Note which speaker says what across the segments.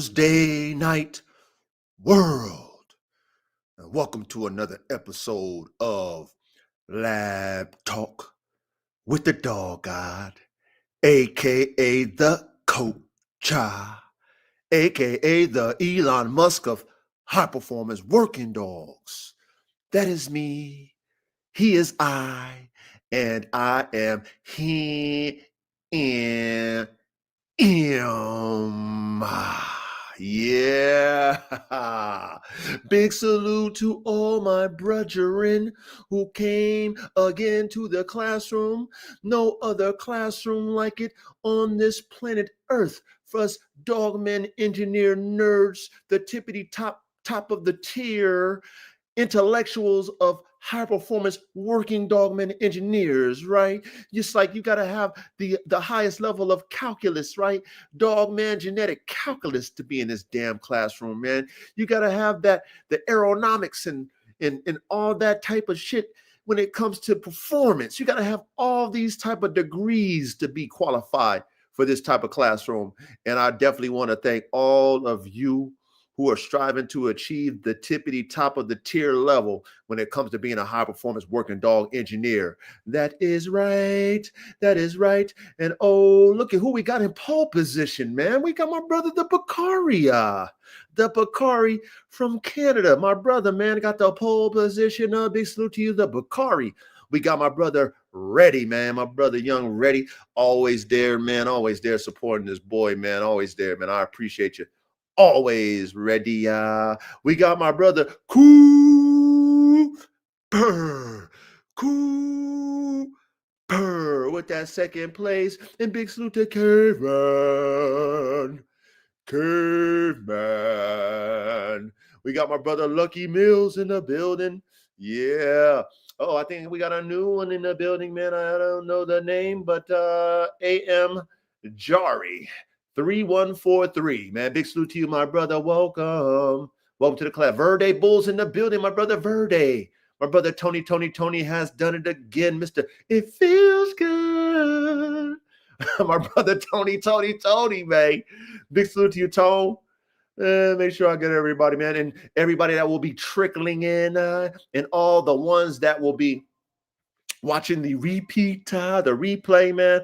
Speaker 1: Thursday night world. And welcome to another episode of Lab Talk with the Dog God, aka the Coach, aka the Elon Musk of high performance working dogs. That is me. He is I, and I am he and him. Yeah. Big salute to all my brethren who came again to the classroom. No other classroom like it on this planet Earth for us dogmen, engineer nerds, the tippity top of the tier intellectuals of high performance working dogmen engineers, right? Just like you got to have the highest level of calculus, right? Dogman genetic calculus to be in this damn classroom, man. You got to have that the aeronomics and all that type of shit when it comes to performance. You got to have all these type of degrees to be qualified for this type of classroom. And I definitely want to thank all of you who are striving to achieve the tippity top of the tier level when it comes to being a high performance working dog engineer. That is right. That is right. And oh, look at who we got in pole position, man. We got my brother, the Bakari from Canada. My brother, man, got the pole position. Big salute to you, the Bakari. We got my brother Ready, man. My brother Young Ready. Always there, man. Always there supporting this boy, man. Always there, man. I appreciate you. Always ready. We got my brother Cooper with that second place. And big salute to Caveman. We got my brother Lucky Mills in the building. Yeah. Oh, I think we got a new one in the building, man. I don't know the name, but AM Jari. 3143, man. Big salute to you, my brother. Welcome to the class. Verde Bulls in the building, my brother Verde. My brother Tony has done it again, Mr. It feels good. My brother Tony, man. Big salute to you, Tone. Make sure I get everybody, man, and everybody that will be trickling in, and all the ones that will be watching the replay, man.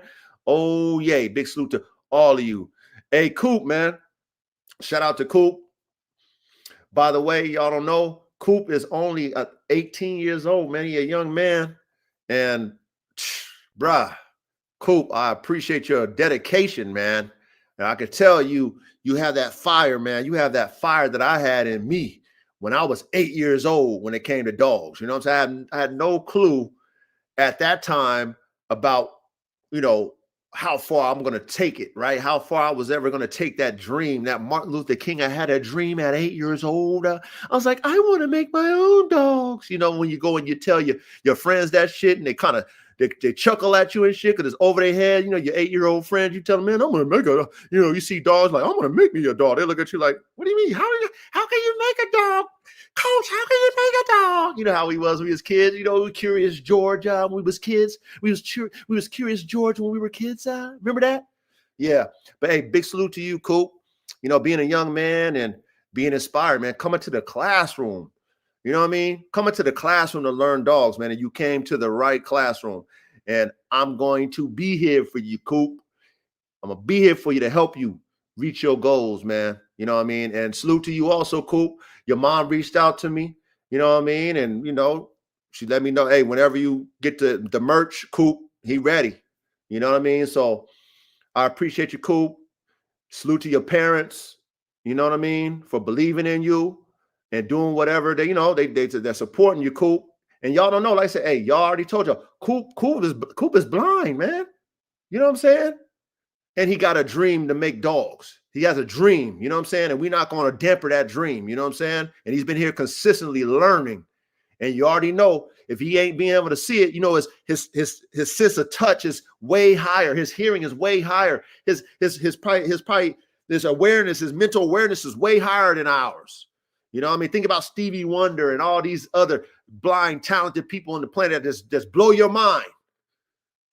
Speaker 1: Oh, yay. Big salute to all of you. Hey, Coop, man. Shout out to Coop. By the way, y'all don't know, Coop is only 18 years old, man. He a young man. And, bruh, Coop, I appreciate your dedication, man. And I can tell you, you have that fire, man. You have that fire that I had in me when I was 8 years old when it came to dogs. You know what I'm saying? I had no clue at that time about, how far I'm going to take it, right? How far I was ever going to take that dream, that Martin Luther King. I had a dream at 8 years old. I was like, I want to make my own dogs. When you go and you tell your friends that shit and they kind of, they chuckle at you and shit because it's over their head. Your 8-year-old friends, you tell them, man, I'm going to make a, you see dogs like, I'm going to make me a dog. They look at you like, what do you mean? How can you make a dog? Coach, how can you make a dog? You know how we was when we was kids. Curious George when we was kids. We was Curious George when we were kids. Remember that? Yeah. But hey, big salute to you, Coop. Being a young man and being inspired, man. Coming to the classroom. You know what I mean? Coming to the classroom to learn dogs, man. And you came to the right classroom. And I'm going to be here for you, Coop. I'm going to be here for you to help you reach your goals, man. You know what I mean? And salute to you also, Coop. Your mom reached out to me, you know what I mean? And, she let me know, hey, whenever you get the merch, Coop, he ready. You know what I mean? So I appreciate you, Coop. Salute to your parents, you know what I mean, for believing in you and doing whatever they're supporting you, Coop. And y'all don't know, like I said, hey, y'all already told y'all, Coop is blind, man. You know what I'm saying? And he got a dream to make dogs. He has a dream, you know what I'm saying? And we're not going to damper that dream, you know what I'm saying? And he's been here consistently learning. And you already know if he ain't being able to see it, his sense of touch is way higher. His hearing is way higher. His awareness, his mental awareness is way higher than ours. You know what I mean? Think about Stevie Wonder and all these other blind, talented people on the planet that just blow your mind.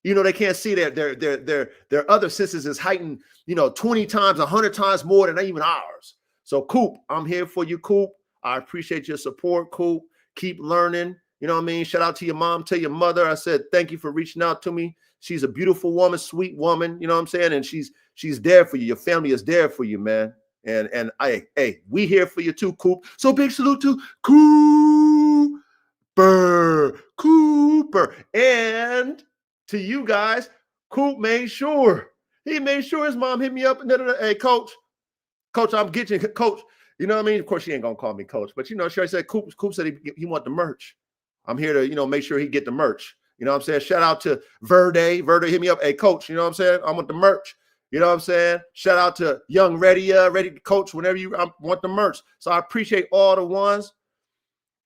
Speaker 1: They can't see their other senses is heightened, 20 times, 100 times more than even ours. So Coop, I'm here for you, Coop. I appreciate your support, Coop. Keep learning. You know what I mean? Shout out to your mom, tell your mother. I said, thank you for reaching out to me. She's a beautiful woman, sweet woman. You know what I'm saying? And she's there for you. Your family is there for you, man. And hey, we here for you too, Coop. So big salute to Cooper. And to you guys, Coop made sure. He made sure his mom hit me up and hey, coach, I'm getting you, coach. You know what I mean? Of course, she ain't gonna call me coach, but you know, she said Coop said he want the merch. I'm here to, you know, make sure he get the merch. You know what I'm saying? Shout out to Verde. Verde hit me up. Hey, coach, you know what I'm saying? I want the merch. You know what I'm saying? Shout out to Young Ready to coach whenever you want the merch. So I appreciate all the ones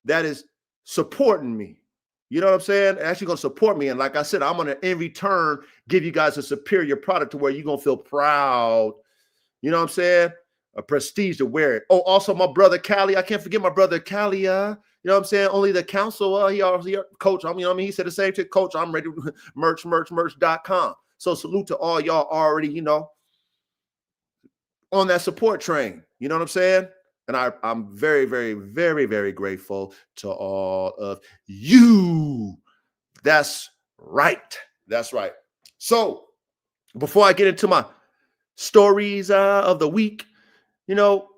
Speaker 1: that is supporting me. You know what I'm saying? Actually going to support me. And like I said, I'm going to, in return, give you guys a superior product to where you're going to feel proud. You know what I'm saying? A prestige to wear it. Oh, also my brother Callie. I can't forget my brother Callie. You know what I'm saying? Only the council. He already coach. I mean, he said the same thing. Coach, I'm ready to merch.com. So salute to all y'all already, you know, on that support train. You know what I'm saying? And I'm very, very, very, very grateful to all of you. That's right. That's right. So before I get into my stories of the week, you know,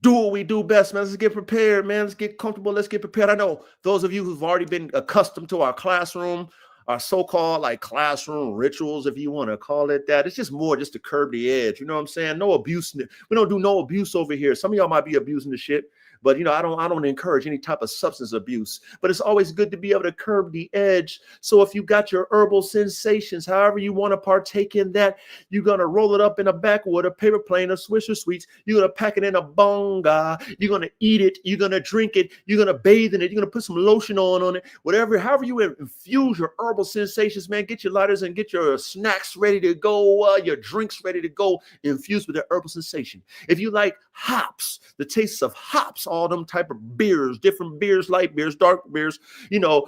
Speaker 1: do what we do best, man. Let's get prepared, man. Let's get comfortable. Let's get prepared. I know those of you who've already been accustomed to our classroom, our so-called like classroom rituals, if you want to call it that. It's just more just to curb the edge. You know what I'm saying? No abuse. We don't do no abuse over here. Some of y'all might be abusing the shit, but you know, I don't encourage any type of substance abuse. But it's always good to be able to curb the edge. So if you got your herbal sensations, however you want to partake in that, you're gonna roll it up in a backwood, a paper plane, a Swisher Sweets. You're gonna pack it in a bonga. You're gonna eat it. You're gonna drink it. You're gonna bathe in it. You're gonna put some lotion on it. Whatever, however you infuse your herbal sensations, man. Get your lighters and get your snacks ready to go. Your drinks ready to go. Infused with the herbal sensation. If you like hops, the tastes of hops, all them type of beers, different beers, light beers, dark beers, you know,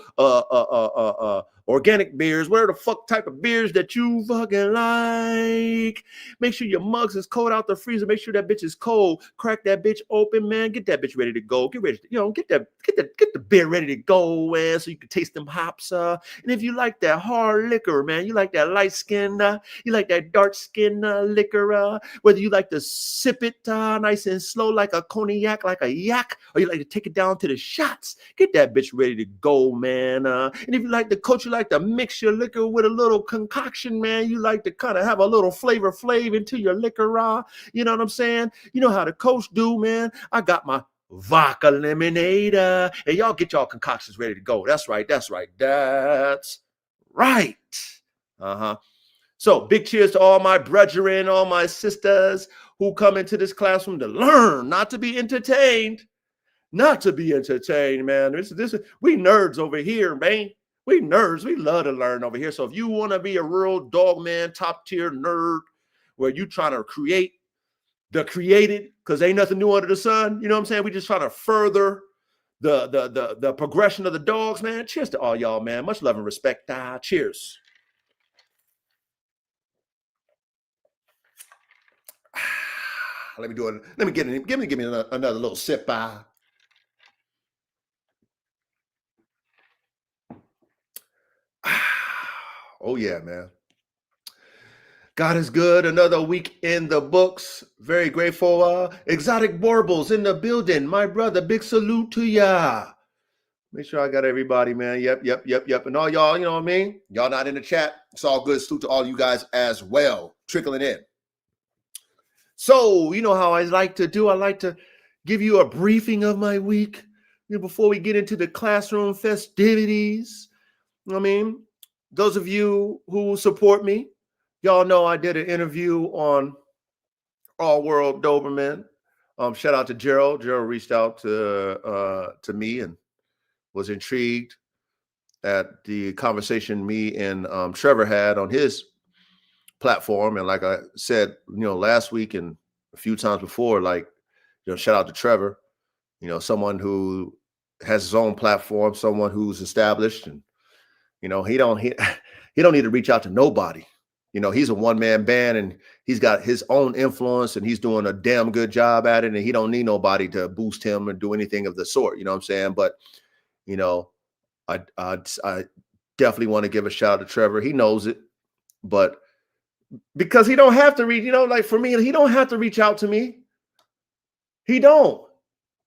Speaker 1: organic beers, whatever the fuck type of beers that you fucking like. Make sure your mugs is cold out the freezer. Make sure that bitch is cold. Crack that bitch open, man. Get that bitch ready to go. Get ready to, you know, get the beer ready to go, man, so you can taste them hops. And if you like that hard liquor, man, you like that light skin, you like that dark skin liquor, whether you like to sip it nice and slow like a cognac, like a yak, or you like to take it down to the shots, get that bitch ready to go, man. And if you like the coach, you like to mix your liquor with a little concoction, man. You like to kind of have a little flavor into your liquor, you know what I'm saying? You know how the coach do, man. I got my vodka lemonade, and y'all get y'all concoctions ready to go. That's right. So big cheers to all my brethren, all my sisters who come into this classroom to learn, not to be entertained. Man. We nerds over here, man. We nerds. We love to learn over here. So if you want to be a real dog man, top tier nerd, where you trying to create the created, because ain't nothing new under the sun. You know what I'm saying? We just trying to further the progression of the dogs, man. Cheers to all y'all, man. Much love and respect. Cheers. Let me do it. Let me give me another little sip. Oh yeah, man. God is good. Another week in the books. Very grateful. Exotic Warbles in the building. My brother, big salute to ya. Make sure I got everybody, man. Yep. And all y'all, you know what I mean? Y'all not in the chat. It's all good. Salute to all you guys as well. Trickling in. So, you know how I like to do. I like to give you a briefing of my week, you know, before we get into the classroom festivities. You know what I mean? Those of you who support me, y'all know I did an interview on All World Doberman. Shout out to Gerald. Gerald reached out to me and was intrigued at the conversation me and Trevor had on his platform. And like I said, you know, last week and a few times before, like, you know, shout out to Trevor, you know, someone who has his own platform, someone who's established, and, you know, he don't need to reach out to nobody. You know, he's a one-man band and he's got his own influence and he's doing a damn good job at it. And he don't need nobody to boost him or do anything of the sort. You know what I'm saying? But, you know, I definitely want to give a shout out to Trevor. He knows it, but because he don't have to reach, you know, like for me, he don't have to reach out to me. He don't.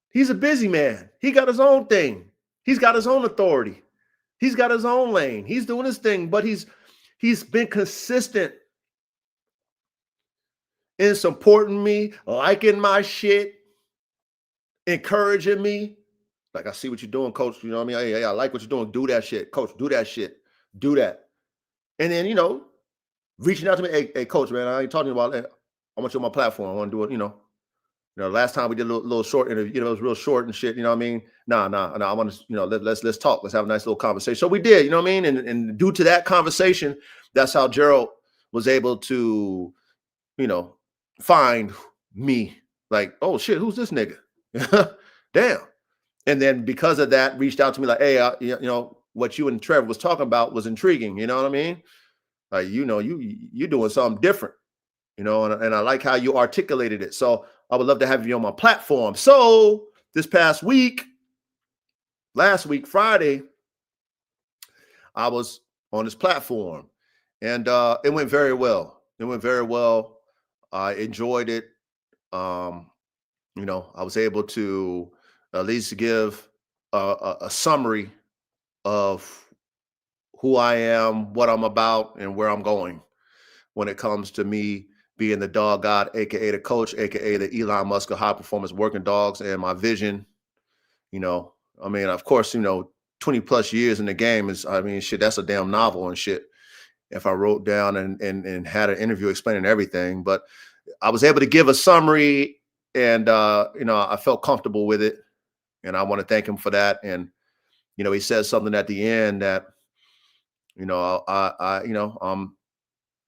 Speaker 1: He's a busy man. He got his own thing. He's got his own authority. He's got his own lane. He's doing his thing, but he's been consistent in supporting me, liking my shit, encouraging me. Like, I see what you're doing, coach. You know what I mean? Hey, I like what you're doing. Do that shit, coach. Do that shit. Do that. And then, you know, reaching out to me, hey, coach, man, I ain't talking about that. I want you on my platform. I want to do it, you know. Last time we did a little short interview, you know, it was real short and shit, you know what I mean? Nah, I want to, you know, let's talk. Let's have a nice little conversation. So we did, you know what I mean? And due to that conversation, that's how Gerald was able to, you know, find me. Like, oh shit, who's this nigga? Damn. And then because of that, reached out to me like, hey, you know, what you and Trevor was talking about was intriguing. You know what I mean? Like, you know, you're doing something different, you know, and I like how you articulated it. So I would love to have you on my platform. So this past week, last week, Friday, I was on this platform and it went very well. It went very well. I enjoyed it. You know, I was able to at least give a summary of who I am, what I'm about, and where I'm going when it comes to me being the dog god, aka the coach, aka the Elon Musk of high performance working dogs, and my vision. You know, I mean, of course, you know, 20 plus years in the game is, I mean, shit, that's a damn novel and shit. If I wrote down and had an interview explaining everything, but I was able to give a summary, and you know, I felt comfortable with it, and I want to thank him for that. And you know, he says something at the end that, you know, you know,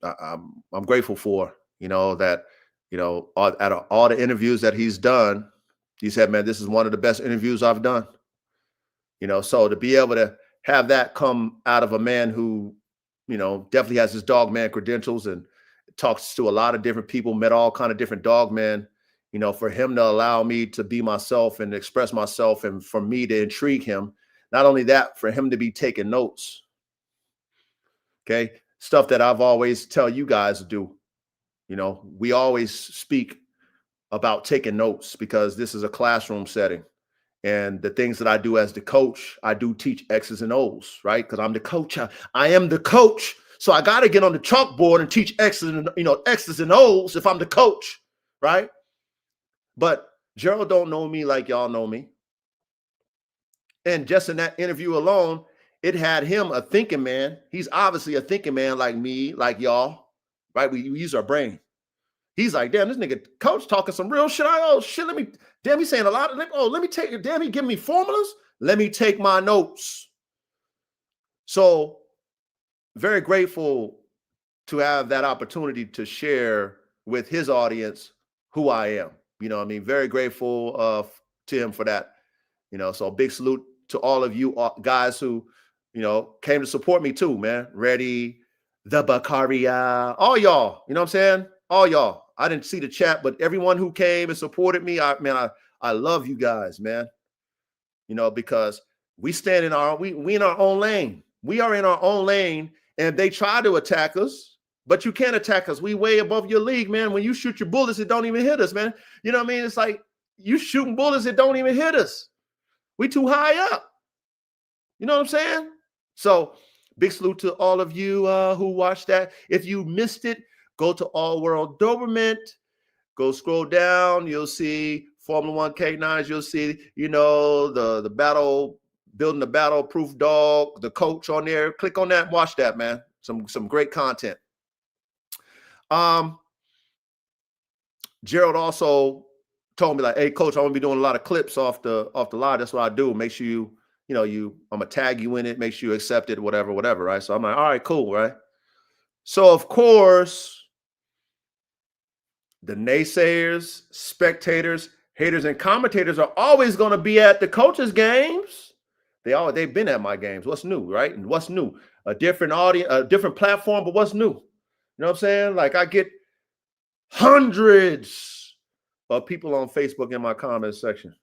Speaker 1: I'm grateful for. You know, that, you know, out of all the interviews that he's done, he said, man, this is one of the best interviews I've done. You know, so to be able to have that come out of a man who, you know, definitely has his dog man credentials and talks to a lot of different people, met all kind of different dog men, you know, for him to allow me to be myself and express myself and for me to intrigue him. Not only that, for him to be taking notes. Okay. Stuff that I've always tell you guys to do. You know, we always speak about taking notes because this is a classroom setting. And the things that I do as the coach, I do teach X's and O's, right? Because I'm the coach. I am the coach. So I got to get on the chalkboard and teach X's and, you know, X's and O's if I'm the coach, right? But Gerald don't know me like y'all know me. And just in that interview alone, it had him a thinking man. He's obviously a thinking man like me, like y'all, right? We use our brain. He's like, damn, this nigga coach talking some real shit. Oh shit, damn, he's saying a lot. Let me take it. Damn, he giving me formulas. Let me take my notes. So very grateful to have that opportunity to share with his audience who I am. You know what I mean? Very grateful to him for that. You know, so big salute to all of you guys who, you know, came to support me too, man. Reddy, the Bakaria, all y'all, you know what I'm saying? All y'all. I didn't see the chat, but everyone who came and supported me, I love you guys, man. You know, because we stand in we in our own lane. We are in our own lane, and they try to attack us, but you can't attack us. We way above your league, man. When you shoot your bullets, it don't even hit us, man. You know what I mean? It's like you shooting bullets, it don't even hit us. We too high up. You know what I'm saying? So big salute to all of you who watched that. If you missed it, go to All World Doberman. Go scroll down. You'll see Formula One K9s. You'll see, you know, the battle, building the battle-proof dog, the coach on there. Click on that and watch that, man. Some great content. Gerald also told me like, hey, coach, I'm gonna be doing a lot of clips off the live. That's what I do. Make sure I'm gonna tag you in it, make sure you accept it, whatever, right? So I'm like, all right, cool, right? So of course, the naysayers, spectators, haters, and commentators are always going to be at the coaches' games. They've been at my games. What's new, right? And what's new? A different audience, a different platform, but what's new? You know what I'm saying? Like I get hundreds of people on Facebook in my comment section.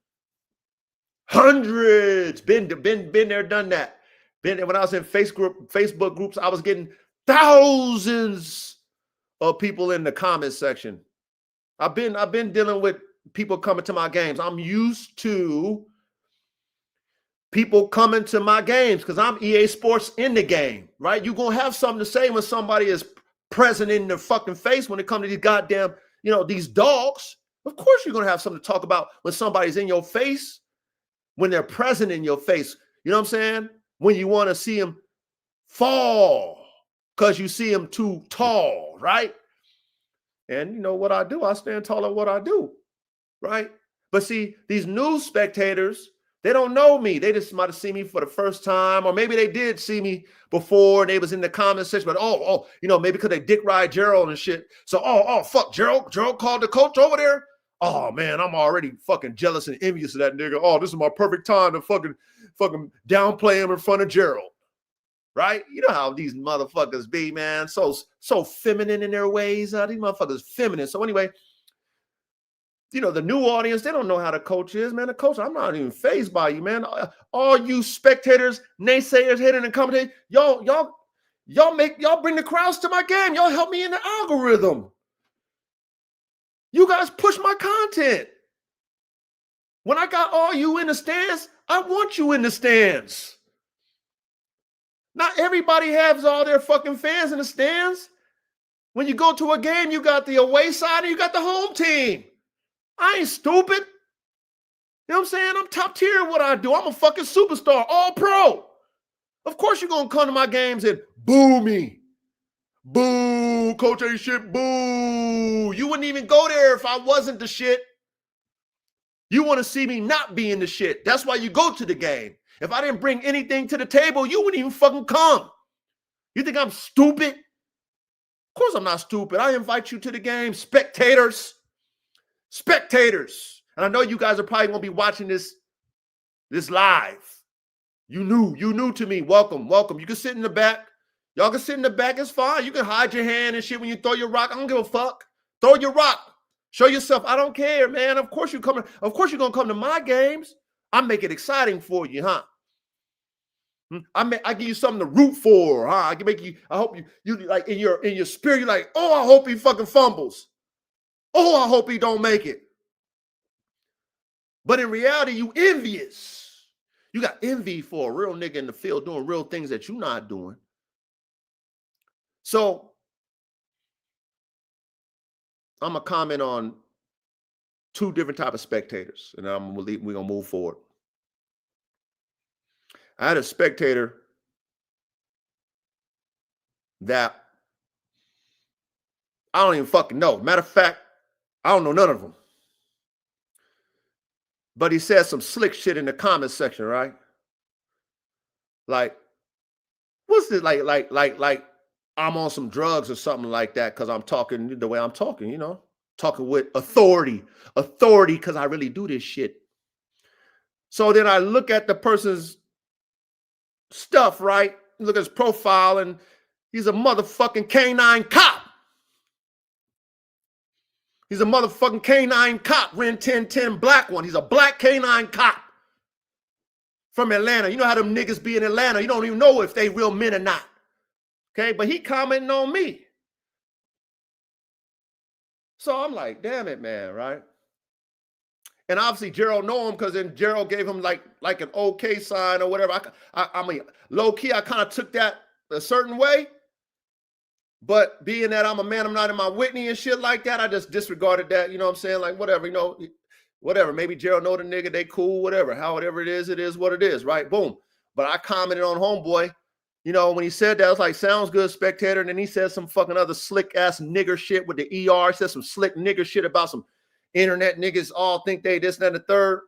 Speaker 1: Hundreds. Been there, done that. Been there. When I was in Facebook groups, I was getting thousands of people in the comment section. I've been dealing with people coming to my games. I'm used to people coming to my games because I'm EA Sports in the game, right? You're going to have something to say when somebody is present in their fucking face when it comes to these goddamn, these dogs. Of course you're going to have something to talk about when somebody's in your face, when they're present in your face. You know what I'm saying? When you want to see them fall because you see them too tall, right? And you know what I do? I stand tall at what I do, right? But see, these new spectators, they don't know me. They just might have seen me for the first time, or maybe they did see me before and they was in the comment section, but maybe because they dick ride Gerald and shit. So, fuck, Gerald called the coach over there. Oh man, I'm already fucking jealous and envious of that nigga. Oh, this is my perfect time to fucking downplay him in front of Gerald. Right? You know how these motherfuckers be, man. So feminine in their ways. These motherfuckers feminine. So anyway, the new audience, they don't know how the coach is, man. The coach, I'm not even fazed by you, man. All you spectators, naysayers, hitting and commentating, y'all bring the crowds to my game. Y'all help me in the algorithm. You guys push my content. When I got all you in the stands, I want you in the stands. Not everybody has all their fucking fans in the stands. When you go to a game, you got the away side and you got the home team. I ain't stupid. You know what I'm saying? I'm top tier in what I do. I'm a fucking superstar, all pro. Of course you're going to come to my games and boo me. Boo, coach ain't shit, boo. You wouldn't even go there if I wasn't the shit. You want to see me not being the shit. That's why you go to the game. If I didn't bring anything to the table, you wouldn't even fucking come. You think I'm stupid? Of course I'm not stupid. I invite you to the game, spectators. Spectators. And I know you guys are probably going to be watching this live. You new to me. Welcome. You can sit in the back. Y'all can sit in the back. It's fine. You can hide your hand and shit when you throw your rock. I don't give a fuck. Throw your rock. Show yourself. I don't care, man. Of course you're going to come to my games. I make it exciting for you, huh? I give you something to root for, huh? I hope you like in your spirit, you're like, oh, I hope he fucking fumbles. Oh, I hope he don't make it. But in reality, you envious. You got envy for a real nigga in the field doing real things that you're not doing. So I'm going to comment on two different types of spectators, and we're going to move forward. I had a spectator that I don't even fucking know. Matter of fact, I don't know none of them. But he said some slick shit in the comment section, right? Like, what's this? Like I'm on some drugs or something like that because I'm talking the way I'm talking, talking with authority because I really do this shit. So then I look at the person's stuff, right? Look at his profile, and he's a motherfucking canine cop. He's a motherfucking canine cop, Ren 1010 black one. He's a black canine cop from Atlanta. You know how them niggas be in Atlanta. You don't even know if they real men or not. Okay, but he commenting on me. So I'm like, damn it, man, right? And obviously Gerald know him because then Gerald gave him like an okay sign or whatever. I mean, low key, I kind of took that a certain way. But being that I'm a man, I'm not in my Whitney and shit like that, I just disregarded that. You know what I'm saying? Like, whatever, whatever. Maybe Gerald know the nigga, they cool, whatever. However it is what it is, right? Boom. But I commented on homeboy. When he said that, I was like, sounds good, spectator. And then he said some fucking other slick ass nigger shit with the ER. He said some slick nigger shit about some internet niggas all think they this, that, and the third.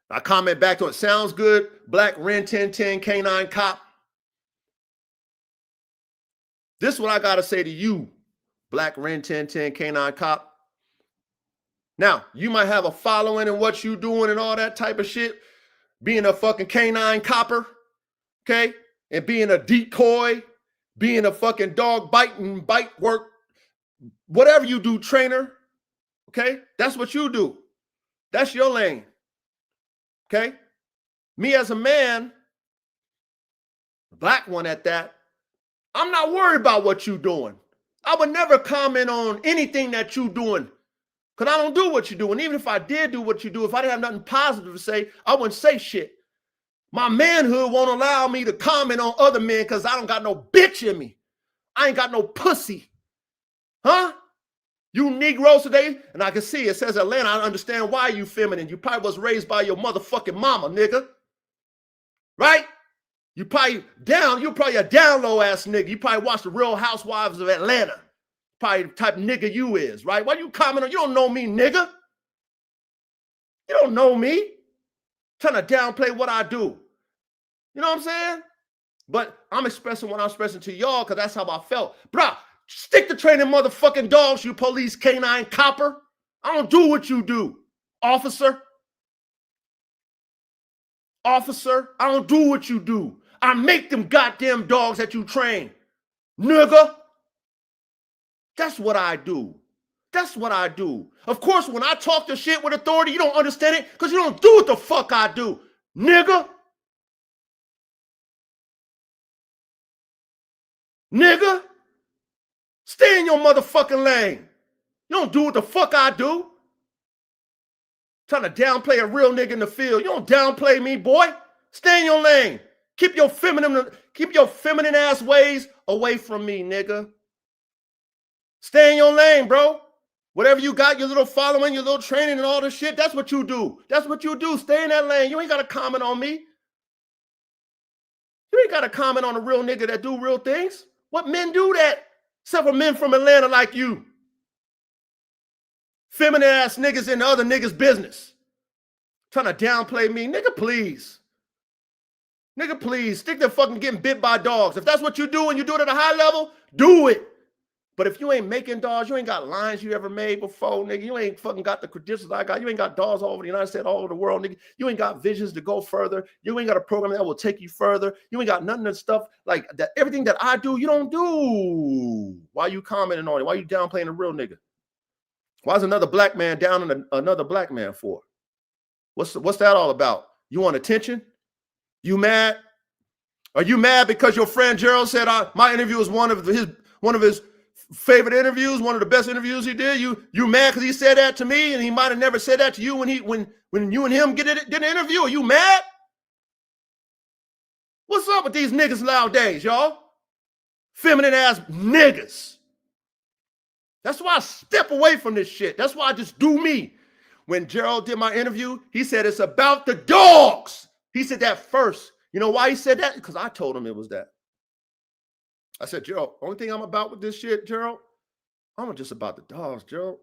Speaker 1: I comment back to it. Sounds good. Black Ren 1010 canine cop. This is what I got to say to you, Black Ren 1010 canine cop. Now, you might have a following in what you doing and all that type of shit. Being a fucking canine copper, okay? And being a decoy, being a fucking dog biting, bite work, whatever you do, trainer. Okay, that's what you do. That's your lane. Okay, me as a man, black one at that, I'm not worried about what you doing. I would never comment on anything that you doing because I don't do what you do. And even if I did do what you do, if I didn't have nothing positive to say, I wouldn't say shit. My manhood won't allow me to comment on other men because I don't got no bitch in me. I ain't got no pussy. Huh? You Negroes today, and I can see it says Atlanta. I understand why you feminine. You probably was raised by your motherfucking mama, nigga. Right? You're probably a down low ass nigga. You probably watched the Real Housewives of Atlanta. Probably the type of nigga you is, right? Why you comment on, you don't know me, nigga. You don't know me. Trying to downplay what I do. You know what I'm saying? But I'm expressing what I'm expressing to y'all because that's how I felt. Bruh, stick to training motherfucking dogs, you police canine copper. I don't do what you do, officer. Officer, I don't do what you do. I make them goddamn dogs that you train. Nigga. That's what I do. That's what I do. Of course, when I talk to shit with authority, you don't understand it because you don't do what the fuck I do. Nigga. Nigga. Stay in your motherfucking lane. You don't do what the fuck I do. Trying to downplay a real nigga in the field. You don't downplay me, boy. Stay in your lane. Keep your feminine ass ways away from me, nigga. Stay in your lane, bro. Whatever you got, your little following, your little training and all this shit, that's what you do. That's what you do. Stay in that lane. You ain't got to comment on me. You ain't got to comment on a real nigga that do real things. What men do that? Except for men from Atlanta like you. Feminine ass niggas in the other niggas' business. Trying to downplay me. Nigga, please. Nigga, please. Stick to fucking getting bit by dogs. If that's what you do and you do it at a high level, do it. But if you ain't making dogs, you ain't got lines you ever made before, nigga. You ain't fucking got the credentials I got. You ain't got dogs all over the United States, all over the world, nigga. You ain't got visions to go further. You ain't got a program that will take you further. You ain't got none of that stuff like that. Everything that I do, you don't do. Why you commenting on it? Why you downplaying a real nigga? Why is another black man down on another black man for? What's that all about? You want attention? You mad? Are you mad because your friend Gerald said my interview was one of his favorite interviews, one of the best interviews he did? You mad because he said that to me and he might have never said that to you when you and him did an interview? Are you mad? What's up with these niggas nowadays, y'all? Feminine ass niggas. That's why I step away from this shit. That's why I just do me. When Gerald did my interview, he said it's about the dogs. He said that first. You know why he said that? Because I told him it was that. I said, Gerald, only thing I'm about with this shit, Gerald, I'm just about the dogs, Gerald.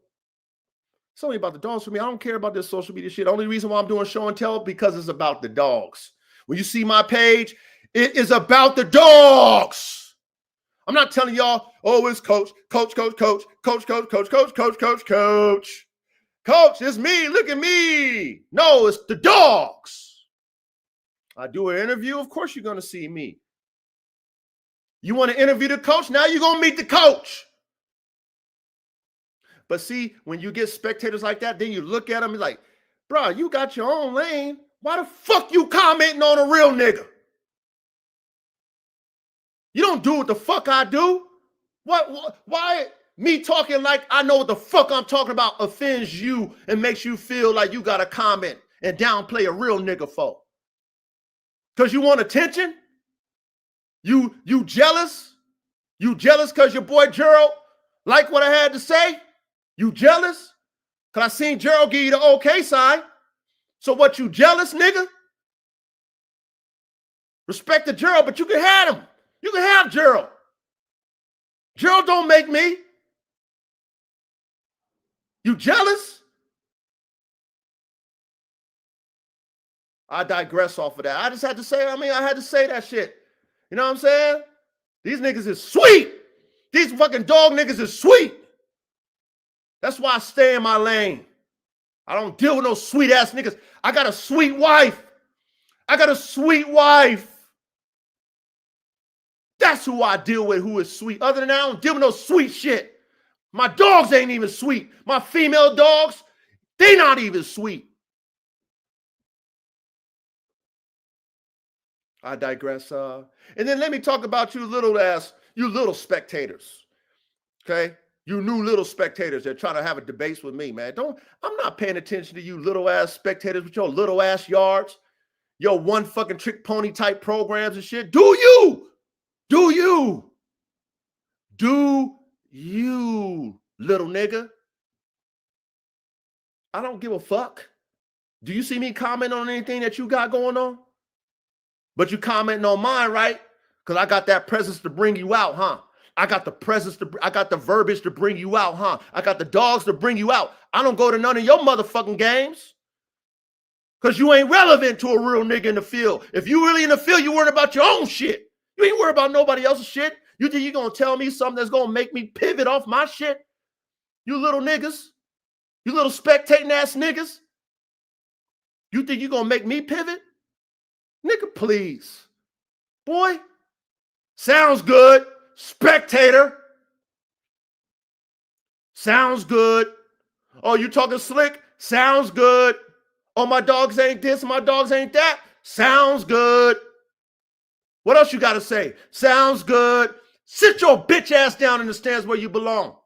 Speaker 1: It's only about the dogs for me. I don't care about this social media shit. The only reason why I'm doing show and tell because it's about the dogs. When you see my page, it is about the dogs. I'm not telling y'all, oh, it's coach. Coach, it's me. Look at me. No, it's the dogs. I do an interview. Of course, you're going to see me. You want to interview the coach? Now you're going to meet the coach. But see, when you get spectators like that, then you look at them and like, bro, you got your own lane. Why the fuck you commenting on a real nigga? You don't do what the fuck I do. Why me talking like I know what the fuck I'm talking about offends you and makes you feel like you got to comment and downplay a real nigga for? Because you want attention? You jealous? You jealous because your boy Gerald liked what I had to say? You jealous? Because I seen Gerald give you the okay sign. So what, you jealous, nigga? Respect to Gerald, but you can have him. You can have Gerald. Gerald don't make me. You jealous? I digress off of that. I just had to say, I had to say that shit. You know what I'm saying? These niggas is sweet. These fucking dog niggas is sweet. That's why I stay in my lane. I don't deal with no sweet ass niggas. I got a sweet wife. That's who I deal with, who is sweet. Other than that, I don't deal with no sweet shit. My dogs ain't even sweet. My female dogs, they not even sweet. I digress. And then let me talk about you little spectators. Okay? You new little spectators that try to have a debate with me, man. I'm not paying attention to you little ass spectators with your little ass yards, your one fucking trick pony type programs and shit. Do you, little nigga? I don't give a fuck. Do you see me comment on anything that you got going on? But you commenting on mine, right? Because I got that presence to bring you out, huh? I got the verbiage to bring you out, huh? I got the dogs to bring you out. I don't go to none of your motherfucking games. Because you ain't relevant to a real nigga in the field. If you really in the field, you worried about your own shit. You ain't worried about nobody else's shit. You think you gonna tell me something that's gonna make me pivot off my shit? You little niggas. You little spectating ass niggas. You think you gonna make me pivot? Nigga, please. Boy, sounds good. Spectator. Sounds good. Oh, you talking slick? Sounds good. Oh, my dogs ain't this, my dogs ain't that. Sounds good. What else you got to say? Sounds good. Sit your bitch ass down in the stands where you belong.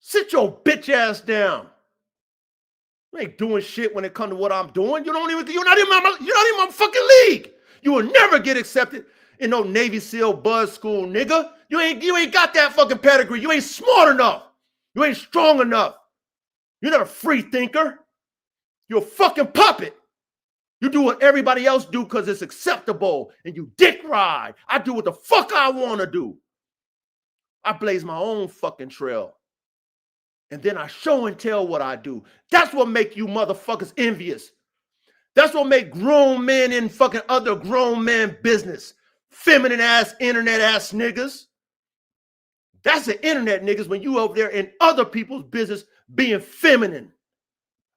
Speaker 1: Sit your bitch ass down. You ain't doing shit when it comes to what I'm doing. You're not even in my fucking league. You will never get accepted in no Navy SEAL buzz school, nigga. You ain't got that fucking pedigree. You ain't smart enough. You ain't strong enough. You're not a free thinker. You're a fucking puppet. You do what everybody else do because it's acceptable and you dick ride. I do what the fuck I want to do. I blaze my own fucking trail. And then I show and tell what I do. That's what make you motherfuckers envious. That's what make grown men in fucking other grown men business. Feminine ass, internet ass niggas. That's the internet niggas when you over there in other people's business being feminine.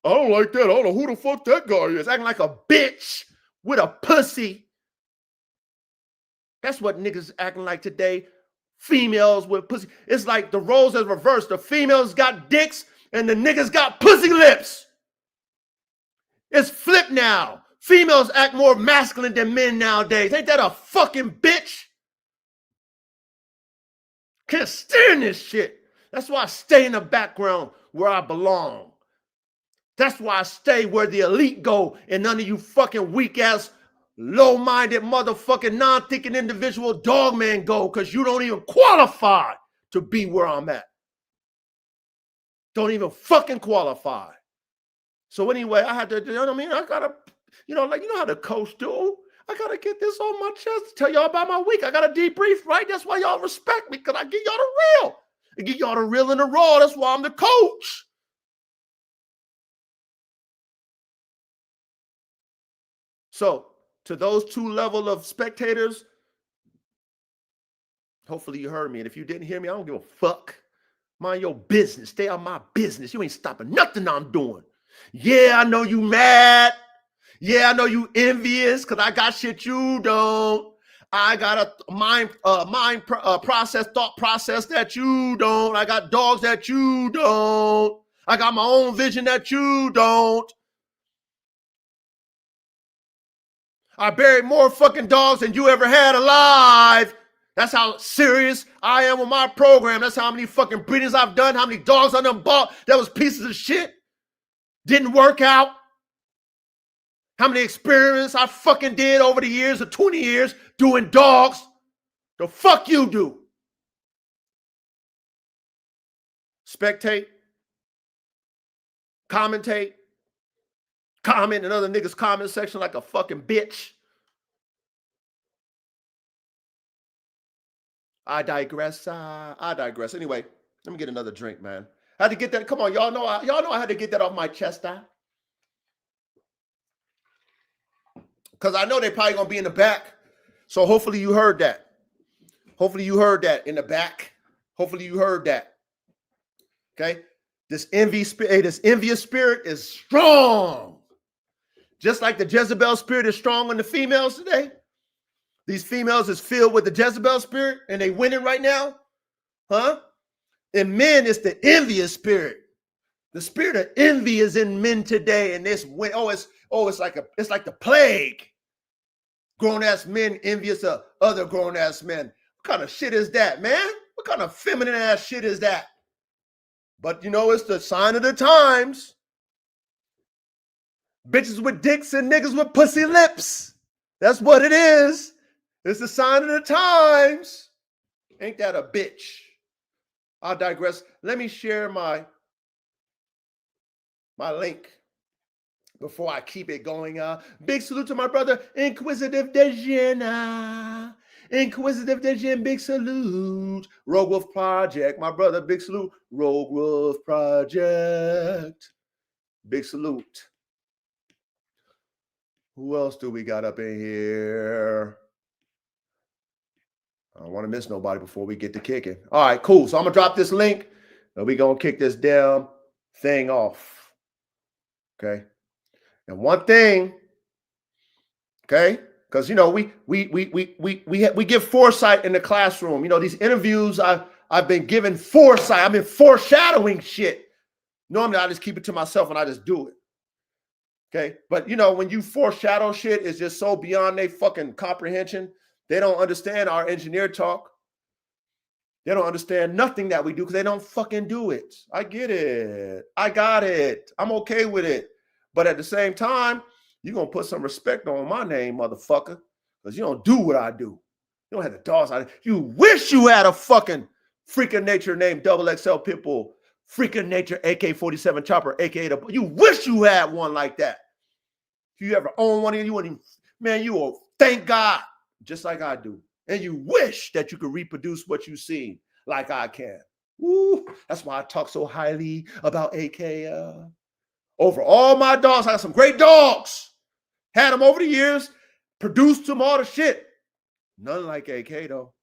Speaker 1: I don't like that. I don't know who the fuck that guy is. Acting like a bitch with a pussy. That's what niggas acting like today. Females with pussy. It's like the roles is reversed. The females got dicks and the niggas got pussy lips. It's flipped now. Females act more masculine than men nowadays. Ain't that a fucking bitch? Can't stand this shit. That's why I stay in the background where I belong. That's why I stay where the elite go and none of you fucking weak ass, low-minded motherfucking non-thinking individual dogman go because you don't even qualify to be where I'm at. Don't even fucking qualify. So anyway, I had to, you know what I mean? I gotta, like, you know how the coach do? I gotta get this on my chest to tell y'all about my week. I gotta debrief, right? That's why y'all respect me, because I give y'all the real. I give y'all the real and the raw. That's why I'm the coach. So to those two level of spectators, hopefully you heard me. And if you didn't hear me, I don't give a fuck. Mind your business. Stay out of my business. You ain't stopping nothing I'm doing. Yeah, I know you mad. Yeah, I know you envious because I got shit you don't. I got a thought process that you don't. I got dogs that you don't. I got my own vision that you don't. I buried more fucking dogs than you ever had alive. That's how serious I am with my program. That's how many fucking breedings I've done, how many dogs I done bought that was pieces of shit. Didn't work out. How many experiments I fucking did over the years of 20 years doing dogs. The fuck you do? Spectate. Commentate. Comment in other niggas' comment section like a fucking bitch. I digress. Anyway, let me get another drink, man. I had to get that. Come on, y'all know I had to get that off my chest. Because I know they probably gonna be in the back. So hopefully you heard that. Hopefully you heard that in the back. Hopefully you heard that. Okay? This envious spirit is strong. Just like the Jezebel spirit is strong on the females today. These females is filled with the Jezebel spirit and they winning right now, huh? And men, it's the envious spirit. The spirit of envy is in men today, and it's like the plague. Grown-ass men envious of other grown-ass men. What kind of shit is that, man? What kind of feminine ass shit is that? But you know, it's the sign of the times. Bitches with dicks and niggas with pussy lips. That's what it is. It's the sign of the times. Ain't that a bitch? I'll digress. Let me share my link before I keep it going. Big salute to my brother, Inquisitive Dejena. Inquisitive Dejena, big salute. Rogue Wolf Project, my brother, big salute. Rogue Wolf Project, big salute. Who else do we got up in here? I don't want to miss nobody before we get to kicking. All right, cool. So I'm going to drop this link, and we're going to kick this damn thing off. Okay? And one thing, okay, because you know we give foresight in the classroom. You know, these interviews I've been given foresight. I've been foreshadowing shit. Normally I just keep it to myself and I just do it. Okay, but you know, when you foreshadow shit, it's just so beyond their fucking comprehension. They don't understand our engineer talk. They don't understand nothing that we do because they don't fucking do it. I get it. I got it. I'm okay with it. But at the same time, you're going to put some respect on my name, motherfucker, because you don't do what I do. You don't have the dogs. You wish you had a fucking freaking nature named Double XL Pitbull, freaking nature AK-47 Chopper, aka the. You wish you had one like that. If you ever own one of you wouldn't even, man, you will thank God just like I do. And you wish that you could reproduce what you see like I can. Woo, that's why I talk so highly about AK. Over all my dogs, I got some great dogs. Had them over the years, produced them all the shit. None like AK though.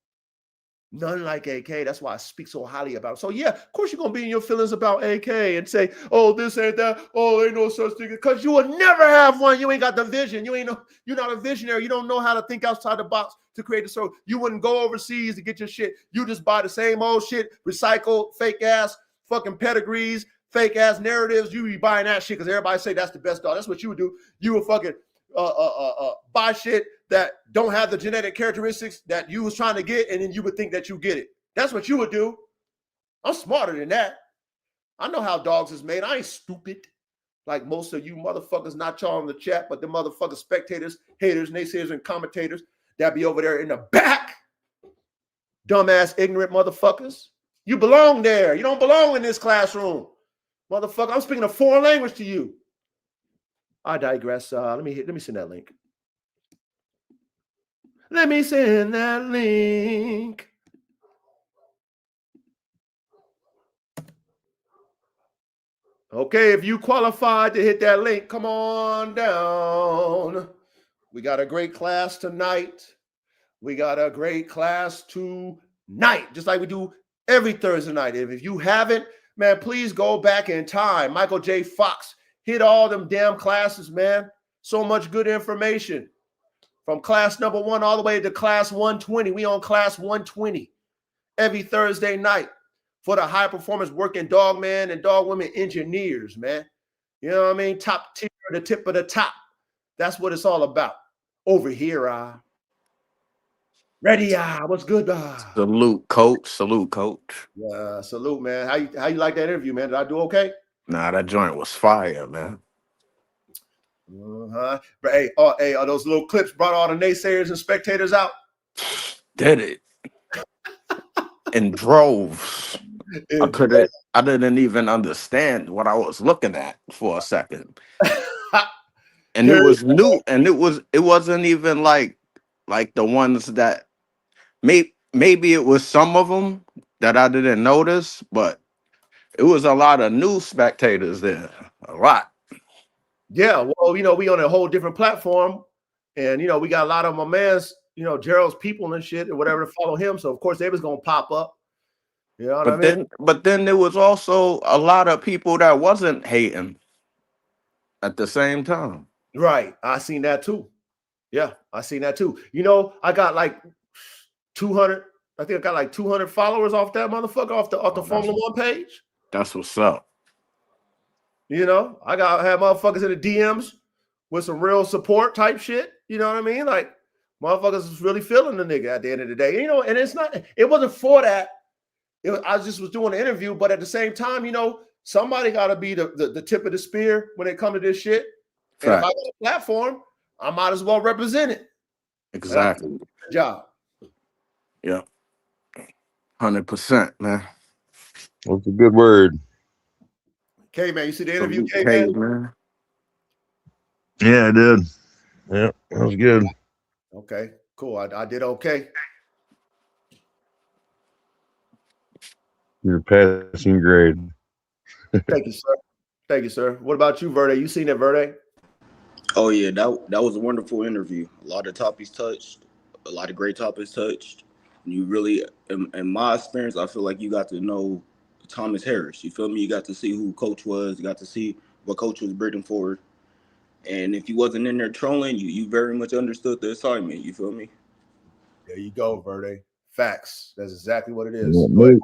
Speaker 1: None like AK. That's why I speak so highly about it. So yeah, of course you're gonna be in your feelings about AK and say, "Oh, this ain't that. Oh, ain't no such thing." Because you will never have one. You ain't got the vision. You're not a visionary. You don't know how to think outside the box to create a story. You wouldn't go overseas to get your shit. You just buy the same old shit, recycled, fake ass, fucking pedigrees, fake ass narratives. You be buying that shit because everybody say that's the best dog. That's what you would do. You would fucking buy shit that don't have the genetic characteristics that you was trying to get, and then you would think that you get it. That's what you would do. I'm smarter than that. I know how dogs is made. I ain't stupid like most of you motherfuckers, not y'all in the chat, but the motherfuckers, spectators, haters, naysayers, and commentators that be over there in the back. Dumbass, ignorant motherfuckers. You belong there. You don't belong in this classroom. Motherfucker, I'm speaking a foreign language to you. I digress. Let me send that link. Let me send that link. Okay, if you qualified to hit that link, come on down. We got a great class tonight. We got a great class tonight, just like we do every Thursday night. If you haven't, man, please go back in time. Michael J. Fox, hit all them damn classes, man. So much good information. From class number 1 all the way to class 120. We on class 120 every Thursday night for the high performance working dog man and dog women engineers, man. You know what I mean? Top tier, the tip of the top. That's what it's all about. Over here, ready, what's good?
Speaker 2: Salute, coach. Salute, coach.
Speaker 1: Salute, man. How you like that interview, man? Did I do okay?
Speaker 2: Nah, that joint was fire, man.
Speaker 1: But hey, are those little clips brought all the naysayers and spectators out?
Speaker 2: Did it in droves. I didn't even understand what I was looking at for a second. And it was new, and it wasn't even like the ones that maybe it was some of them that I didn't notice, but it was a lot of new spectators there. A lot.
Speaker 1: Yeah, well, you know, we on a whole different platform, and you know, we got a lot of my man's, you know, Gerald's people and shit or whatever to follow him. So of course they was gonna pop up. You know what I mean?
Speaker 2: But then there was also a lot of people that wasn't hating at the same time.
Speaker 1: Right. I seen that too. Yeah, I seen that too. You know, I got like 200. I think I got like 200 followers off that motherfucker off the Formula One page.
Speaker 2: That's what's up.
Speaker 1: You know, I had motherfuckers in the DMs with some real support type shit. You know what I mean? Like motherfuckers is really feeling the nigga at the end of the day. You know, and it wasn't for that. I just was doing an interview, but at the same time, you know, somebody got to be the tip of the spear when it comes to this shit. And if I got a platform, I might as well represent it.
Speaker 2: Exactly.
Speaker 1: Good job.
Speaker 2: Yeah. 100%, man.
Speaker 3: That's a good word.
Speaker 1: Okay, man. You see the interview, man?
Speaker 3: Yeah, I did. Yeah, that was good.
Speaker 1: Okay, cool. I did okay.
Speaker 3: You're passing grade.
Speaker 1: Thank you, sir. Thank you, sir. What about you, Verde? You seen it, Verde?
Speaker 4: Oh yeah, that was a wonderful interview. A lot of topics touched, a lot of great topics touched. You really, in my experience, I feel like you got to know Thomas Harris. You feel me? You got to see who Coach was. You got to see what Coach was bringing forward. And if you wasn't in there trolling, you very much understood the assignment. You feel me?
Speaker 1: There you go, Verde. Facts. That's exactly what it is.
Speaker 3: Yeah,
Speaker 1: Go ahead.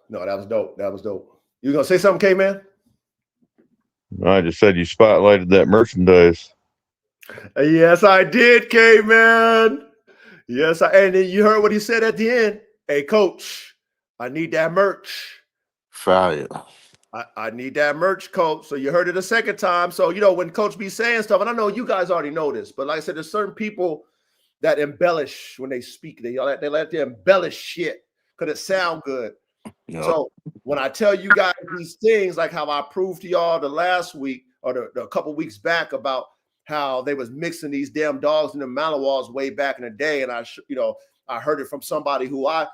Speaker 1: No, that was dope. That was dope. You gonna say something, K-Man?
Speaker 3: I just said you spotlighted that merchandise.
Speaker 1: Yes, I did, K-Man. Yes, and then you heard what he said at the end. Hey, Coach, I need that merch.
Speaker 2: Fire.
Speaker 1: I need that merch, Coach. So you heard it a second time. So, you know, when Coach be saying stuff, and I know you guys already know this, but like I said, there's certain people that embellish when they speak. They like to embellish shit because it sound good. Yep. So when I tell you guys these things, like how I proved to y'all the last week or the couple weeks back about how they was mixing these damn dogs in the Malinois way back in the day, and I heard it from somebody who I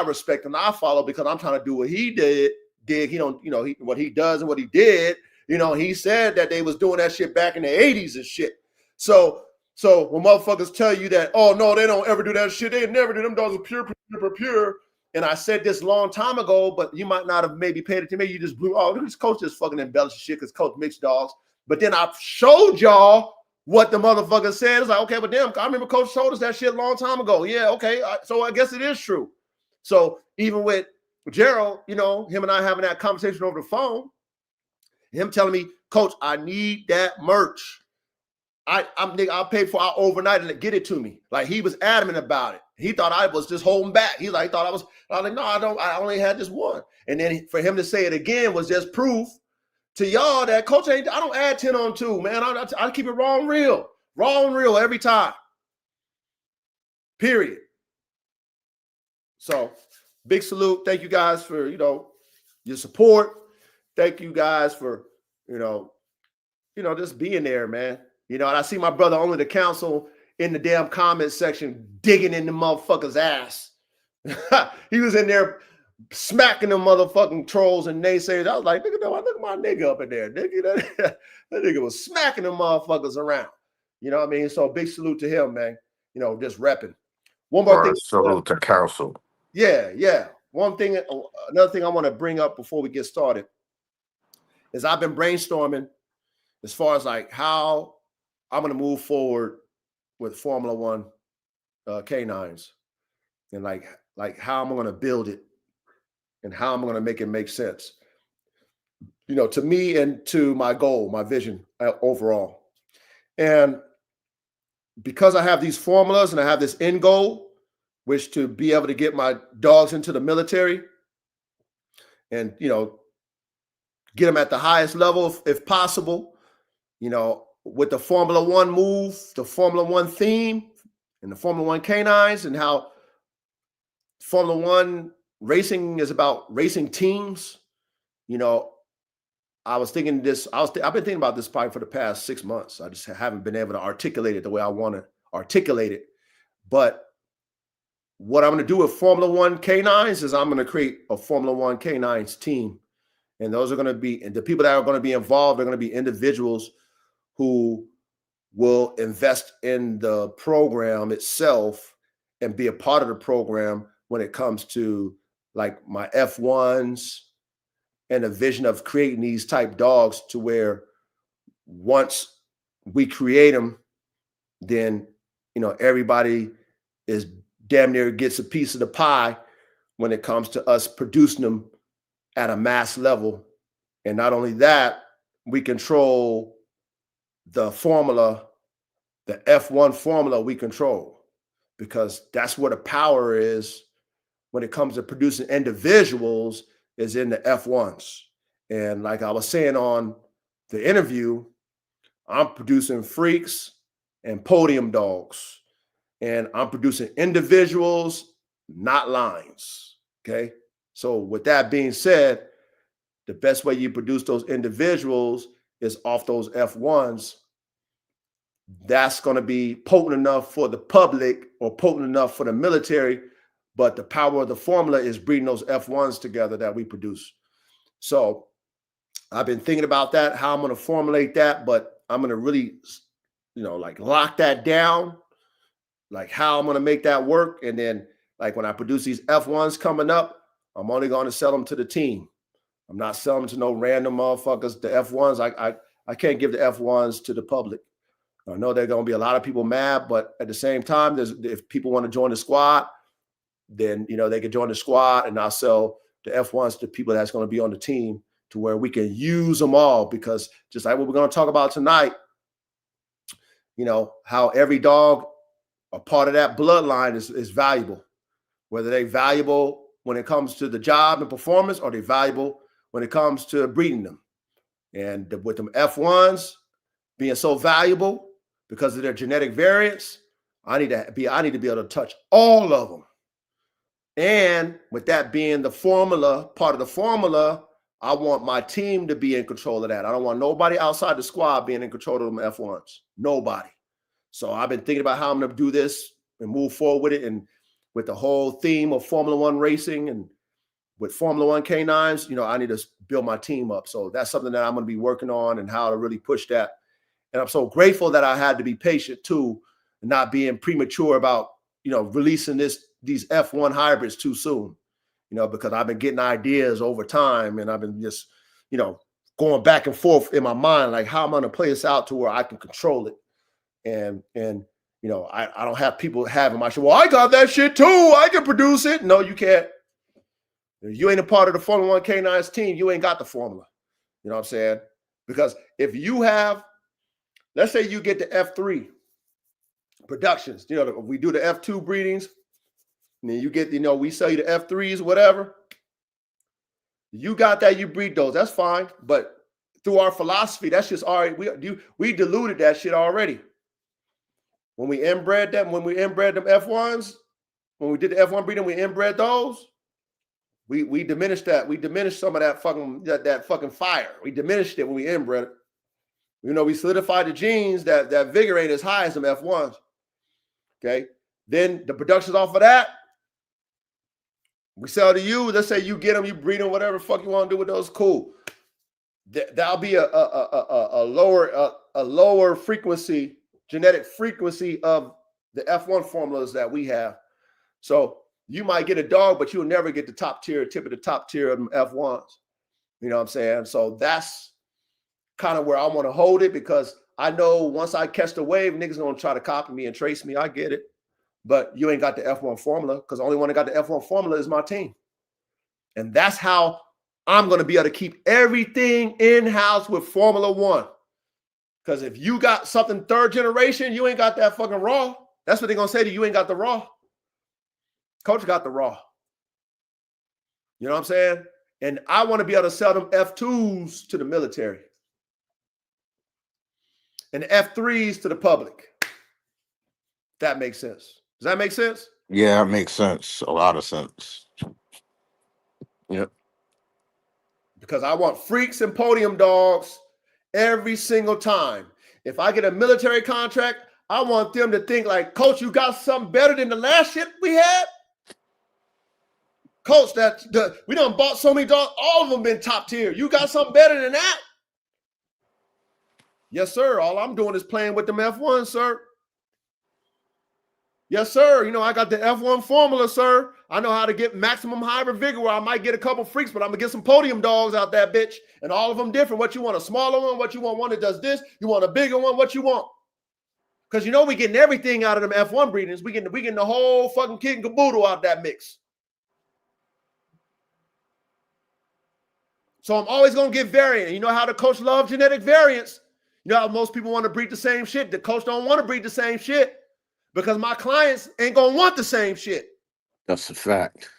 Speaker 1: respect and I follow because I'm trying to do what he did. What he does and what he did. You know, he said that they was doing that shit back in the 80s and shit. So when motherfuckers tell you that, oh no, they don't ever do that shit, they never do, them dogs are pure. And I said this long time ago, but you might not have maybe paid attention. Maybe you just blew, oh, this Coach just fucking embellished shit because Coach mixed dogs. But then I showed y'all what the motherfucker said. It's like, okay, but damn, I remember Coach showed us that shit a long time ago. Yeah, okay, so I guess it is true. So even with Gerald, you know, him and I having that conversation over the phone, him telling me, Coach, I need that merch. I'll pay for our overnight and get it to me. Like he was adamant about it. He thought I was just holding back. I was like, no, I don't. I only had this one. And then for him to say it again was just proof to y'all that Coach I don't add 10 on 2, man. I keep it raw and real every time. Period. So big salute. Thank you guys for, your support. Thank you guys for, just being there, man. And I see my brother Only the Council in the damn comment section digging in the motherfucker's ass. He was in there smacking them motherfucking trolls and naysayers. I was like, look at my nigga up in there. Nigga, that nigga was smacking them motherfuckers around. You know what I mean? So big salute to him, man. Just repping. One more thing.
Speaker 2: Salute to Council.
Speaker 1: Yeah. Another thing I want to bring up before we get started is I've been brainstorming as far as like how I'm going to move forward with Formula One canines and like how I'm going to build it and how I'm going to make it make sense, to me and to my goal, my vision overall. And because I have these formulas and I have this end goal, which to be able to get my dogs into the military and, get them at the highest level if possible, with the Formula One move, the Formula One theme, and the Formula One canines, and how Formula One racing is about racing teams. I was thinking this. I've been thinking about this probably for the past 6 months. I just haven't been able to articulate it the way I want to articulate it. But what I'm going to do with Formula One canines is I'm going to create a Formula One canines team, and those are going to be, and the people that are going to be involved are going to be individuals who will invest in the program itself and be a part of the program when it comes to like my F1s and a vision of creating these type dogs to where once we create them, then, everybody is damn near gets a piece of the pie when it comes to us producing them at a mass level. And not only that, we control the formula, the F1 formula we control, because that's where the power is when it comes to producing individuals, is in the F1s. And like I was saying on the interview, I'm producing freaks and podium dogs, and I'm producing individuals, not lines. Okay. So with that being said, the best way you produce those individuals is off those F1s. That's going to be potent enough for the public or potent enough for the military, but the power of the formula is breeding those F1s together that we produce. So I've been thinking about that, how I'm going to formulate that, but I'm going to really, like lock that down, like how I'm going to make that work. And then like when I produce these F1s coming up, I'm only going to sell them to the team. I'm not selling them to no random motherfuckers. The F1s, I can't give the F1s to the public. I know there are going to be a lot of people mad, but at the same time, if people want to join the squad, then, they can join the squad, and I'll sell the F1s to people that's going to be on the team to where we can use them all. Because just like what we're going to talk about tonight, how every dog, a part of that bloodline is valuable, whether they're valuable when it comes to the job and performance, or they're valuable when it comes to breeding them. And with them F1s being so valuable because of their genetic variants, I need to be able to touch all of them. And with that being the formula, part of the formula, I want my team to be in control of that. I don't want nobody outside the squad being in control of them F1s. Nobody. So I've been thinking about how I'm going to do this and move forward with it. And with the whole theme of Formula One racing and with Formula One canines, I need to build my team up. So that's something that I'm going to be working on, and how to really push that. And I'm so grateful that I had to be patient too, and not being premature about, releasing these F1 hybrids too soon, because I've been getting ideas over time, and I've been just, going back and forth in my mind, like how I'm going to play this out to where I can control it. And I don't have people having my shit. Well, I got that shit too. I can produce it. No, you can't. If you ain't a part of the Formula One Canines team, you ain't got the formula. You know what I'm saying? Because if you have, let's say you get the F3 productions, we do the F2 breedings, and then you get, we sell you the F3s, whatever. You got that, you breed those, that's fine. But through our philosophy, that's just all right. We diluted that shit already. When we inbred them F1s, when we did the F1 breeding, we inbred those. We diminished that. We diminished some of that fucking fire. We diminished it when we inbred it. We solidified the genes that vigor ain't as high as them F1s. Okay. Then the productions off of that, we sell to you. Let's say you get them, you breed them, whatever the fuck you want to do with those, cool. That'll be a lower frequency, genetic frequency of the F1 formulas that we have. So you might get a dog, but you'll never get the tip of the top tier of them F1s. You know what I'm saying? So that's kind of where I want to hold it, because I know once I catch the wave, niggas gonna try to copy me and trace me. I get it. But you ain't got the F1 formula, because the only one that got the F1 formula is my team. And that's how I'm going to be able to keep everything in-house with Formula One. Because if you got something third generation, you ain't got that fucking raw. That's what they're going to say to you. You ain't got the raw. Coach got the raw. You know what I'm saying? And I want to be able to sell them F2s to the military and F3s to the public. That makes sense. Does that make sense?
Speaker 2: Yeah, it makes sense. A lot of sense. Yep.
Speaker 1: Because I want freaks and podium dogs every single time. If I get a military contract, I want them to think like, Coach, you got something better than the last shit we had? Coach, we done bought so many dogs, all of them been top tier. You got something better than that? Yes, sir. All I'm doing is playing with them F1, sir. Yes, sir. I got the F1 formula, sir. I know how to get maximum hybrid vigor where I might get a couple freaks, but I'm going to get some podium dogs out that bitch. And all of them different. What you want, a smaller one? What you want, one that does this? You want a bigger one? What you want? Because you know we getting everything out of them F1 breedings. We getting the whole fucking kit and caboodle out of that mix. So I'm always going to get variant. You know how the coach loves genetic variants. You know how most people want to breed the same shit. The coach don't want to breed the same shit because my clients ain't going to want the same shit.
Speaker 2: That's a fact.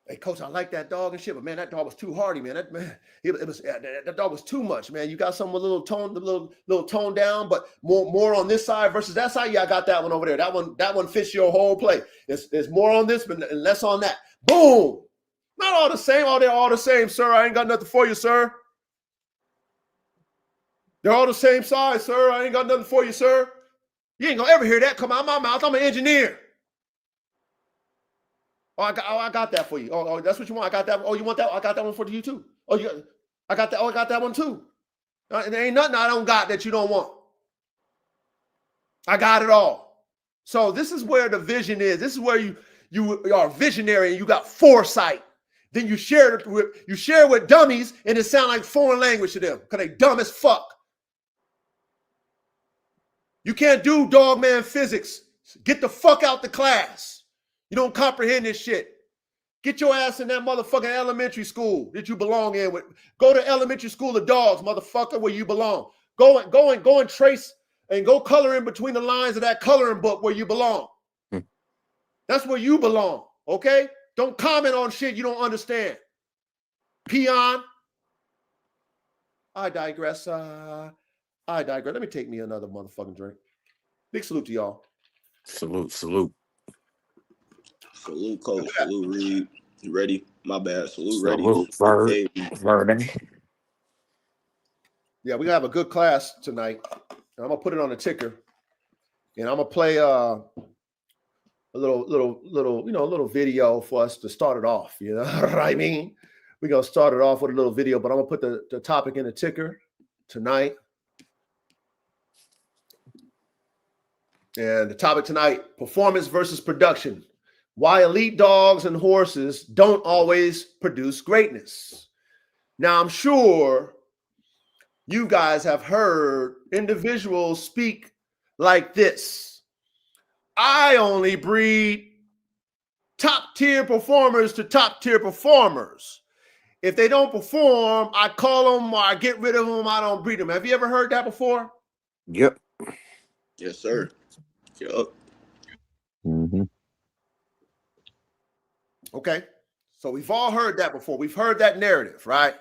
Speaker 1: Hey, coach, I like that dog and shit, but man, that dog was too hardy, man. That dog was too much, man. You got some a little toned down, but more on this side versus that side. Yeah, I got that one over there. That one fits your whole play. There's more on this, but less on that. Boom. Not all the same. They're all the same, sir. I ain't got nothing for you, sir. They're all the same size, sir. I ain't got nothing for you, sir. You ain't gonna ever hear that come out of my mouth. I'm an engineer. I got that for you. Oh, that's what you want. I got that. Oh, you want that? I got that one for you too. I got that. Oh, I got that one too. And there ain't nothing I don't got that you don't want. I got it all. So this is where the vision is. This is where you are visionary and you got foresight. Then you share it with dummies and it sound like foreign language to them because they dumb as fuck. You can't do dogman physics. Get the fuck out the class. You don't comprehend this shit. Get your ass in that motherfucking elementary school that you belong in. Go to elementary school of dogs, motherfucker, where you belong. Go and trace and go color in between the lines of that coloring book where you belong. That's where you belong, okay? Don't comment on shit you don't understand. Peon. I digress. Let me take me another motherfucking drink. Big salute to y'all.
Speaker 2: Salute.
Speaker 4: Salute, coach. Salute, Reed. You ready? My bad. Salute, ready.
Speaker 2: Verde.
Speaker 1: Yeah, we have a good class tonight. I'm gonna put it on the ticker, and I'm gonna play a little video for us to start it off. You know what I mean? We're gonna start it off with a little video, but I'm gonna put the topic in the ticker tonight. And the topic tonight, performance versus production. Why elite dogs and horses don't always produce greatness. Now, I'm sure you guys have heard individuals speak like this. I only breed top-tier performers to top-tier performers. If they don't perform, I call them or I get rid of them. I don't breed them. Have you ever heard that before?
Speaker 2: Yep.
Speaker 4: Yes, sir. Yep.
Speaker 3: Mm-hmm.
Speaker 1: Okay. So we've all heard that before. We've heard that narrative, right?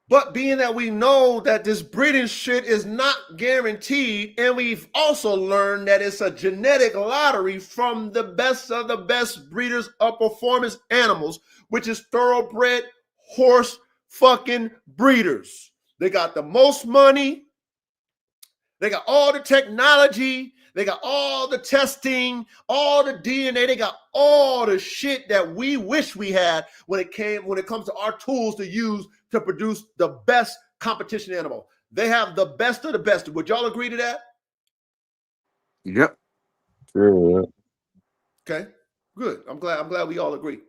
Speaker 1: But being that we know that this breeding shit is not guaranteed, and we've also learned that it's a genetic lottery from the best of the best breeders of performance animals, which is thoroughbred horse fucking breeders. They got the most money. They got all the technology. They got all the testing, all the DNA. They got all the shit that we wish we had when it comes to our tools to use to produce the best competition animal. They have the best of the best. Would y'all agree to that?
Speaker 2: Yep.
Speaker 3: Sure.
Speaker 1: Okay, good. I'm glad we all agree.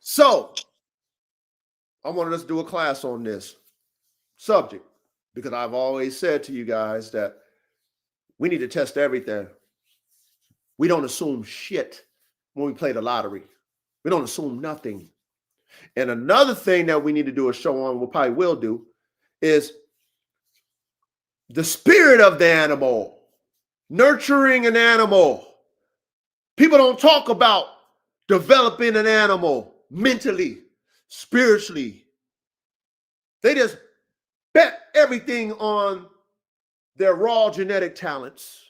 Speaker 1: So I wanted us to do a class on this subject because I've always said to you guys that we need to test everything. We don't assume shit when we play the lottery. We don't assume nothing. And another thing that we need to do a show on, we probably will do, is the spirit of the animal, nurturing an animal. People don't talk about developing an animal mentally, spiritually. They just bet everything on their raw genetic talents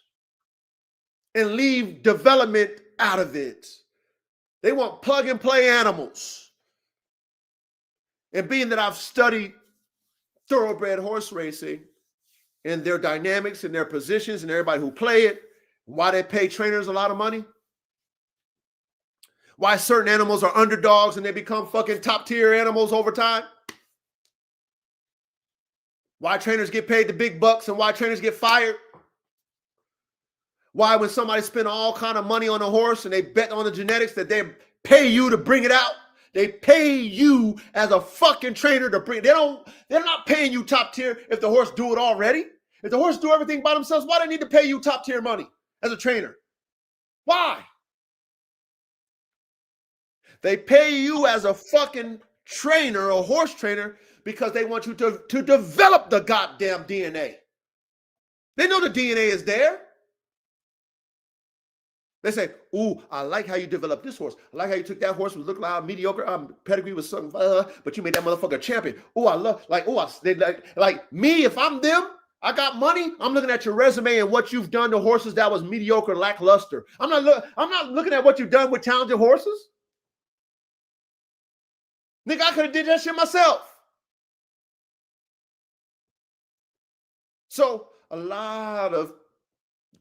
Speaker 1: and leave development out of it. They want plug and play animals. And being that I've studied thoroughbred horse racing and their dynamics and their positions and everybody who play it, why they pay trainers a lot of money, why certain animals are underdogs and they become fucking top tier animals over time. Why trainers get paid the big bucks and why trainers get fired. Why when somebody spend all kind of money on a horse and they bet on the genetics that they pay you to bring it out. They pay you as a fucking trainer to bring. They're not paying you top tier if the horse do it already. If the horse do everything by themselves, why do they need to pay you top tier money as a trainer? Why? They pay you as a fucking trainer, a horse trainer, because they want you to develop the goddamn DNA. They know the DNA is there. They say, ooh, I like how you developed this horse. I like how you took that horse which looked like mediocre, pedigree was something, but you made that motherfucker a champion. Ooh, I love, like me, if I'm them, I got money, I'm looking at your resume and what you've done to horses that was mediocre, lackluster. I'm not looking at what you've done with talented horses. Nigga, I could have did that shit myself. So a lot of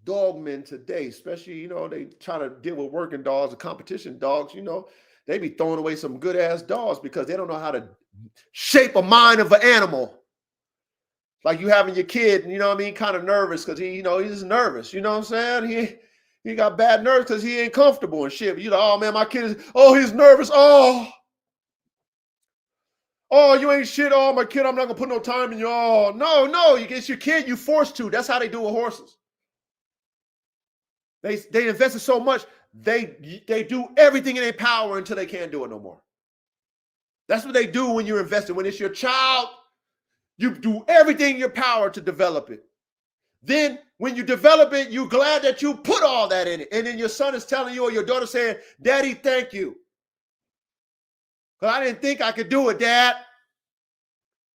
Speaker 1: dogmen today, especially, they try to deal with working dogs and competition dogs, they be throwing away some good ass dogs because they don't know how to shape a mind of an animal. Like you having your kid, kind of nervous because he's nervous, you know what I'm saying? He got bad nerves because he ain't comfortable and shit. But oh man, my kid is, he's nervous. Oh, you ain't shit. Oh, my kid, I'm not gonna put no time in you. Oh, no, it's your kid, you forced to. That's how they do with horses. They invested so much, they do everything in their power until they can't do it no more. That's what they do when you're investing. When it's your child, you do everything in your power to develop it. Then when you develop it, you're glad that you put all that in it. And then your son is telling you or your daughter saying, Daddy, thank you. Because I didn't think I could do it, Dad.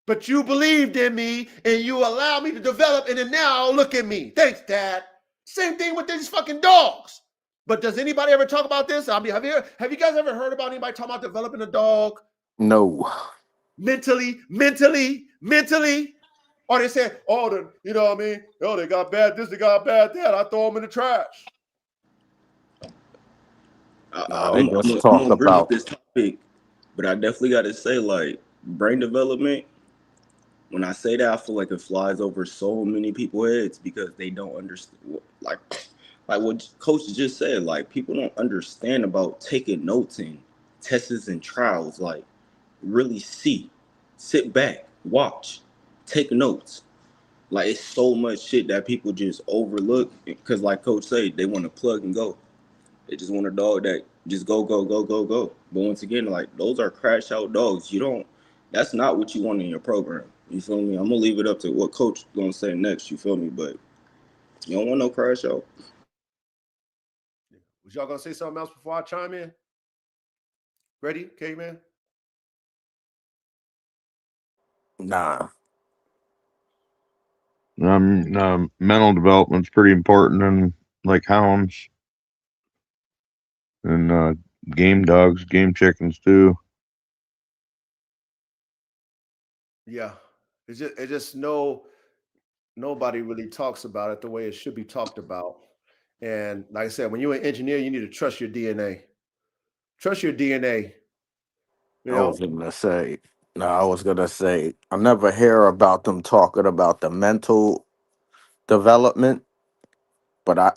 Speaker 1: But you believed in me and you allowed me to develop. And then now look at me. Thanks, Dad. Same thing with these fucking dogs. But does anybody ever talk about this? I mean, have you guys ever heard about anybody talking about developing a dog?
Speaker 2: No.
Speaker 1: Mentally. Or they say, you know what I mean? Oh, they got bad this, they got bad that. I throw them in the trash.
Speaker 4: I'm gonna agree with this topic, but I definitely got to say, like, brain development. When I say that, I feel like it flies over so many people's heads because they don't understand. Like what Coach just said, like people don't understand about taking notes and tests and trials. Like really sit back, watch, take notes. Like it's so much shit that people just overlook because, like Coach said, they want to plug and go. They just want a dog that just go. But once again, like those are crash out dogs. That's not what you want in your program. You feel me? I'm gonna leave it up to what Coach gonna say next. You feel me? But you don't want no crash out.
Speaker 1: Was y'all gonna say something else before I chime in? Ready, Caveman?
Speaker 2: Nah.
Speaker 3: Mental development's pretty important in like hounds and game dogs, game chickens too.
Speaker 1: Yeah, it's just nobody really talks about it the way it should be talked about. And like I said, when you're an engineer, you need to trust your DNA. Trust your DNA.
Speaker 2: I was gonna say, I never hear about them talking about the mental development, but I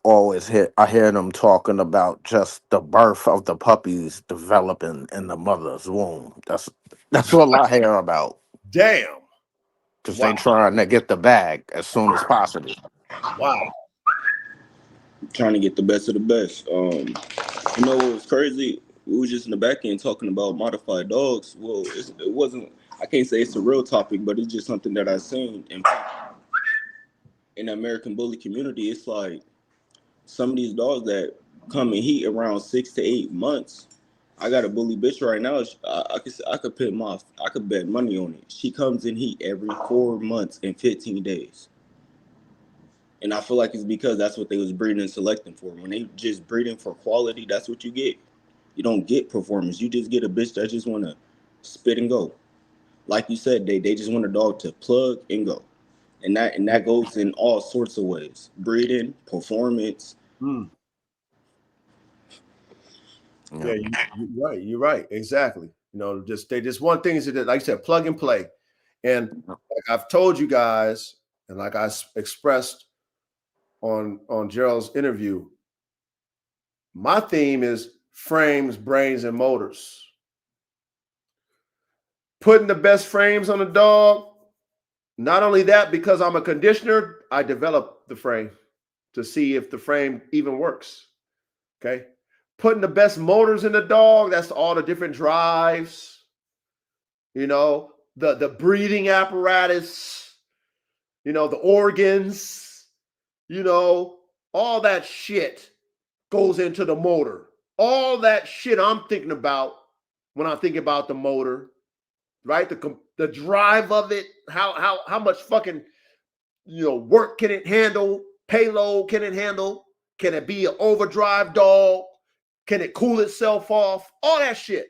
Speaker 2: hear them talking about just the birth of the puppies developing in the mother's womb. That's all I hear about.
Speaker 1: Damn.
Speaker 2: Because they trying to get the bag as soon as possible.
Speaker 1: Wow.
Speaker 4: Trying to get the best of the best. You know what was crazy? We was just in the back end talking about modified dogs. Well, it wasn't. I can't say it's a real topic, but it's just something that I've seen in the American bully community. It's like some of these dogs that come in heat around 6 to 8 months. I got a bully bitch right now. I could bet money on it. She comes in heat every 4 months and 15 days. And I feel like it's because that's what they was breeding and selecting for. When they just breeding for quality, that's what you get. You don't get performance. You just get a bitch that just want to spit and go. Like you said, they just want a dog to plug and go. And that goes in all sorts of ways. Breeding, performance.
Speaker 1: Yeah, you're right. Exactly. They just want things that, like you said, plug and play. And like I've told you guys, and like I expressed on Gerald's interview, my theme is frames, brains, and motors. Putting the best frames on the dog. Not only that, because I'm a conditioner, I develop the frame to see if the frame even works. Okay. Putting the best motors in the dog, that's all the different drives, you know, the breathing apparatus, you know, the organs, you know, all that shit goes into the motor. All that shit I'm thinking about when I think about the motor, right? The drive of it, how much fucking, you know, work can it handle? Payload can it handle? Can it be an overdrive dog? Can it cool itself off? All that shit.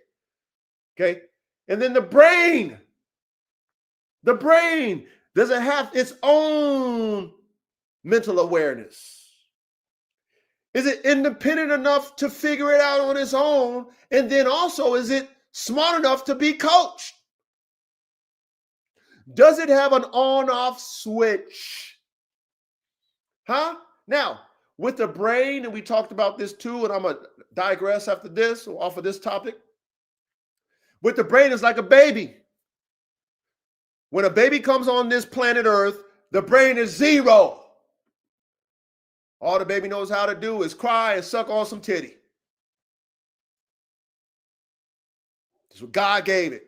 Speaker 1: Okay. And then the brain. The brain. Does it have its own mental awareness? Is it independent enough to figure it out on its own? And then also, is it smart enough to be coached? Does it have an on-off switch? Huh? Now, with the brain, and we talked about this too, and I'm going to digress after this, off of this topic. With the brain, it's like a baby. When a baby comes on this planet Earth, the brain is zero. All the baby knows how to do is cry and suck on some titty. That's what God gave it.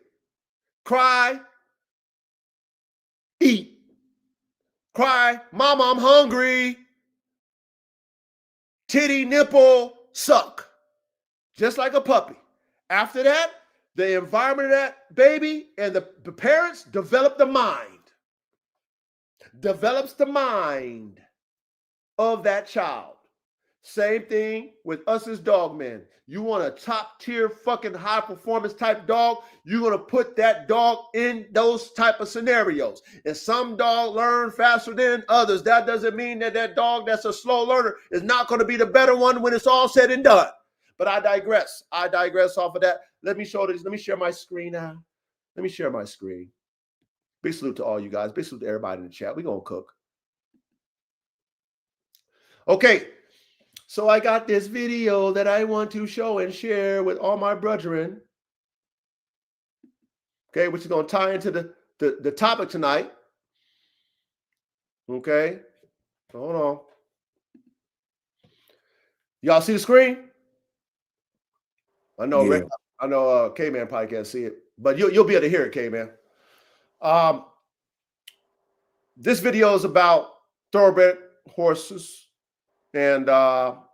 Speaker 1: Cry, eat. Cry, mama, I'm hungry. Titty, nipple, suck. Just like a puppy. After that, the environment of that baby and the parents develop the mind. Develops the mind of that child. Same thing with us as dog men. You want a top tier fucking high performance type dog, you're going to put that dog in those type of scenarios. And some dogs learn faster than others. That doesn't mean that that dog that's a slow learner is not going to be the better one when it's all said and done. But I digress. I digress off of that. Let me show this. Let me share my screen now. Let me share my screen. Big salute to all you guys. Big salute to everybody in the chat. We're going to cook. Okay. So I got this video that I want to show and share with all my brethren. Okay, which is going to tie into the topic tonight. Okay. Hold on. Y'all see the screen? I know,
Speaker 2: Yeah.
Speaker 1: I know K-Man probably can't see it, but you'll be able to hear it, K-Man. This video is about thoroughbred horses. And,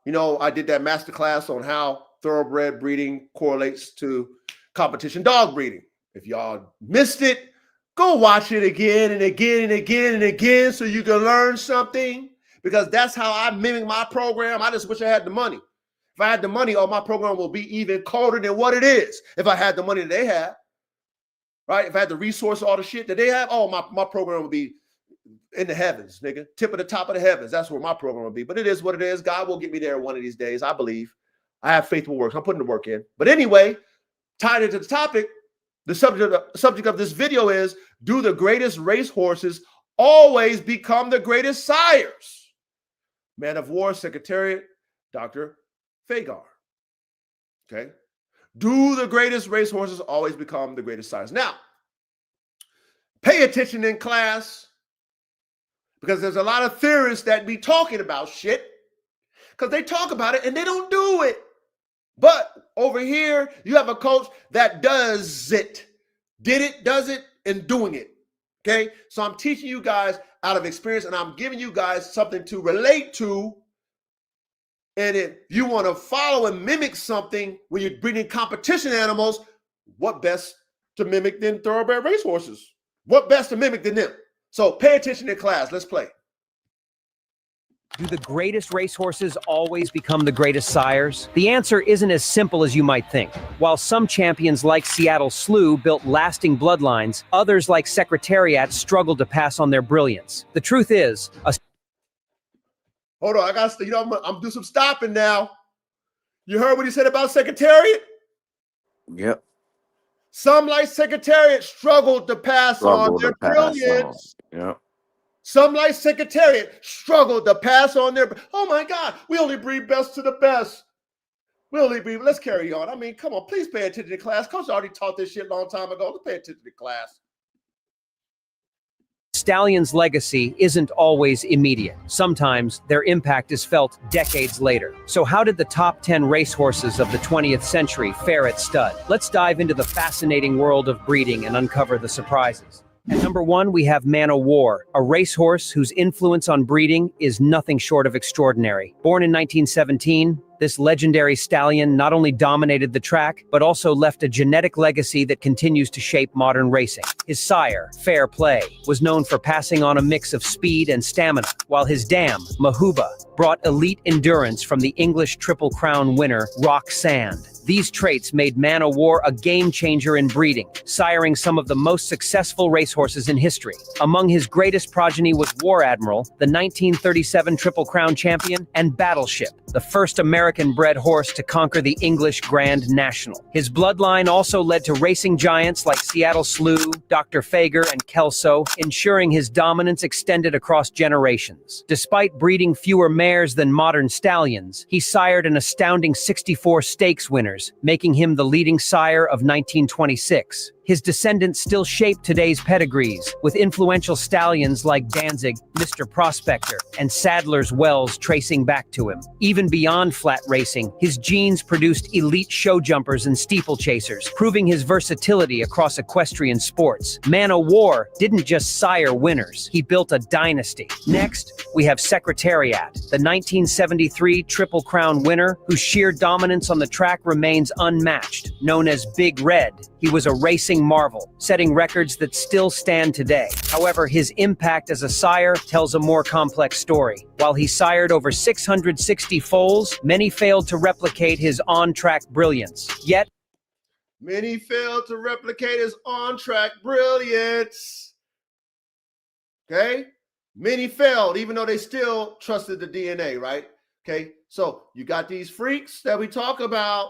Speaker 1: you know, I did that masterclass on how thoroughbred breeding correlates to competition dog breeding. If y'all missed it, go watch it again and again and again and again so you can learn something, because that's how I mimic my program. I just wish I had the money. If I had the money, my program will be even colder than what it is. If I had the money that they have, right? If I had the resource, all the shit that they have, my program would be in the heavens, nigga. Tip of the top of the heavens. That's where my program will be. But it is what it is. God will get me there one of these days. I believe. I have faith will work. I'm putting the work in. But anyway, tied into the topic, the subject of this video is, do the greatest race horses always become the greatest sires? Man of War Secretariat, Dr. Fagar. Okay. Do the greatest race horses always become the greatest sires? Now, pay attention in class, because there's a lot of theorists that be talking about shit because they talk about it and they don't do it. But over here, you have a coach that does it, did it, does it, and doing it. Okay. So I'm teaching you guys out of experience, and I'm giving you guys something to relate to. And if you want to follow and mimic something when you're breeding competition animals, what best to mimic than thoroughbred racehorses? What best to mimic than them? So pay attention in class. Let's play.
Speaker 5: Do the greatest racehorses always become the greatest sires? The answer isn't as simple as you might think. While some champions like Seattle Slew built lasting bloodlines, others like Secretariat struggled to pass on their brilliance. The truth is,
Speaker 1: hold on, I got to, I'm do some stopping now. You heard what he said about Secretariat?
Speaker 2: Yep.
Speaker 1: Some, like Secretariat, struggled to pass on
Speaker 2: Struggle
Speaker 1: their
Speaker 2: to pass on.
Speaker 1: brilliance.
Speaker 2: Yeah.
Speaker 1: Some, like Secretariat, struggled to pass on their. Oh my God, we only breed best to the best. We only breed. Let's carry on. I mean, come on, please pay attention to class. Coach already taught this shit a long time ago. Let's pay attention to class.
Speaker 5: Stallions' legacy isn't always immediate. Sometimes their impact is felt decades later. So how did the top 10 racehorses of the 20th century fare at stud? Let's dive into the fascinating world of breeding and uncover the surprises. At number 1, we have Man O' War, a racehorse whose influence on breeding is nothing short of extraordinary. Born in 1917, this legendary stallion not only dominated the track, but also left a genetic legacy that continues to shape modern racing. His sire, Fair Play, was known for passing on a mix of speed and stamina, while his dam, Mahuba, brought elite endurance from the English Triple Crown winner, Rock Sand. These traits made Man O' War a game-changer in breeding, siring some of the most successful racehorses in history. Among his greatest progeny was War Admiral, the 1937 Triple Crown champion, and Battleship, the first American-bred horse to conquer the English Grand National. His bloodline also led to racing giants like Seattle Slew, Dr. Fager, and Kelso, ensuring his dominance extended across generations. Despite breeding fewer mares than modern stallions, he sired an astounding 64 stakes winners, making him the leading sire of 1926. His descendants still shape today's pedigrees, with influential stallions like Danzig, Mr. Prospector, and Sadler's Wells tracing back to him. Even beyond flat racing, his genes produced elite show jumpers and steeplechasers, proving his versatility across equestrian sports. Man O' War didn't just sire winners, he built a dynasty. Next, we have Secretariat, the 1973 Triple Crown winner, whose sheer dominance on the track remains unmatched. Known as Big Red, he was a racing marvel, setting records that still stand today. However, his impact as a sire tells a more complex story. While he sired over 660 foals, many failed to replicate his on-track brilliance. Yet,
Speaker 1: many failed to replicate his on-track brilliance. Okay? Many failed, even though they still trusted the DNA, right? Okay? So you got these freaks that we talk about.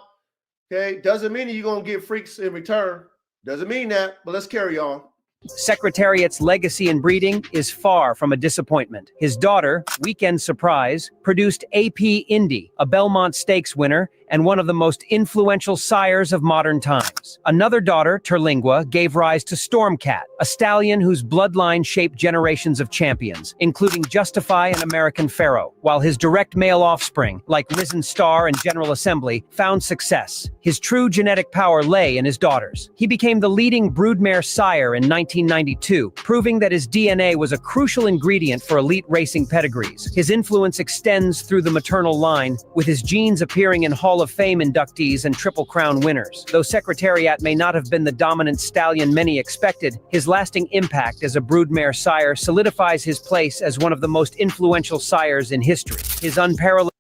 Speaker 1: Okay? Doesn't mean you're going to get freaks in return. Doesn't mean that, but let's carry on.
Speaker 5: Secretariat's legacy in breeding is far from a disappointment. His daughter, Weekend Surprise, produced AP Indy, a Belmont Stakes winner and one of the most influential sires of modern times. Another daughter, Terlingua, gave rise to Stormcat, a stallion whose bloodline shaped generations of champions, including Justify and American Pharaoh, while his direct male offspring, like Risen Star and General Assembly, found success. His true genetic power lay in his daughters. He became the leading broodmare sire in 1992, proving that his DNA was a crucial ingredient for elite racing pedigrees. His influence extends through the maternal line, with his genes appearing in Hall of Fame inductees and Triple Crown winners. Though Secretariat may not have been the dominant stallion many expected, his lasting impact as a broodmare sire solidifies his place as one of the most influential sires in history. His unparalleled...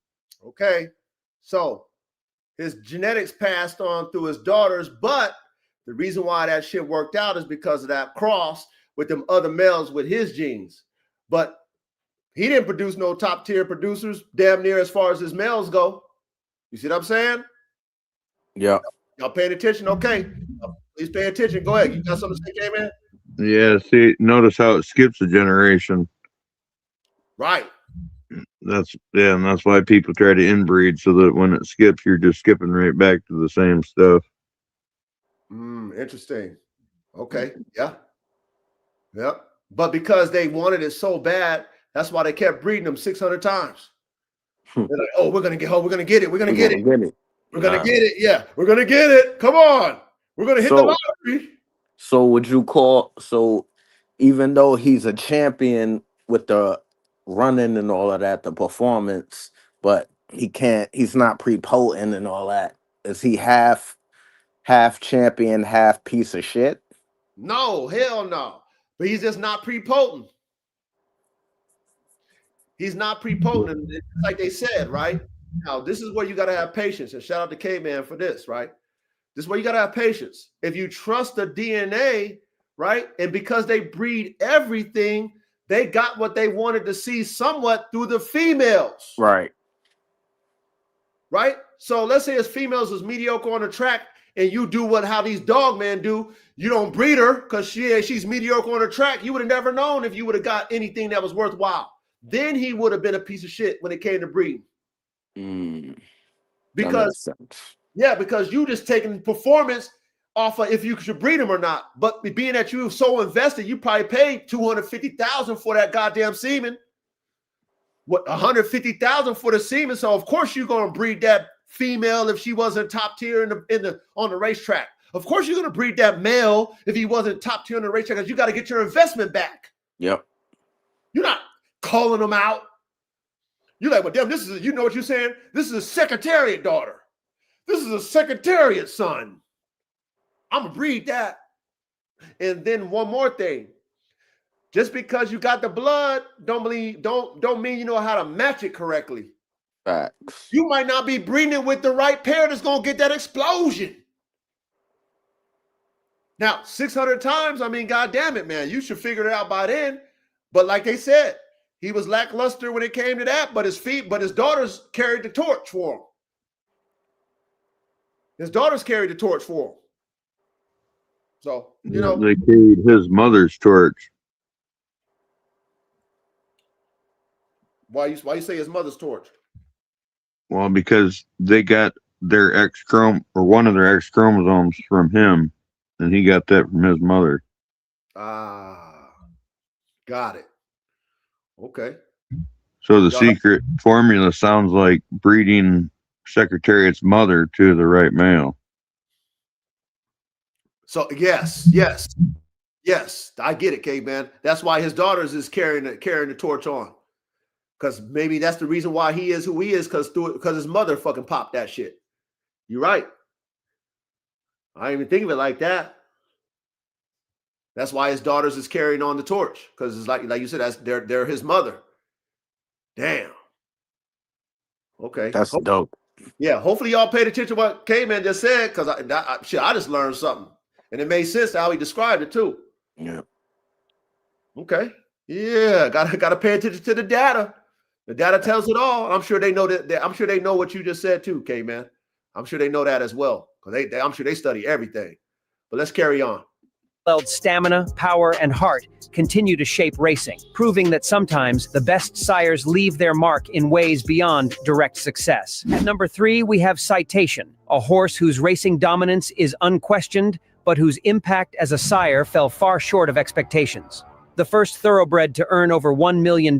Speaker 1: Okay, so his genetics passed on through his daughters, but the reason why that shit worked out is because of that cross with them other males with his genes. But he didn't produce no top tier producers damn near as far as his males go. You see what I'm saying?
Speaker 2: Yeah.
Speaker 1: Y'all paying attention? Okay. Please pay attention. Go ahead. You got something to say, K-Man?
Speaker 3: Yeah, see, notice how it skips a generation.
Speaker 1: Right.
Speaker 3: And that's why people try to inbreed, so that when it skips, you're just skipping right back to the same stuff.
Speaker 1: Interesting. Okay. Yeah. Yep. But because they wanted it so bad, that's why they kept breeding them 600 times. They're like, oh, we're gonna get it. We're gonna get it. We're gonna get it. Yeah, we're gonna get it. Come on. We're gonna hit the lottery.
Speaker 2: So would you call, so even though he's a champion with the running and all of that, the performance, but he's not prepotent and all that, is he half champion, half piece of shit?
Speaker 1: No, hell no. But he's just not prepotent. He's not prepotent, like they said, right? Now, this is where you got to have patience. And shout out to K-Man for this, right? This is where you got to have patience. If you trust the DNA, right? And because they breed everything, they got what they wanted to see somewhat through the females.
Speaker 2: Right.
Speaker 1: Right? So let's say his females was mediocre on the track and you do how these dog men do, you don't breed her because she's mediocre on the track, you would have never known if you would have got anything that was worthwhile. Then he would have been a piece of shit when it came to breeding. Because you just taking performance off of if you should breed him or not. But being that you were so invested, you probably paid $250,000 for that goddamn semen. What, $150,000 for the semen? So of course you're gonna breed that female if she wasn't top tier on the racetrack. Of course you're gonna breed that male if he wasn't top tier on the racetrack, because you got to get your investment back.
Speaker 2: Yep.
Speaker 1: You're not calling them out. You're like, well, damn, you know what you're saying? This is a secretariat daughter. This is a secretariat son. I'm gonna breed that. And then one more thing. Just because you got the blood, don't mean you know how to match it correctly.
Speaker 2: Facts.
Speaker 1: You might not be breeding with the right pair that's gonna get that explosion. Now, 600 times, I mean, God damn it, man. You should figure it out by then. But like they said, he was lackluster when it came to that, but his daughters carried the torch for him. His daughters carried the torch for him. So, you know.
Speaker 3: They carried his mother's torch.
Speaker 1: Why you say his mother's torch?
Speaker 3: Well, because they got their one of their X chromosomes from him, and he got that from his mother.
Speaker 1: Ah, got it. Okay.
Speaker 3: So the secret formula sounds like breeding Secretariat's mother to the right male.
Speaker 1: So yes, I get it, K-Man. That's why his daughters is carrying the torch on. Because maybe that's the reason why he is who he is, because his mother fucking popped that shit. You're right. I didn't even think of it like that. That's why his daughters is carrying on the torch, because it's like you said, they're his mother. Damn. Okay.
Speaker 2: That's dope.
Speaker 1: Yeah. Hopefully y'all paid attention to what K-Man just said, because I just learned something, and it made sense how he described it too.
Speaker 2: Yeah.
Speaker 1: Okay. Yeah. Gotta pay attention to the data. The data tells it all. I'm sure they know that. I'm sure they know what you just said too, K-Man. I'm sure they know that as well, because I'm sure they study everything. But let's carry on.
Speaker 5: Stamina, power, and heart continue to shape racing, proving that sometimes the best sires leave their mark in ways beyond direct success. At number 3, we have Citation, a horse whose racing dominance is unquestioned, but whose impact as a sire fell far short of expectations. The first thoroughbred to earn over $1 million,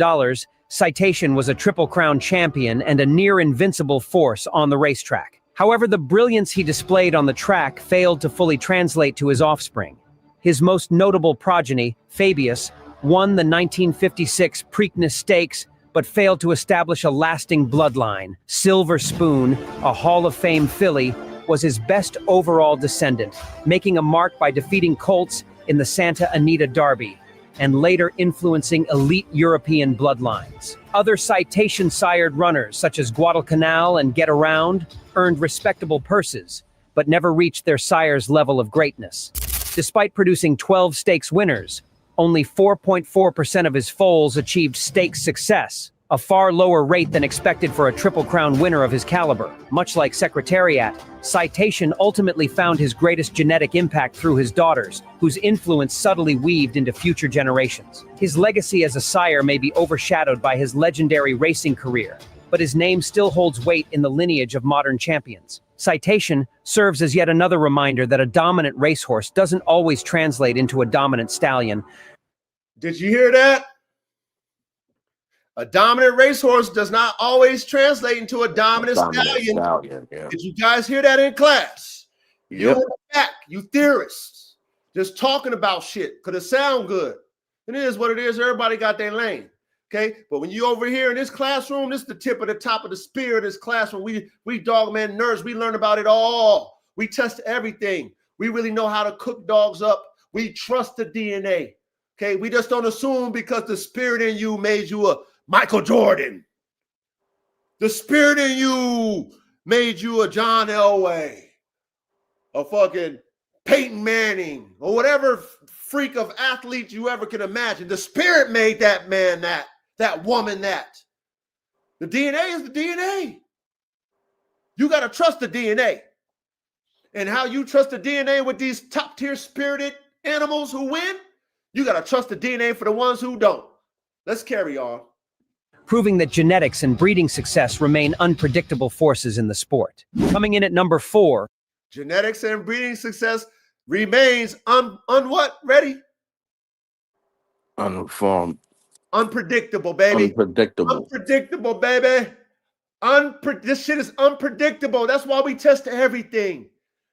Speaker 5: Citation was a Triple Crown champion and a near-invincible force on the racetrack. However, the brilliance he displayed on the track failed to fully translate to his offspring. His most notable progeny, Fabius, won the 1956 Preakness Stakes, but failed to establish a lasting bloodline. Silver Spoon, a Hall of Fame filly, was his best overall descendant, making a mark by defeating colts in the Santa Anita Derby, and later influencing elite European bloodlines. Other Citation-sired runners, such as Guadalcanal and Get Around, earned respectable purses, but never reached their sire's level of greatness. Despite producing 12 stakes winners, only 4.4% of his foals achieved stakes success, a far lower rate than expected for a Triple Crown winner of his caliber. Much like Secretariat, Citation ultimately found his greatest genetic impact through his daughters, whose influence subtly weaved into future generations. His legacy as a sire may be overshadowed by his legendary racing career, but his name still holds weight in the lineage of modern champions. Citation serves as yet another reminder that a dominant racehorse doesn't always translate into a dominant stallion.
Speaker 1: Did you hear that? A dominant racehorse does not always translate into a dominant stallion.
Speaker 2: Yeah.
Speaker 1: Did you guys hear that in class?
Speaker 2: Yep.
Speaker 1: You in the back, you theorists, just talking about shit because it sound good. It is what it is. Everybody got their lane. Okay, but when you over here in this classroom, this is the tip of the top of the spear of this classroom. We dogman nerds, we learn about it all. We test everything. We really know how to cook dogs up. We trust the DNA. Okay, we just don't assume because the spirit in you made you a Michael Jordan. The spirit in you made you a John Elway, a fucking Peyton Manning, or whatever freak of athlete you ever can imagine. The spirit made that man that woman that. The DNA is the DNA. You got to trust the DNA. And how you trust the DNA with these top tier spirited animals who win, you got to trust the DNA for the ones who don't. Let's carry on.
Speaker 5: Proving that genetics and breeding success remain unpredictable forces in the sport. Coming in at number 4.
Speaker 1: Genetics and breeding success remains what? Ready?
Speaker 2: Unformed.
Speaker 1: Unpredictable, baby.
Speaker 2: Unpredictable.
Speaker 1: Unpredictable, baby. This shit is unpredictable. That's why we test everything.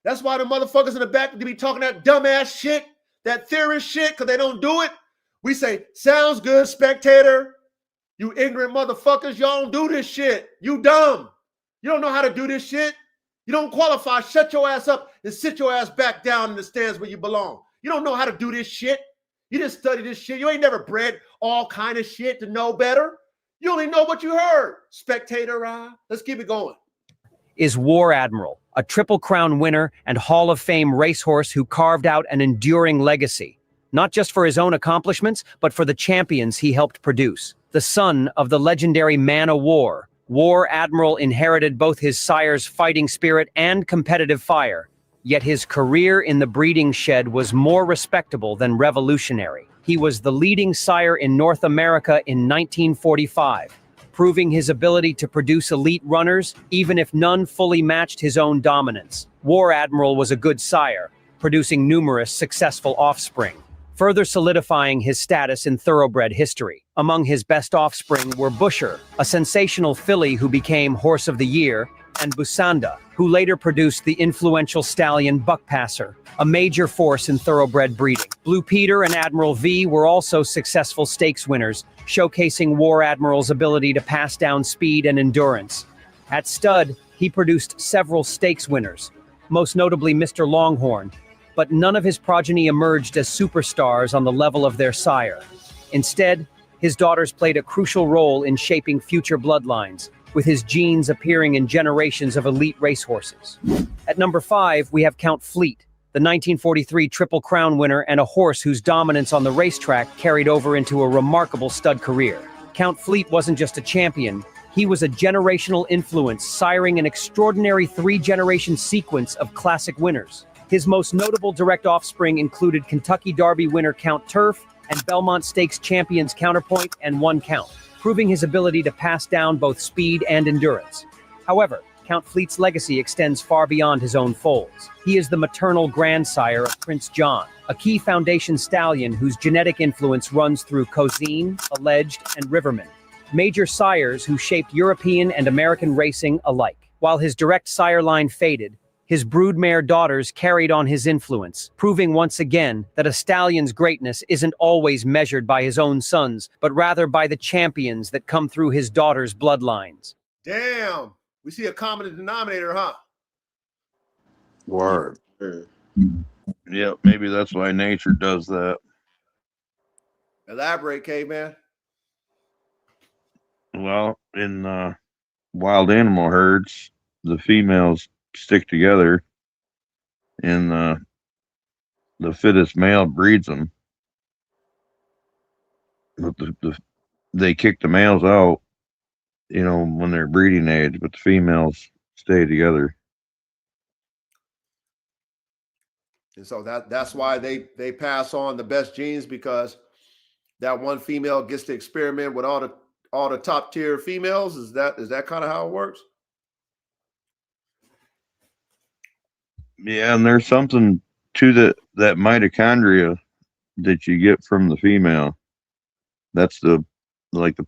Speaker 1: That's why the motherfuckers in the back to be talking that dumbass shit, that theorist shit, because they don't do it. We say, sounds good, spectator. You ignorant motherfuckers, y'all don't do this shit. You dumb. You don't know how to do this shit. You don't qualify. Shut your ass up and sit your ass back down in the stands where you belong. You don't know how to do this shit. You didn't study this shit. You ain't never bred all kind of shit to know better. You only know what you heard. Spectator, let's keep it going.
Speaker 5: Is War Admiral, a Triple Crown winner and Hall of Fame racehorse who carved out an enduring legacy, not just for his own accomplishments, but for the champions he helped produce. The son of the legendary Man o' War, War Admiral inherited both his sire's fighting spirit and competitive fire, yet his career in the breeding shed was more respectable than revolutionary. He was the leading sire in North America in 1945, proving his ability to produce elite runners, even if none fully matched his own dominance. War Admiral was a good sire, producing numerous successful offspring, further solidifying his status in thoroughbred history. Among his best offspring were Busher, a sensational filly who became Horse of the Year, and Busanda, who later produced the influential stallion Buckpasser, a major force in thoroughbred breeding. Blue Peter and Admiral V were also successful stakes winners, showcasing War Admiral's ability to pass down speed and endurance. At stud, he produced several stakes winners, most notably Mr. Longhorn, but none of his progeny emerged as superstars on the level of their sire. Instead, his daughters played a crucial role in shaping future bloodlines, with his genes appearing in generations of elite racehorses. At number 5, we have Count Fleet, the 1943 Triple Crown winner and a horse whose dominance on the racetrack carried over into a remarkable stud career. Count Fleet wasn't just a champion, he was a generational influence, siring an extraordinary 3-generation sequence of classic winners. His most notable direct offspring included Kentucky Derby winner Count Turf and Belmont Stakes champions Counterpoint and One Count, proving his ability to pass down both speed and endurance. However, Count Fleet's legacy extends far beyond his own folds. He is the maternal grandsire of Prince John, a key foundation stallion whose genetic influence runs through Cosine, Alleged, and Riverman, major sires who shaped European and American racing alike. While his direct sire line faded, his broodmare daughters carried on his influence, proving once again that a stallion's greatness isn't always measured by his own sons, but rather by the champions that come through his daughters' bloodlines.
Speaker 1: Damn, we see a common denominator, huh?
Speaker 2: Word.
Speaker 3: Yeah, maybe that's why nature does that.
Speaker 1: Elaborate, caveman.
Speaker 3: Well, in wild animal herds, the females stick together and the fittest male breeds them. But they kick the males out, when they're breeding age, but the females stay together.
Speaker 1: And so that's why they pass on the best genes, because that one female gets to experiment with all the top tier females. Is that kind of how it works?
Speaker 3: Yeah, and there's something to that mitochondria that you get from the female. That's the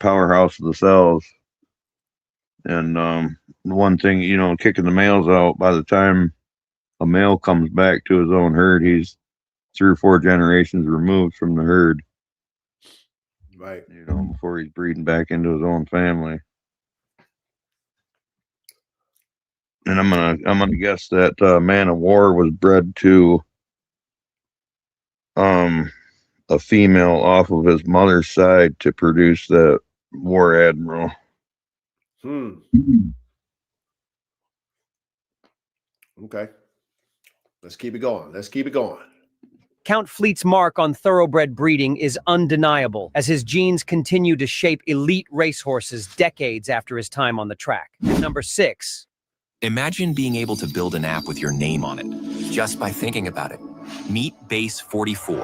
Speaker 3: powerhouse of the cells. And one thing, kicking the males out, by the time a male comes back to his own herd, he's 3 or 4 generations removed from the herd.
Speaker 1: Right.
Speaker 3: Before he's breeding back into his own family. And I'm gonna guess that Man o' War was bred to a female off of his mother's side to produce that War Admiral.
Speaker 1: Okay. Let's keep it going.
Speaker 5: Count Fleet's mark on thoroughbred breeding is undeniable, as his genes continue to shape elite racehorses decades after his time on the track. At number 6,
Speaker 6: Imagine being able to build an app with your name on it, just by thinking about it. Meet Base 44.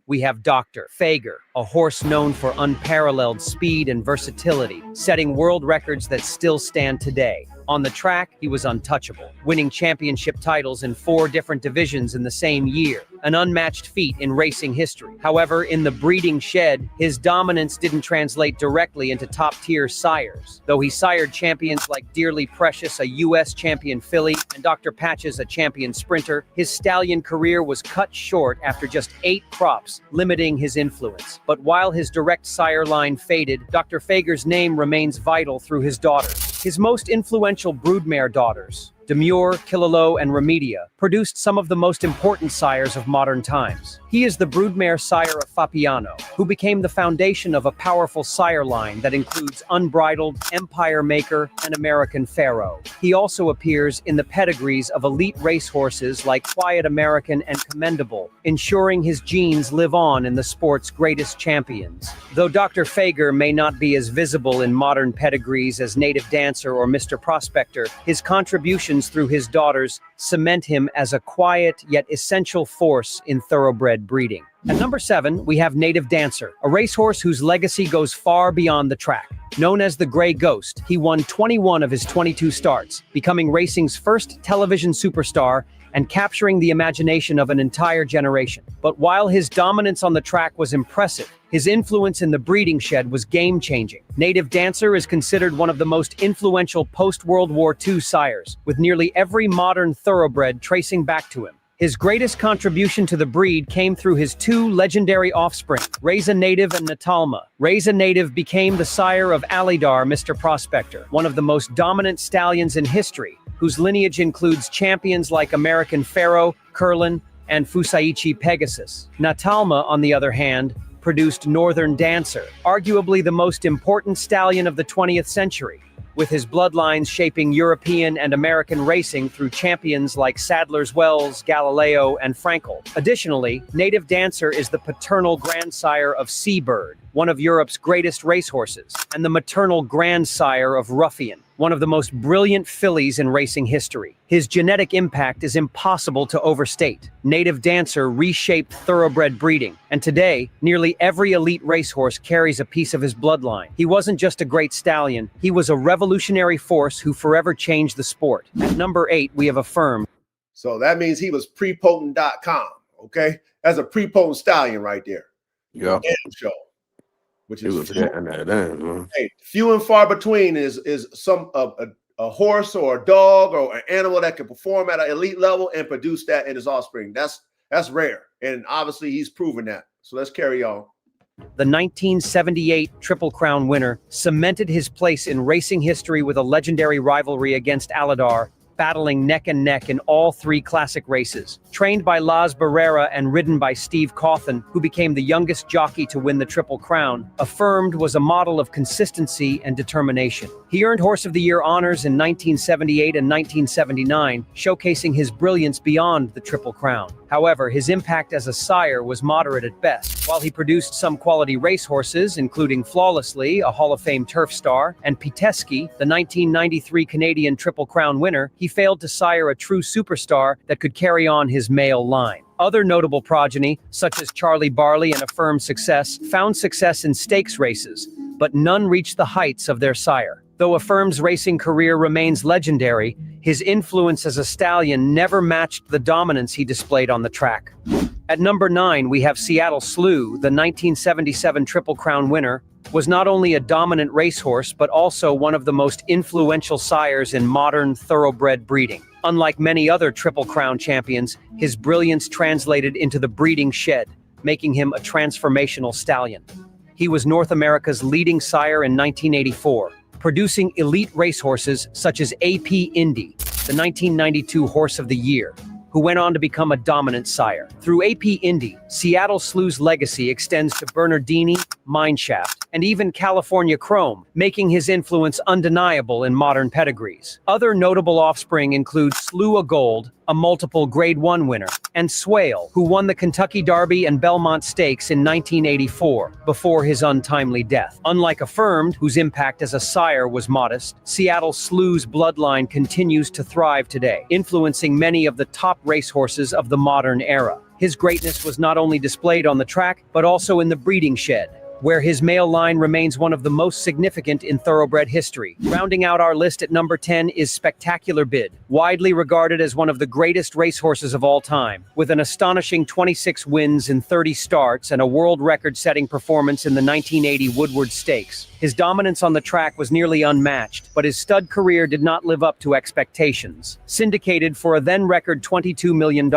Speaker 5: We have Dr. Fager, a horse known for unparalleled speed and versatility, setting world records that still stand today. On the track, he was untouchable, winning championship titles in 4 different divisions in the same year, an unmatched feat in racing history. However, in the breeding shed, his dominance didn't translate directly into top-tier sires. Though he sired champions like Dearly Precious, a U.S. champion filly, and Dr. Patches, a champion sprinter, his stallion career was cut short after just 8 crops, limiting his influence. But while his direct sire line faded, Dr. Fager's name remains vital through his daughters. His most influential broodmare daughters, Demure, Killaloe, and Remedia, produced some of the most important sires of modern times. He is the broodmare sire of Fapiano, who became the foundation of a powerful sire line that includes Unbridled, Empire Maker, and American Pharaoh. He also appears in the pedigrees of elite racehorses like Quiet American and Commendable, ensuring his genes live on in the sport's greatest champions. Though Dr. Fager may not be as visible in modern pedigrees as Native Dancer or Mr. Prospector, his contributions through his daughters cement him as a quiet yet essential force in thoroughbred breeding. At number 7, we have Native Dancer, a racehorse whose legacy goes far beyond the track. Known as the Grey Ghost, he won 21 of his 22 starts, becoming racing's first television superstar and capturing the imagination of an entire generation. But while his dominance on the track was impressive, his influence in the breeding shed was game-changing. Native Dancer is considered one of the most influential post-World War II sires, with nearly every modern thoroughbred tracing back to him. His greatest contribution to the breed came through his 2 legendary offspring, Reza Native and Natalma. Reza Native became the sire of Alidar, Mr. Prospector, one of the most dominant stallions in history, whose lineage includes champions like American Pharaoh, Curlin, and Fusaichi Pegasus. Natalma, on the other hand, produced Northern Dancer, arguably the most important stallion of the 20th century, with his bloodlines shaping European and American racing through champions like Sadler's Wells, Galileo, and Frankel. Additionally, Native Dancer is the paternal grandsire of Seabird, one of Europe's greatest racehorses, and the maternal grandsire of Ruffian, one of the most brilliant fillies in racing history. His genetic impact is impossible to overstate. Native Dancer reshaped thoroughbred breeding, and today, nearly every elite racehorse carries a piece of his bloodline. He wasn't just a great stallion, he was a revolutionary force who forever changed the sport. At number 8, we have Affirmed.
Speaker 1: So that means he was prepotent.com, okay? That's a prepotent stallion right there.
Speaker 2: Yeah.
Speaker 1: Damn show. Which
Speaker 2: He
Speaker 1: is
Speaker 2: was getting that in.
Speaker 1: hey, few and far between is some a horse or a dog or an animal that can perform at an elite level and produce that in his offspring. That's rare, and obviously he's proven that. So let's carry on.
Speaker 5: The 1978 Triple Crown winner cemented his place in racing history with a legendary rivalry against Alidar, battling neck and neck in all 3 classic races. Trained by Las Barrera and ridden by Steve Cawthon, who became the youngest jockey to win the Triple Crown, Affirmed was a model of consistency and determination. He earned Horse of the Year honors in 1978 and 1979, showcasing his brilliance beyond the Triple Crown. However, his impact as a sire was moderate at best. While he produced some quality racehorses, including Flawlessly, a Hall of Fame turf star, and Piteski, the 1993 Canadian Triple Crown winner, he failed to sire a true superstar that could carry on his male line. Other notable progeny, such as Charlie Barley and Affirmed Success, found success in stakes races, but none reached the heights of their sire. Though Affirmed's racing career remains legendary, his influence as a stallion never matched the dominance he displayed on the track. At number 9, we have Seattle Slew, the 1977 Triple Crown winner, was not only a dominant racehorse, but also one of the most influential sires in modern thoroughbred breeding. Unlike many other Triple Crown champions, his brilliance translated into the breeding shed, making him a transformational stallion. He was North America's leading sire in 1984, producing elite racehorses such as AP Indy, the 1992 Horse of the Year, who went on to become a dominant sire. Through AP Indy, Seattle Slew's legacy extends to Bernardini, Mineshaft, and even California Chrome, making his influence undeniable in modern pedigrees. Other notable offspring include Slew a Gold, a multiple Grade 1 winner, and Swale, who won the Kentucky Derby and Belmont Stakes in 1984, before his untimely death. Unlike Affirmed, whose impact as a sire was modest, Seattle Slew's bloodline continues to thrive today, influencing many of the top racehorses of the modern era. His greatness was not only displayed on the track, but also in the breeding shed, where his male line remains one of the most significant in thoroughbred history. Rounding out our list at number 10 is Spectacular Bid, widely regarded as one of the greatest racehorses of all time. With an astonishing 26 wins in 30 starts and a world record-setting performance in the 1980 Woodward Stakes, his dominance on the track was nearly unmatched, but his stud career did not live up to expectations. Syndicated for a then-record $22 million,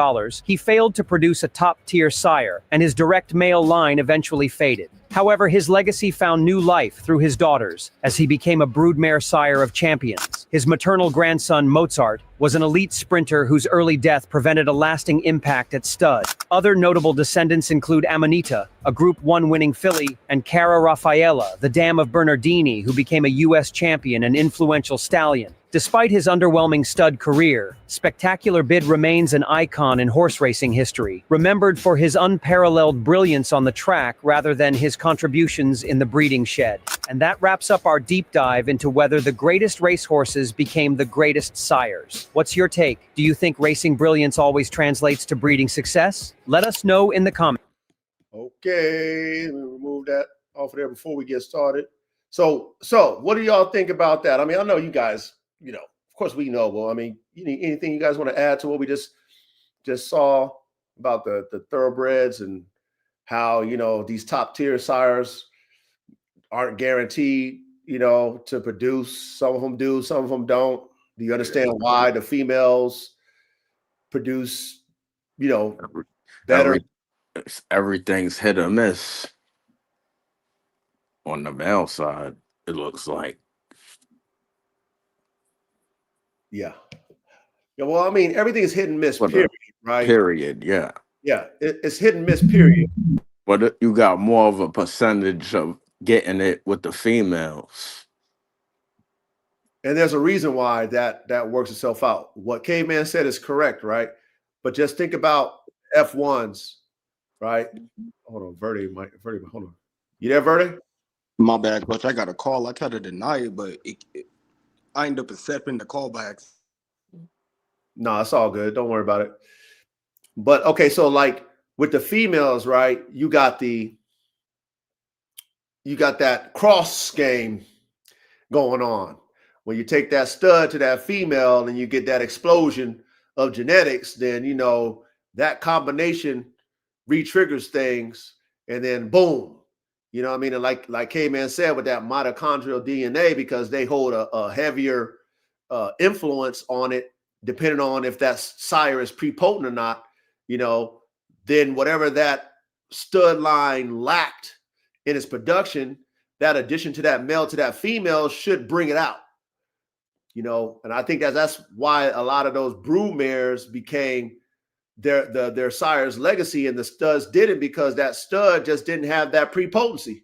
Speaker 5: he failed to produce a top-tier sire, and his direct male line eventually faded. However, his legacy found new life through his daughters, as he became a broodmare sire of champions. His maternal grandson, Mozart, was an elite sprinter whose early death prevented a lasting impact at stud. Other notable descendants include Amanita, a Group 1 winning filly, and Cara Raffaella, the dam of Bernardini, who became a U.S. champion and influential stallion. Despite his underwhelming stud career, Spectacular Bid remains an icon in horse racing history, remembered for his unparalleled brilliance on the track rather than his contributions in the breeding shed. And that wraps up our deep dive into whether the greatest racehorses became the greatest sires. What's your take? Do you think racing brilliance always translates to breeding success? Let us know in the comments.
Speaker 1: Okay, let me remove that off of there before we get started. So what do y'all think about that? I mean, I know you guys, of course we know. Well, I mean, anything you guys want to add to what we just saw about the thoroughbreds and how, these top tier sires aren't guaranteed, to produce. Some of them do, some of them don't. Do you understand why the females produce, better?
Speaker 2: Everything's hit or miss on the male side, it looks like.
Speaker 1: Yeah. Well, I mean, everything is hit and miss, period, right?
Speaker 2: Period, yeah.
Speaker 1: Yeah, it's hit and miss, period.
Speaker 2: But you got more of a percentage of getting it with the females.
Speaker 1: And there's a reason why that works itself out. What Caveman said is correct, right? But just think about F1s, right? Hold on, Verde, hold on. You there, Verde?
Speaker 4: My bad, Coach. I got a call. I tried to deny it, but I ended up accepting the callbacks.
Speaker 1: No, it's all good. Don't worry about it. But okay, so like with the females, right? You got that cross game going on. When you take that stud to that female and you get that explosion of genetics, then that combination re-triggers things, and then boom. You know what I mean? And like K-Man said, with that mitochondrial DNA, because they hold a heavier influence on it, depending on if that sire is prepotent or not, then whatever that stud line lacked in its production, that addition to that male to that female should bring it out. And I think that's why a lot of those brood mares became their sire's legacy, and the studs didn't, because that stud just didn't have that prepotency,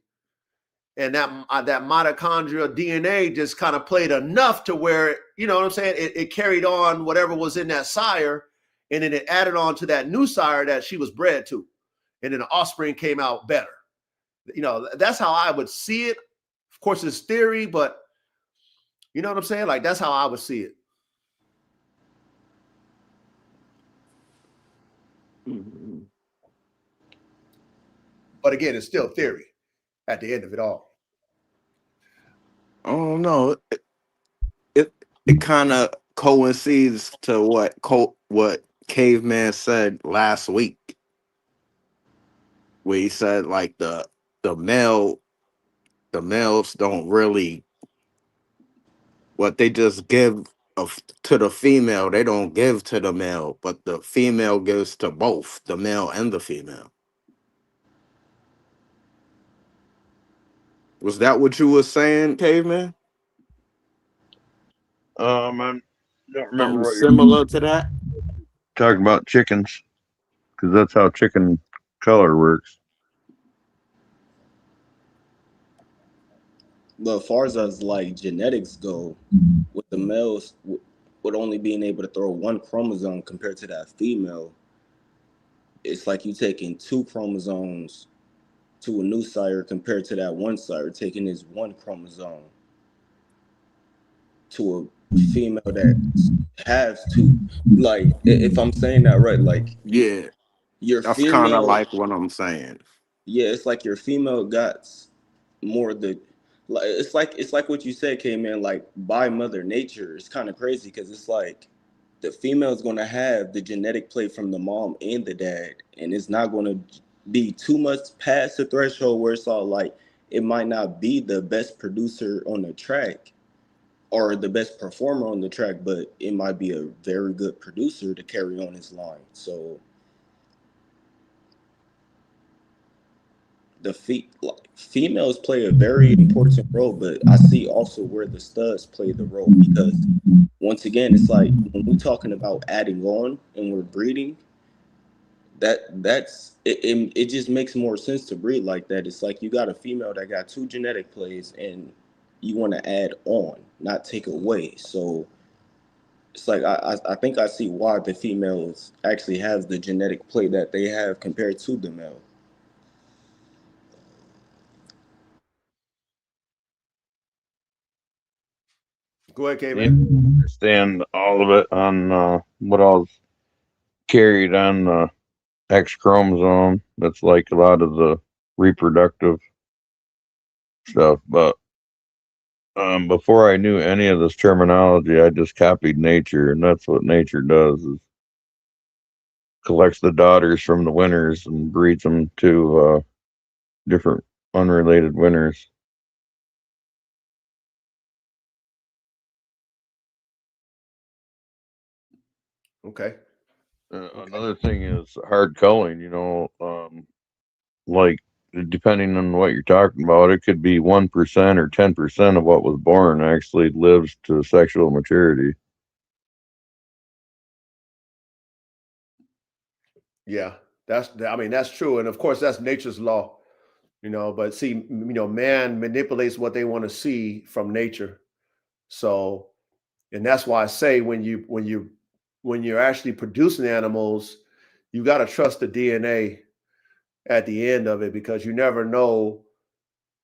Speaker 1: and that mitochondrial DNA just kind of played enough to where, you know what I'm saying, it carried on whatever was in that sire, and then it added on to that new sire that she was bred to, and then the offspring came out better. That's how I would see it. Of course, it's theory, but you know what I'm saying? Like, that's how I would see it.
Speaker 2: Mm-hmm.
Speaker 1: But again, it's still theory at the end of it all.
Speaker 2: Oh no, it kind of coincides to what Caveman said last week, where he said like the males don't really, what they just give to the female, they don't give to the male, but the female gives to both the male and the female. Was that what you were saying, Caveman?
Speaker 3: I don't remember
Speaker 2: Something
Speaker 3: what you're
Speaker 2: similar to that.
Speaker 3: talking about. Chickens, because that's how chicken color works.
Speaker 4: But as far as like genetics go, with the males with only being able to throw one chromosome compared to that female, it's like you taking 2 chromosomes to a new sire compared to that one sire taking his 1 chromosome to a female that has 2. Like, if I'm saying that right, like
Speaker 2: Yeah,
Speaker 4: your
Speaker 2: that's kind of
Speaker 4: female,
Speaker 2: like what I'm saying.
Speaker 4: yeah, it's like your female got more the, like it's like what you said, K-Man, like by mother nature. It's kind of crazy because it's like the female is going to have the genetic plate from the mom and the dad, and it's not going to be too much past the threshold where it's all like it might not be the best producer on the track or the best performer on the track, but it might be a very good producer to carry on his line. So the females play a very important role, but I see also where the studs play the role, because once again, it's like when we're talking about adding on and we're breeding, that's it just makes more sense to breed like that. It's like you got a female that got 2 genetic plays and you want to add on, not take away. So it's like I think I see why the females actually have the genetic play that they have compared to the male.
Speaker 1: Go ahead,
Speaker 3: Yeah,
Speaker 1: K-Man.
Speaker 3: I understand all of it on what all's carried on the X chromosome. That's like a lot of the reproductive stuff. But before I knew any of this terminology, I just copied nature, and that's what nature does: is collects the daughters from the winners and breeds them to different unrelated winners.
Speaker 1: Okay.
Speaker 3: Another thing is hard culling. Like depending on what you're talking about, it could be 1% or 10% of what was born actually lives to sexual maturity.
Speaker 1: Yeah, that's true. And of course, that's nature's law, but see, man manipulates what they want to see from nature. So, and that's why I say when you're actually producing animals, you got to trust the DNA at the end of it, because you never know.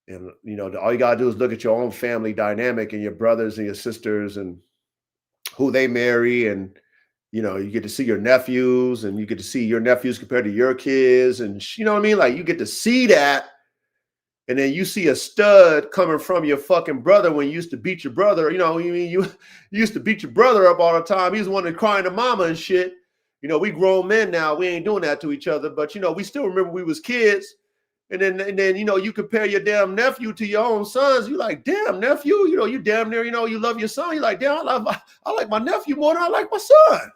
Speaker 1: And all you gotta do is look at your own family dynamic and your brothers and your sisters and who they marry, and you get to see your nephews, and you get to see your nephews compared to your kids, and you know what I mean? Like, you get to see that, and then you see a stud coming from your fucking brother when you used to beat your brother. You used to beat your brother up all the time. He was the one that crying to mama and shit. We grown men now. We ain't doing that to each other, but we still remember we was kids. And then you compare your damn nephew to your own sons. You like, damn nephew, you damn near, you love your son. You like, damn, I like my nephew more than I like my son.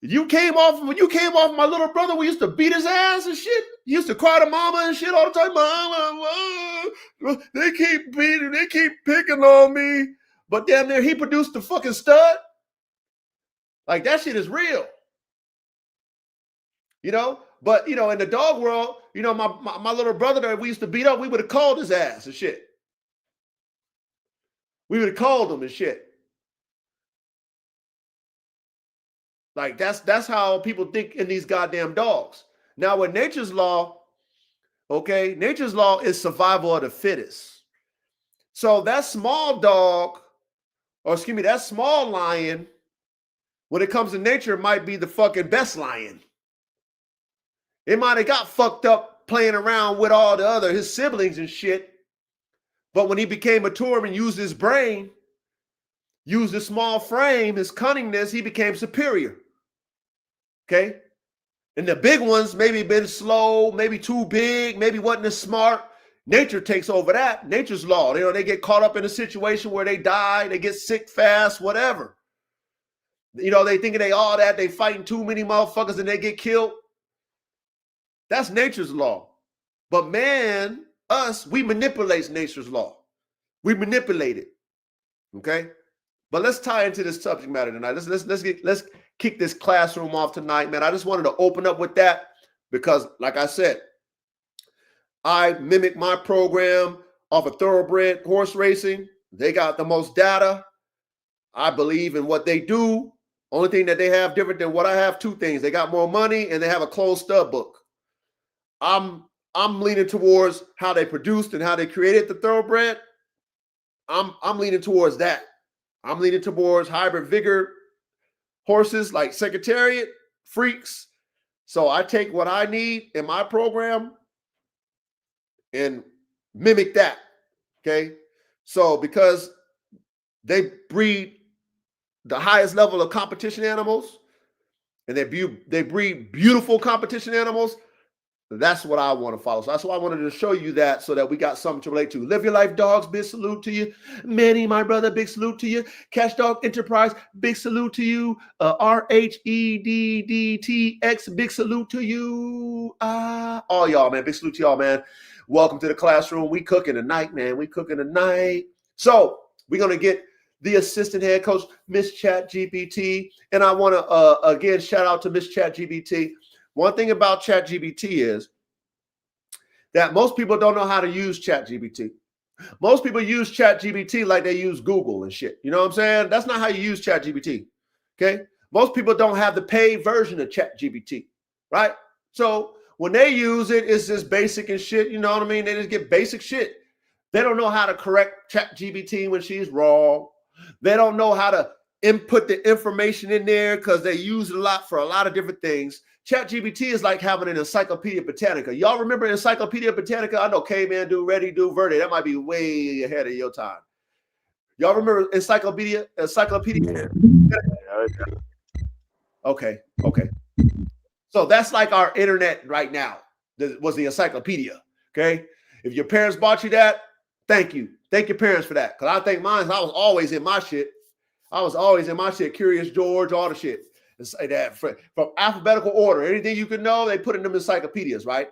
Speaker 1: When you came off my little brother, we used to beat his ass and shit. He used to cry to mama and shit all the time. Mama, they keep picking on me. But damn near he produced the fucking stud. Like, that shit is real. But in the dog world, my little brother that we used to beat up, we would have called his ass and shit. We would have called him and shit. Like, that's how people think in these goddamn dogs. Now, with nature's law, okay, nature's law is survival of the fittest. So that small dog, that small lion, when it comes to nature, might be the fucking best lion. It might have got fucked up playing around with all his siblings and shit. But when he became mature and used his brain, used his small frame, his cunningness, he became superior. Okay? And the big ones maybe been slow, maybe too big, maybe wasn't as smart. Nature takes over that. Nature's law. They get caught up in a situation where they die, they get sick fast, whatever. They thinking they fighting too many motherfuckers and they get killed. That's nature's law. But man, we manipulate nature's law. We manipulate it. Okay? But let's tie into this subject matter tonight. Let's kick this classroom off tonight, man. I just wanted to open up with that. because, like I said, I mimic my program off of thoroughbred horse racing. They got the most data. I believe in what they do. Only thing that they have different than what I have, two things. They got more money and they have a closed stud book. I'm leaning towards how they produced and how they created the thoroughbred. I'm leaning towards that. I'm leaning towards hybrid vigor horses like Secretariat, Freaks. So I take what I need in my program and mimic that. Okay. So because they breed the highest level of competition animals and they breed beautiful competition animals, that's what I want to follow. So that's why I wanted to show you that, so that we got something to relate to. Live Your Life Dogs, big salute to you. Manny, my brother, big salute to you. Cash Dog Enterprise, big salute to you. RHEDDTX, big salute to you. All y'all, man, big salute to y'all, man. Welcome to the classroom. We cooking tonight, man. We cooking tonight. So we're going to get the assistant head coach, Miss ChatGPT. And I want to, again, shout out to Miss ChatGPT. One thing about ChatGPT is that most people don't know how to use ChatGPT. Most people use ChatGPT like they use Google and shit. You know what I'm saying? That's not how you use ChatGPT. Okay? Most people don't have the paid version of ChatGPT, right? So when they use it, it's just basic and shit. You know what I mean? They just get basic shit. They don't know how to correct ChatGPT when she's wrong. They don't know how to input the information in there because they use it a lot for a lot of different things. ChatGPT is like having an Encyclopedia Britannica. Y'all remember Encyclopedia Britannica? I know Caveman do, Ready do, Verde. That might be way ahead of your time. Y'all remember Encyclopedia?
Speaker 2: Yeah.
Speaker 1: Okay. So that's like our internet right now. That was the encyclopedia. Okay. If your parents bought you that, thank you. Thank your parents for that. Because I think mine, I was always in my shit. Curious George, all the shit. Say that from alphabetical order, anything you could know, they put in them encyclopedias, right?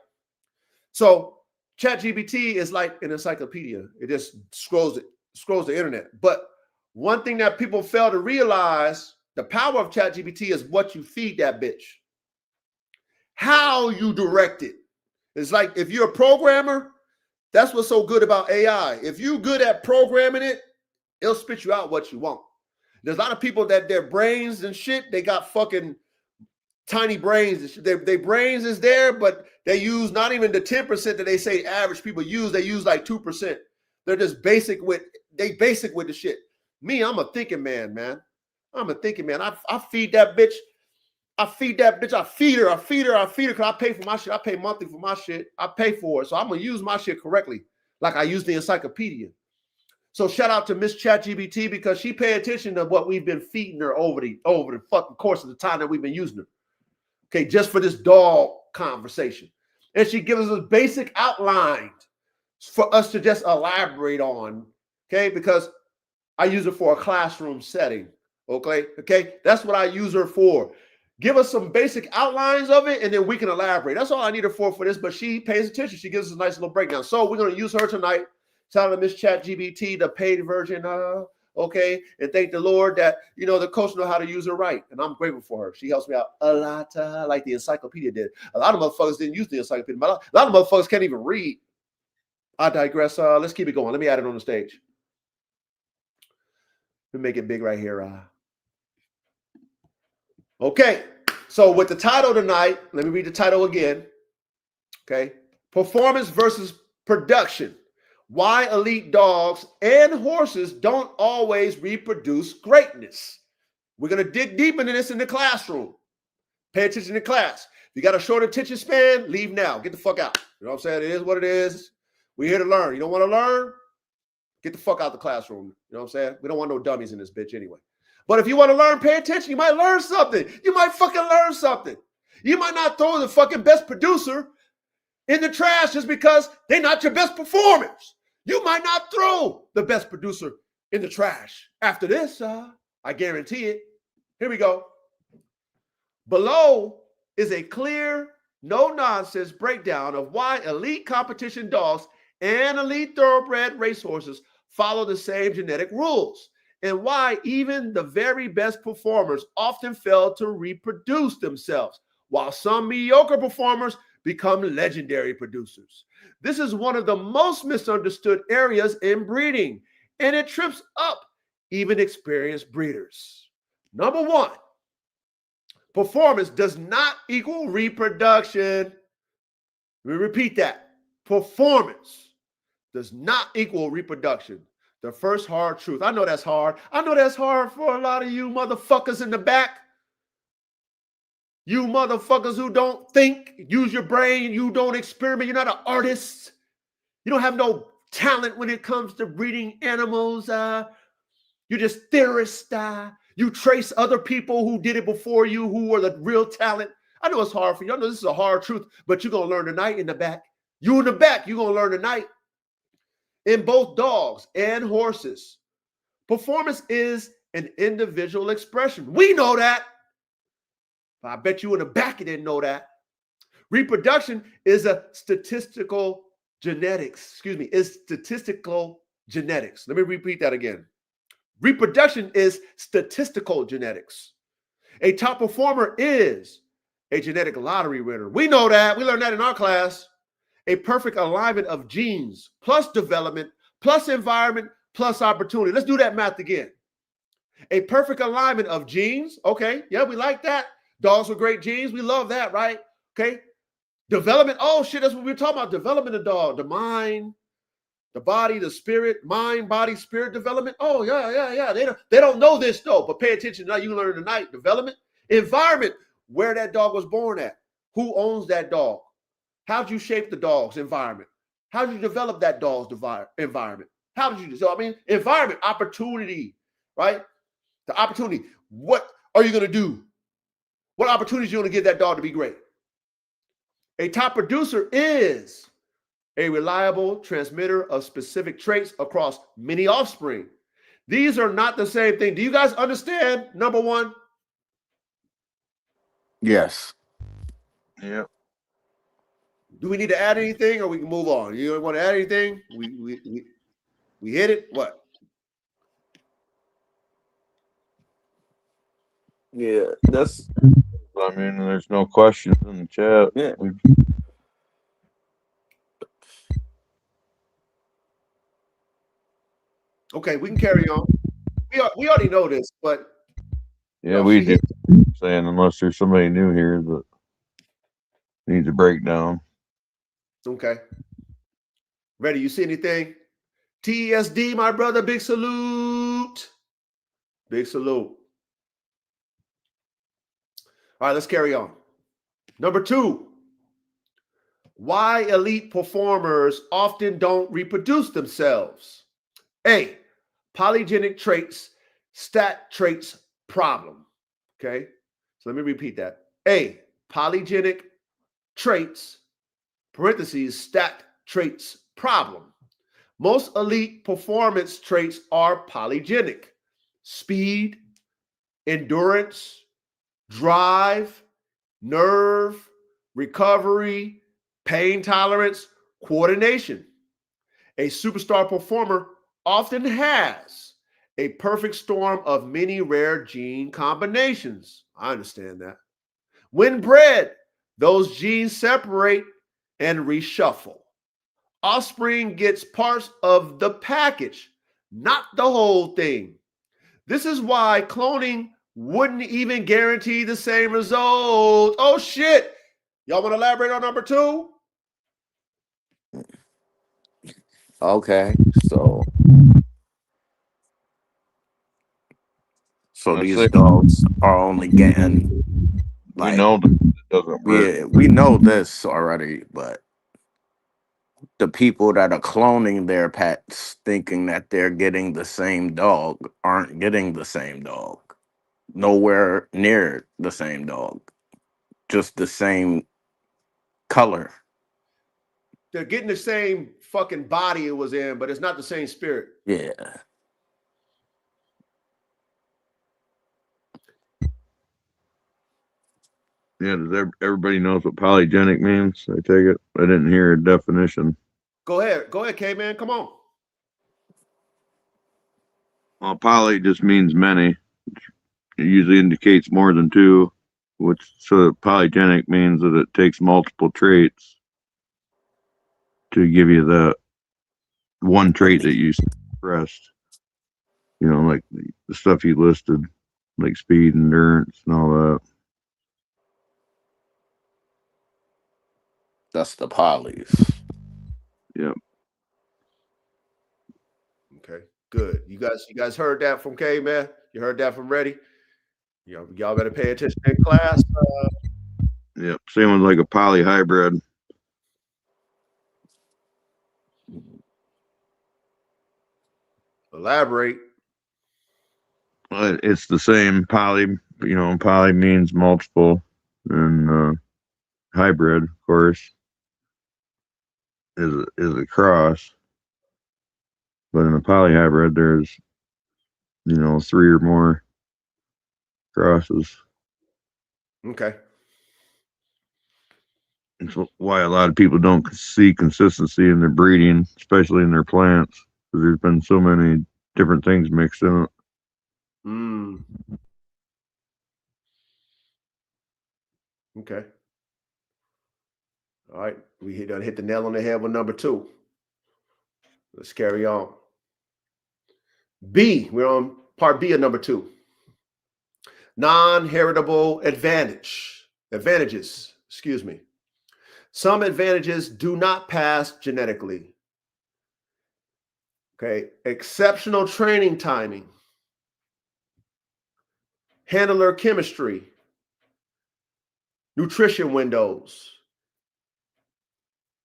Speaker 1: So ChatGPT is like an encyclopedia. It just scrolls the internet. But one thing that people fail to realize, the power of ChatGPT is what you feed that bitch. How you direct it. It's like if you're a programmer, that's what's so good about AI. If you're good at programming it, it'll spit you out what you want. There's a lot of people that their brains and shit, they got fucking tiny brains. Their brains is there, but they use not even the 10% that they say average people use. They use like 2%. They're just basic with the shit. Me, I'm a thinking man. I'm a thinking man. I feed that bitch. I feed her because I pay for my shit. I pay monthly for my shit. I pay for it. So I'm going to use my shit correctly, like I use the encyclopedia. So shout out to Miss ChatGPT because she paid attention to what we've been feeding her over the fucking course of the time that we've been using her. Okay, just for this dog conversation. And she gives us basic outlines for us to just elaborate on. Okay, because I use it for a classroom setting. Okay, that's what I use her for. Give us some basic outlines of it, and then we can elaborate. That's all I need her for this, but she pays attention. She gives us a nice little breakdown. So we're going to use her tonight. Shout out to Miss ChatGPT, the paid version. Okay. And thank the Lord that, the coach know how to use her right. And I'm grateful for her. She helps me out a lot, like the encyclopedia did. A lot of motherfuckers didn't use the encyclopedia. A lot of motherfuckers can't even read. I digress. Let's keep it going. Let me add it on the stage. Let me make it big right here. Okay. So with the title tonight, let me read the title again. Okay. Performance versus production. Why elite dogs and horses don't always reproduce greatness. We're going to dig deep into this in the classroom. Pay attention to class. If you got a short attention span, leave now. Get the fuck out. You know what I'm saying? It is what it is. We're here to learn. You don't want to learn? Get the fuck out the classroom. You know what I'm saying? We don't want no dummies in this bitch anyway. But if you want to learn, pay attention. You might learn something. You might fucking learn something. You might not throw the fucking best producer in the trash just because they're not your best performers. You might not throw the best producer in the trash. After this, I guarantee it. Here we go. Below is a clear, no-nonsense breakdown of why elite competition dogs and elite thoroughbred racehorses follow the same genetic rules, and why even the very best performers often fail to reproduce themselves, while some mediocre performers become legendary producers. This is one of the most misunderstood areas in breeding, and it trips up even experienced breeders. Number one, performance does not equal reproduction. Let me repeat that. Performance does not equal reproduction. The first hard truth. I know that's hard. I know that's hard for a lot of you motherfuckers in the back. You motherfuckers who don't think, use your brain, you don't experiment, you're not an artist. You don't have no talent when it comes to breeding animals. You're just theorists. You trace other people who did it before you, who are the real talent. I know it's hard for you. I know this is a hard truth, but you're going to learn tonight in the back. You in the back, you're going to learn tonight. In both dogs and horses, performance is an individual expression. We know that. I bet you in the back you didn't know that. Reproduction is a statistical genetics. Is statistical genetics. Let me repeat that again. Reproduction is statistical genetics. A top performer is a genetic lottery winner. We know that. We learned that in our class. A perfect alignment of genes plus development plus environment plus opportunity. Let's do that math again. A perfect alignment of genes. Okay. Yeah, we like that. Dogs with great genes. We love that, right? Okay. Development. Oh, shit. That's what we were talking about. Development of dog. The mind, the body, the spirit, mind, body, spirit development. Oh, yeah. They don't know this, though, but pay attention. Now you learn tonight. Development. Environment. Where that dog was born at. Who owns that dog? How'd you shape the dog's environment? How'd you develop that dog's environment? How did you do? So, I mean, environment, opportunity, right? The opportunity. What are you going to do? What opportunities are you going to give that dog to be great? A top producer is a reliable transmitter of specific traits across many offspring. These are not the same thing. Do you guys understand? Number one?
Speaker 2: Yes.
Speaker 3: Yep.
Speaker 1: Do we need to add anything, or we can move on? You want to add anything? We hit it. What?
Speaker 2: Yeah, that's
Speaker 3: I mean, there's no questions in the chat.
Speaker 2: yeah.
Speaker 1: Okay, we can carry on. We already know this, but
Speaker 3: Yeah, we do. Saying unless there's somebody new here that needs a breakdown.
Speaker 1: okay. Ready? You see anything? TSD, my brother. Big salute. Big salute. All right, let's carry on. Number two, why elite performers often don't reproduce themselves. A, polygenic traits, stat traits problem. Okay, so let me repeat that. A, polygenic traits, parentheses, stat traits problem. Most elite performance traits are polygenic. Speed, endurance, drive, nerve, recovery, pain tolerance, coordination. A superstar performer often has a perfect storm of many rare gene combinations. I understand that. When bred, those genes separate and reshuffle. Offspring gets parts of the package, not the whole thing. This is why cloning wouldn't even guarantee the same result. Oh, shit. Y'all want to elaborate on number two?
Speaker 2: Okay. So
Speaker 3: Let's
Speaker 2: these
Speaker 3: see.
Speaker 2: dogs are only getting
Speaker 3: We know that it doesn't work.
Speaker 2: yeah, we know this already, but the people that are cloning their pets thinking that they're getting the same dog aren't getting the same dog. Nowhere near the same dog. Just the same color.
Speaker 1: They're getting the same fucking body it was in, but it's not the same spirit.
Speaker 2: Yeah.
Speaker 3: Yeah, does everybody knows what polygenic means? I take it. I didn't hear a definition.
Speaker 1: Go ahead, K-Man. Come on.
Speaker 3: Well, poly just means many. It usually indicates more than two. So polygenic means that it takes multiple traits to give you the one trait that you expressed. You know, like the stuff you listed, like speed, endurance, and all that.
Speaker 2: That's the polys.
Speaker 3: Yep.
Speaker 1: Okay, good. You guys heard that from K, man? You heard that from Reddy? Y'all better pay attention in class.
Speaker 3: Yep. Same with like a polyhybrid.
Speaker 1: Elaborate.
Speaker 3: It's the same. Poly means multiple, and hybrid, of course, is a cross. But in a polyhybrid, there's 3 or more crosses.
Speaker 1: Okay.
Speaker 3: That's why a lot of people don't see consistency in their breeding, especially in their plants, because there's been so many different things mixed in it.
Speaker 1: Okay. All right. We done hit the nail on the head with number 2. Let's carry on. B. We're on part B of number 2. Non-heritable advantages. Excuse me. Some advantages do not pass genetically. Okay. Exceptional training timing. Handler chemistry. Nutrition windows.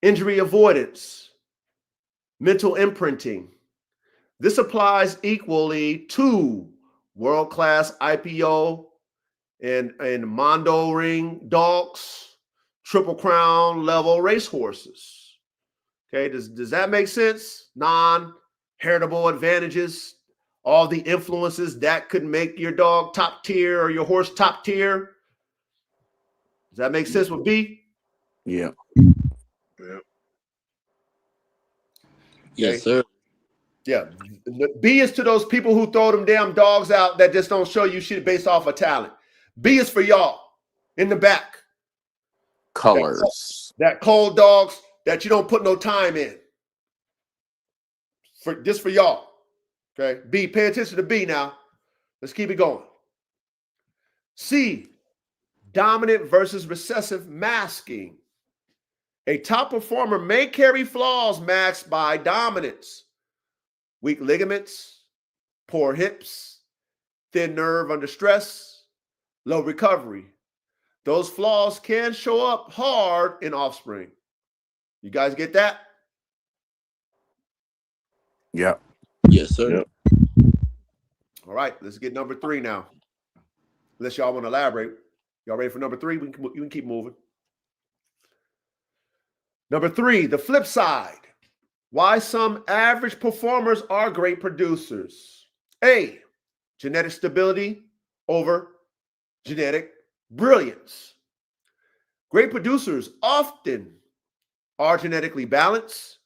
Speaker 1: Injury avoidance. Mental imprinting. This applies equally to world-class IPO and Mondo Ring dogs, Triple Crown level racehorses. Okay, does that make sense? Non-heritable advantages, all the influences that could make your dog top tier or your horse top tier. Does that make sense with B?
Speaker 2: Yeah.
Speaker 4: Yes, sir.
Speaker 1: Yeah. B is to those people who throw them damn dogs out that just don't show you shit based off of talent. B is for y'all in the back.
Speaker 2: Colors.
Speaker 1: That cold dogs that you don't put no time in. Just for y'all. Okay. B, pay attention to B now. Let's keep it going. C, dominant versus recessive masking. A top performer may carry flaws masked by dominance. Weak ligaments, poor hips, thin nerve under stress, low recovery. Those flaws can show up hard in offspring. You guys get that?
Speaker 2: Yep.
Speaker 4: Yes, sir.
Speaker 3: Yep.
Speaker 1: All right, let's get number 3 now. Unless y'all want to elaborate. Y'all ready for number 3? You can keep moving. Number 3, the flip side. Why some average performers are great producers. A, genetic stability over genetic brilliance. Great producers often are genetically balanced,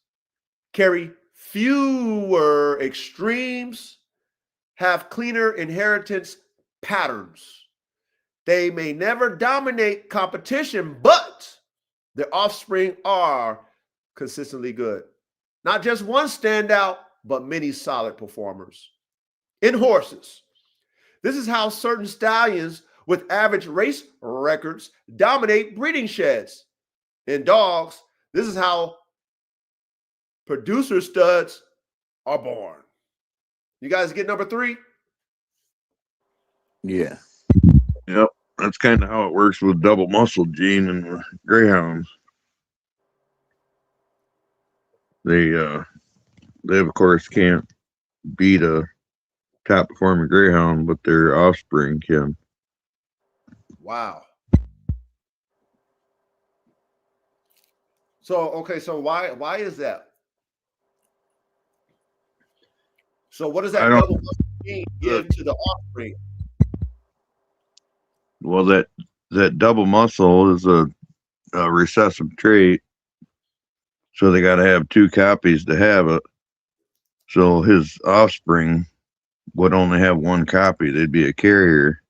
Speaker 1: carry fewer extremes, have cleaner inheritance patterns. They may never dominate competition, but their offspring are consistently good. Not just one standout, but many solid performers. In horses, this is how certain stallions with average race records dominate breeding sheds. In dogs, this is how producer studs are born. You guys get number 3?
Speaker 2: Yeah.
Speaker 3: Yep. That's kind of how it works with double muscle gene and greyhounds. They of course can't beat a top performing greyhound, but their offspring can.
Speaker 1: Wow. So why is that? So what does that double muscle gene give to the offspring?
Speaker 3: Well, that double muscle is a recessive trait, so they got to have 2 copies to have it. So his offspring would only have 1 copy. They'd be a carrier.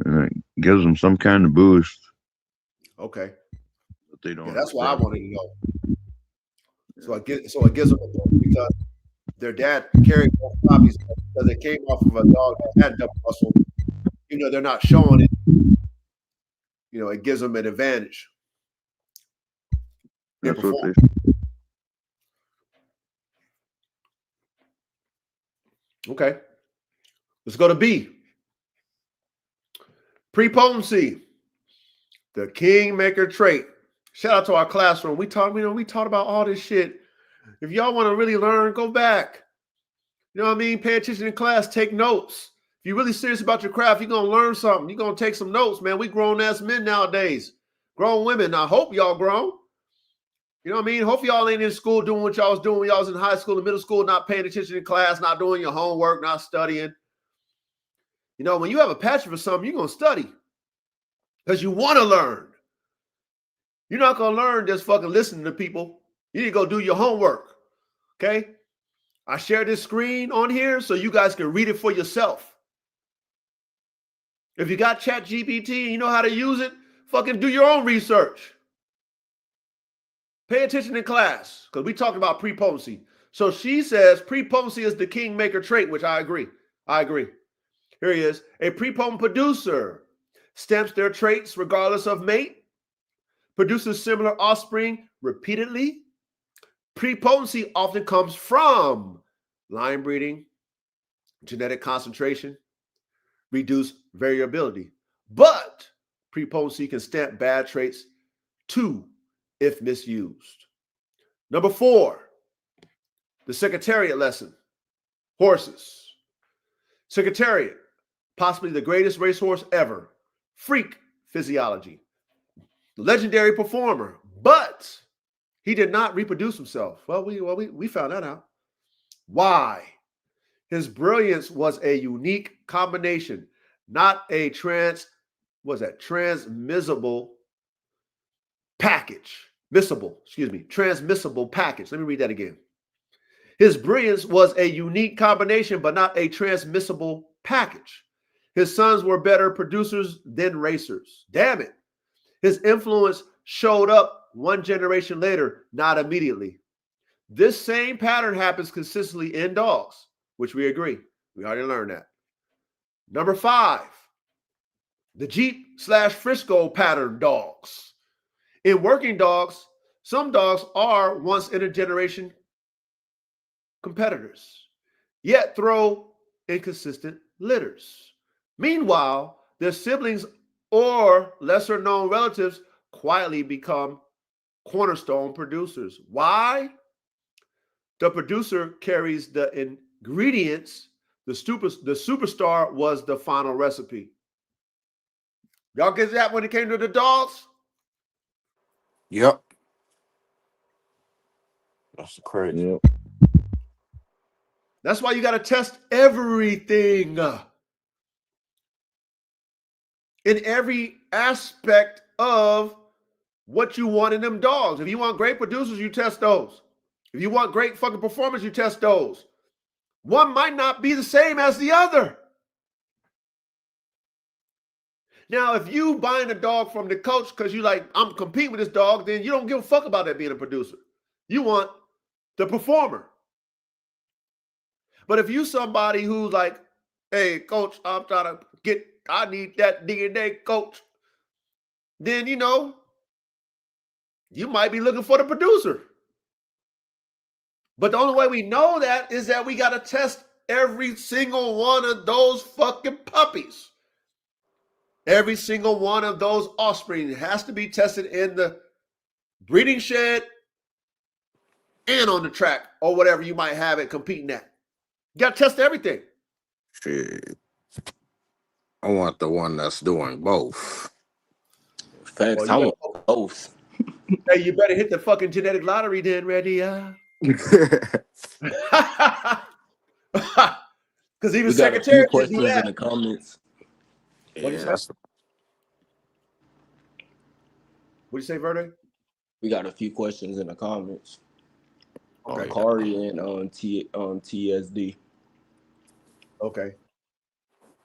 Speaker 3: and it gives them some kind of boost
Speaker 1: Okay.
Speaker 3: that they don't.
Speaker 1: Yeah, that's what I
Speaker 3: understand.
Speaker 1: wanted to know. So it gives them a boost because their dad carried both copies because they came off of a dog that had double muscle. Even though they're not showing it, it gives them an advantage.
Speaker 3: That's what they.
Speaker 1: Okay. Let's go to B. Prepotency, the kingmaker trait. Shout out to our classroom. We taught about all this shit. If y'all want to really learn, go back. You know what I mean? Pay attention in class, take notes. If you're really serious about your craft, you're going to learn something. You're going to take some notes, man. We grown-ass men nowadays. Grown women. I hope y'all grown. You know what I mean? Hope y'all ain't in school doing what y'all was doing when y'all was in high school and middle school, not paying attention in class, not doing your homework, not studying. When you have a passion for something, you're going to study because you want to learn. You're not going to learn just fucking listening to people. You need to go do your homework, okay? I share this screen on here so you guys can read it for yourself. If you got ChatGPT and you know how to use it, fucking do your own research. Pay attention in class because we talked about prepotency. So she says prepotency is the kingmaker trait, which I agree. Here he is. A prepotent producer stamps their traits regardless of mate, produces similar offspring repeatedly. Prepotency often comes from line breeding, genetic concentration, reduced variability. But prepotency can stamp bad traits too if misused. Number 4, the Secretariat lesson. Horses. Secretariat, possibly the greatest racehorse ever. Freak physiology. Legendary performer, but he did not reproduce himself. Well, we found that out. Why? His brilliance was a unique combination, not a transmissible package. Transmissible package. Let me read that again. His brilliance was a unique combination, but not a transmissible package. His sons were better producers than racers. Damn it. His influence showed up one generation later, not immediately. This same pattern happens consistently in dogs, which we agree. We already learned that. Number 5, the Jeep/Frisco pattern dogs. In working dogs, some dogs are once in a generation competitors, yet throw inconsistent litters. Meanwhile, their siblings or lesser known relatives quietly become cornerstone producers. Why? The producer carries the ingredients. The superstar was the final recipe. Y'all get that when it came to the dogs?
Speaker 2: Yep. That's crazy.
Speaker 3: Yep.
Speaker 1: That's why you got to test everything in every aspect of what you want in them dogs. If you want great producers, you test those. If you want great fucking performance, you test those. One might not be the same as the other. Now, if you buying a dog from the coach because you like, I'm competing with this dog, then you don't give a fuck about that being a producer. You want the performer. But if you somebody who's like, hey, coach, I need that DNA, coach, then, you might be looking for the producer. But the only way we know that is that we got to test every single one of those fucking puppies. Every single one of those offspring has to be tested in the breeding shed and on the track or whatever you might have it competing at. You got to test everything.
Speaker 2: Shit. I want the one that's doing both.
Speaker 4: Facts.
Speaker 1: Well,
Speaker 4: I want both.
Speaker 1: Hey, you better hit the fucking genetic lottery then, ready? Because even
Speaker 4: We got a few
Speaker 1: secretaries do
Speaker 4: questions in
Speaker 1: that.
Speaker 4: the comments.
Speaker 1: What'd you say? What'd you say, Verde?
Speaker 4: We got a few questions in the comments.
Speaker 1: Okay.
Speaker 4: Kari and TSD.
Speaker 1: Okay.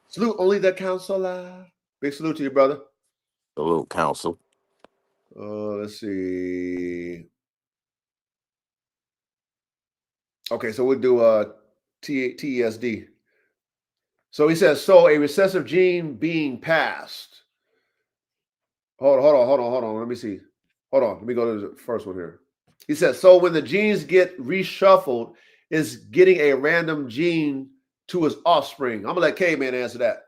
Speaker 1: Salute only the counselor. Big salute to you, brother.
Speaker 2: A little counsel.
Speaker 1: Let's see. Okay, so we'll do TESD. So he says, so a recessive gene being passed. Hold on. Let me see. Hold on. Let me go to the first one here. He says, so when the genes get reshuffled, it's getting a random gene to his offspring. I'm gonna let K-Man answer that.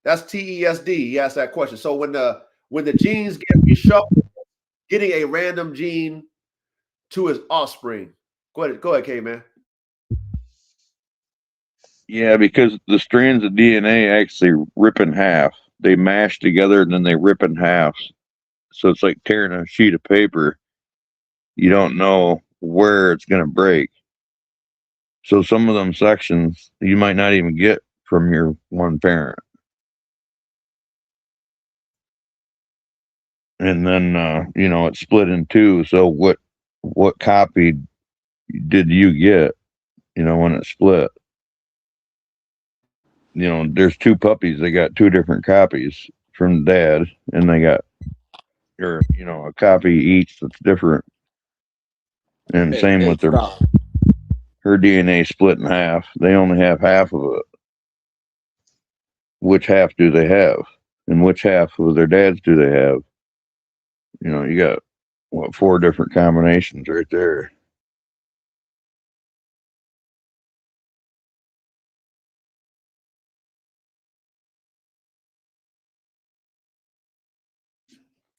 Speaker 1: That's TESD. He asked that question. So when the genes get reshuffled, getting a random gene to his offspring. Go ahead, K-Man.
Speaker 3: Yeah, because the strands of DNA actually rip in half. They mash together and then they rip in half. So it's like tearing a sheet of paper. You don't know where it's going to break. So some of them sections you might not even get from your one parent. And then, it's split in two. So what copy did you get, when it split? There's two puppies. They got two different copies from dad, and they got, a copy each that's different. And same with her DNA split in half. They only have half of it. Which half do they have? And which half of their dads do they have? You got, 4 different combinations right there.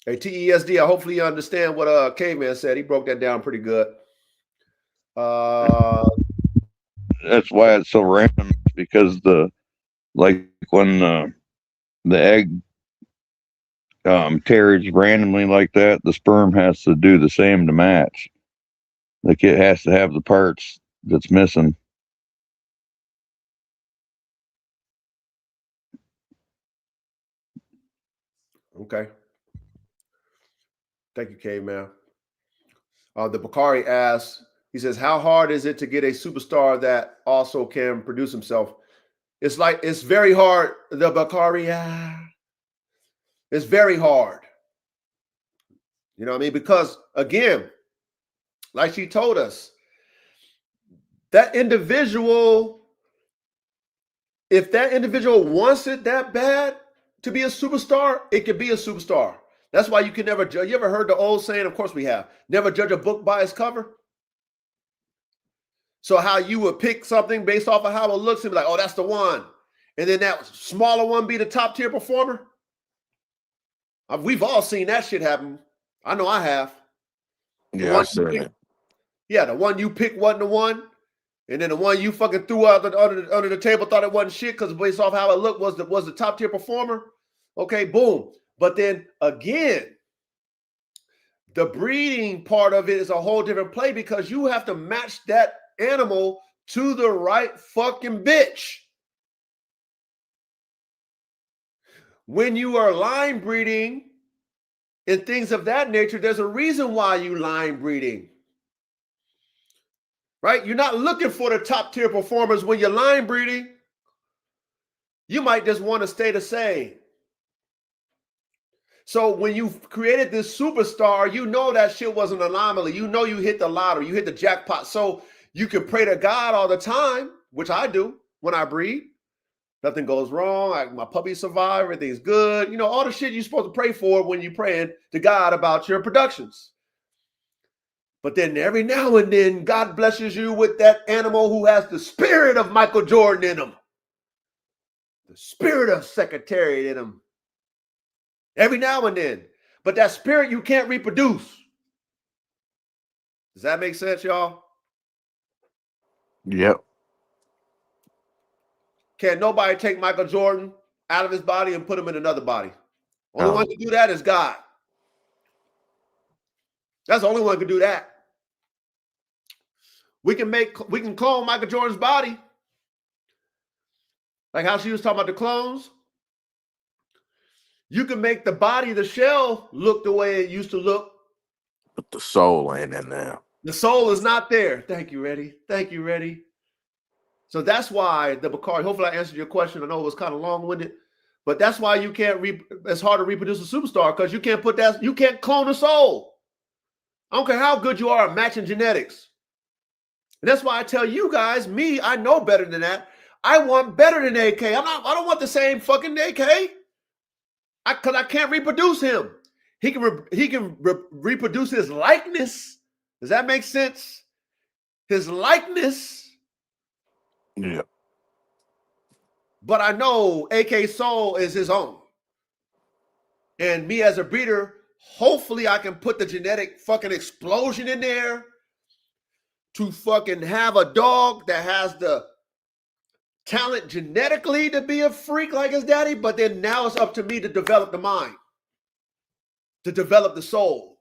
Speaker 1: Hey, TESD, hopefully you understand what K-Man said. He broke that down pretty good.
Speaker 3: That's why it's so random, because when the egg tears randomly like that, the sperm has to do the same to match. Like it has to have the parts that's missing.
Speaker 1: Okay. Thank you, K-Man. The Bakari asks, he says, how hard is it to get a superstar that also can produce himself? It's very hard, the Bakari. It's very hard. You know what I mean? Because, again, like she told us, that individual, if that individual wants it that bad to be a superstar, it could be a superstar. That's why you can never judge. You ever heard the old saying? Of course we have. Never judge a book by its cover. So how you would pick something based off of how it looks and be like, oh, that's the one. And then that smaller one be the top tier performer. We've all seen that shit happen. I know I have.
Speaker 2: Yeah, I said it.
Speaker 1: Yeah, the one you picked wasn't the one. And then the one you fucking threw out under the table thought it wasn't shit because based off how it looked was the top tier performer. Okay, boom. But then again, the breeding part of it is a whole different play because you have to match that animal to the right fucking bitch. When you are line breeding and things of that nature, there's a reason why you line breeding. Right? You're not looking for the top tier performers when you're line breeding. You might just want to stay the same. So when you created this superstar, you know that shit was an anomaly. You know you hit the lottery, you hit the jackpot. So you can pray to God all the time, which I do when I breed. Nothing goes wrong. My puppies survive. Everything's good. You know, all the shit you're supposed to pray for when you're praying to God about your productions. But then every now and then, God blesses you with that animal who has the spirit of Michael Jordan in him. The spirit of Secretariat in him. Every now and then. But that spirit you can't reproduce. Does that make sense, y'all?
Speaker 2: Yep.
Speaker 1: Can't nobody take Michael Jordan out of his body and put him in another body. Only one can do that is God. That's the only one who can do that. We can clone Michael Jordan's body. Like how she was talking about the clones. You can make the body, the shell, look the way it used to look.
Speaker 2: But the soul ain't in there.
Speaker 1: The soul is not there. Thank you, Reddy. Thank you, Reddy. So that's why the Bakari, hopefully I answered your question. I know it was kind of long-winded, But that's why you can't it's hard to reproduce a superstar, because you can't put that, you can't clone a soul. I don't care how good you are at matching genetics. And that's why I tell you guys, I know better than that. I want better than AK. I don't want the same fucking AK. Because I can't reproduce him. He can reproduce his likeness. Does that make sense? His likeness.
Speaker 2: Yeah.
Speaker 1: But I know AK Soul is his own. And me as a breeder, hopefully I can put the genetic fucking explosion in there to fucking have a dog that has the talent genetically to be a freak like his daddy, but then now it's up to me to develop the mind, to develop the soul,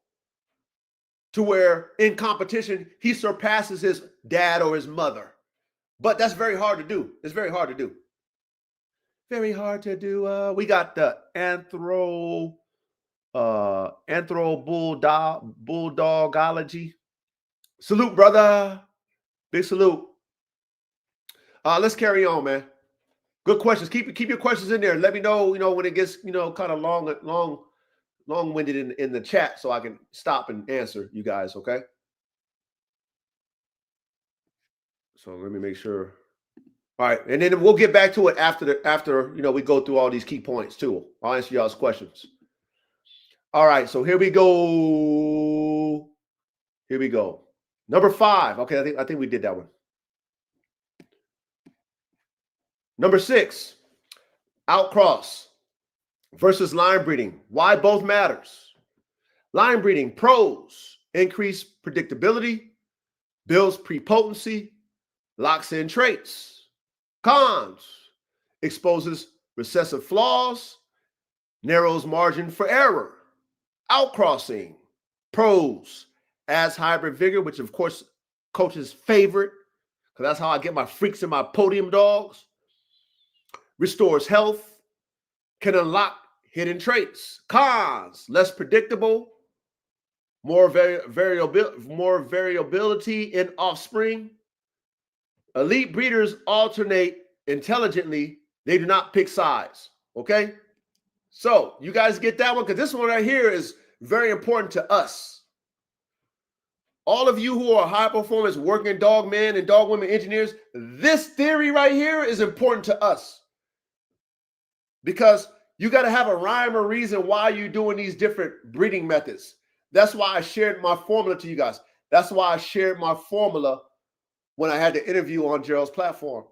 Speaker 1: to where in competition he surpasses his dad or his mother. But that's very hard to do. It's very hard to do. Very hard to do. We got the anthro bulldogology. Salute, brother. Big salute. Let's carry on, man. Good questions. Keep your questions in there. Let me know, when it gets, kind of long-winded in the chat, so I can stop and answer you guys, okay? So let me make sure. All right, and then we'll get back to it after we go through all these key points too. I'll answer y'all's questions. All right, so here we go. Here we go. Number 5. Okay, I think we did that one. Number 6, outcross versus line breeding. Why both matters. Line breeding, pros: increase predictability, builds prepotency, locks in traits. Cons: exposes recessive flaws, narrows margin for error. Outcrossing. Pros: adds hybrid vigor, which of course coach's favorite, because that's how I get my freaks and my podium dogs. Restores health, can unlock hidden traits. Cons: less predictable, more variability in offspring. Elite breeders alternate intelligently. They do not pick sides. Okay? So you guys get that one, because this one right here is very important to us. All of you who are high performance working dog men and dog women engineers, this theory right here is important to us. Because you got to have a rhyme or reason why you're doing these different breeding methods. That's why I shared my formula to you guys. That's why I shared my formula when I had the interview on Gerald's platform.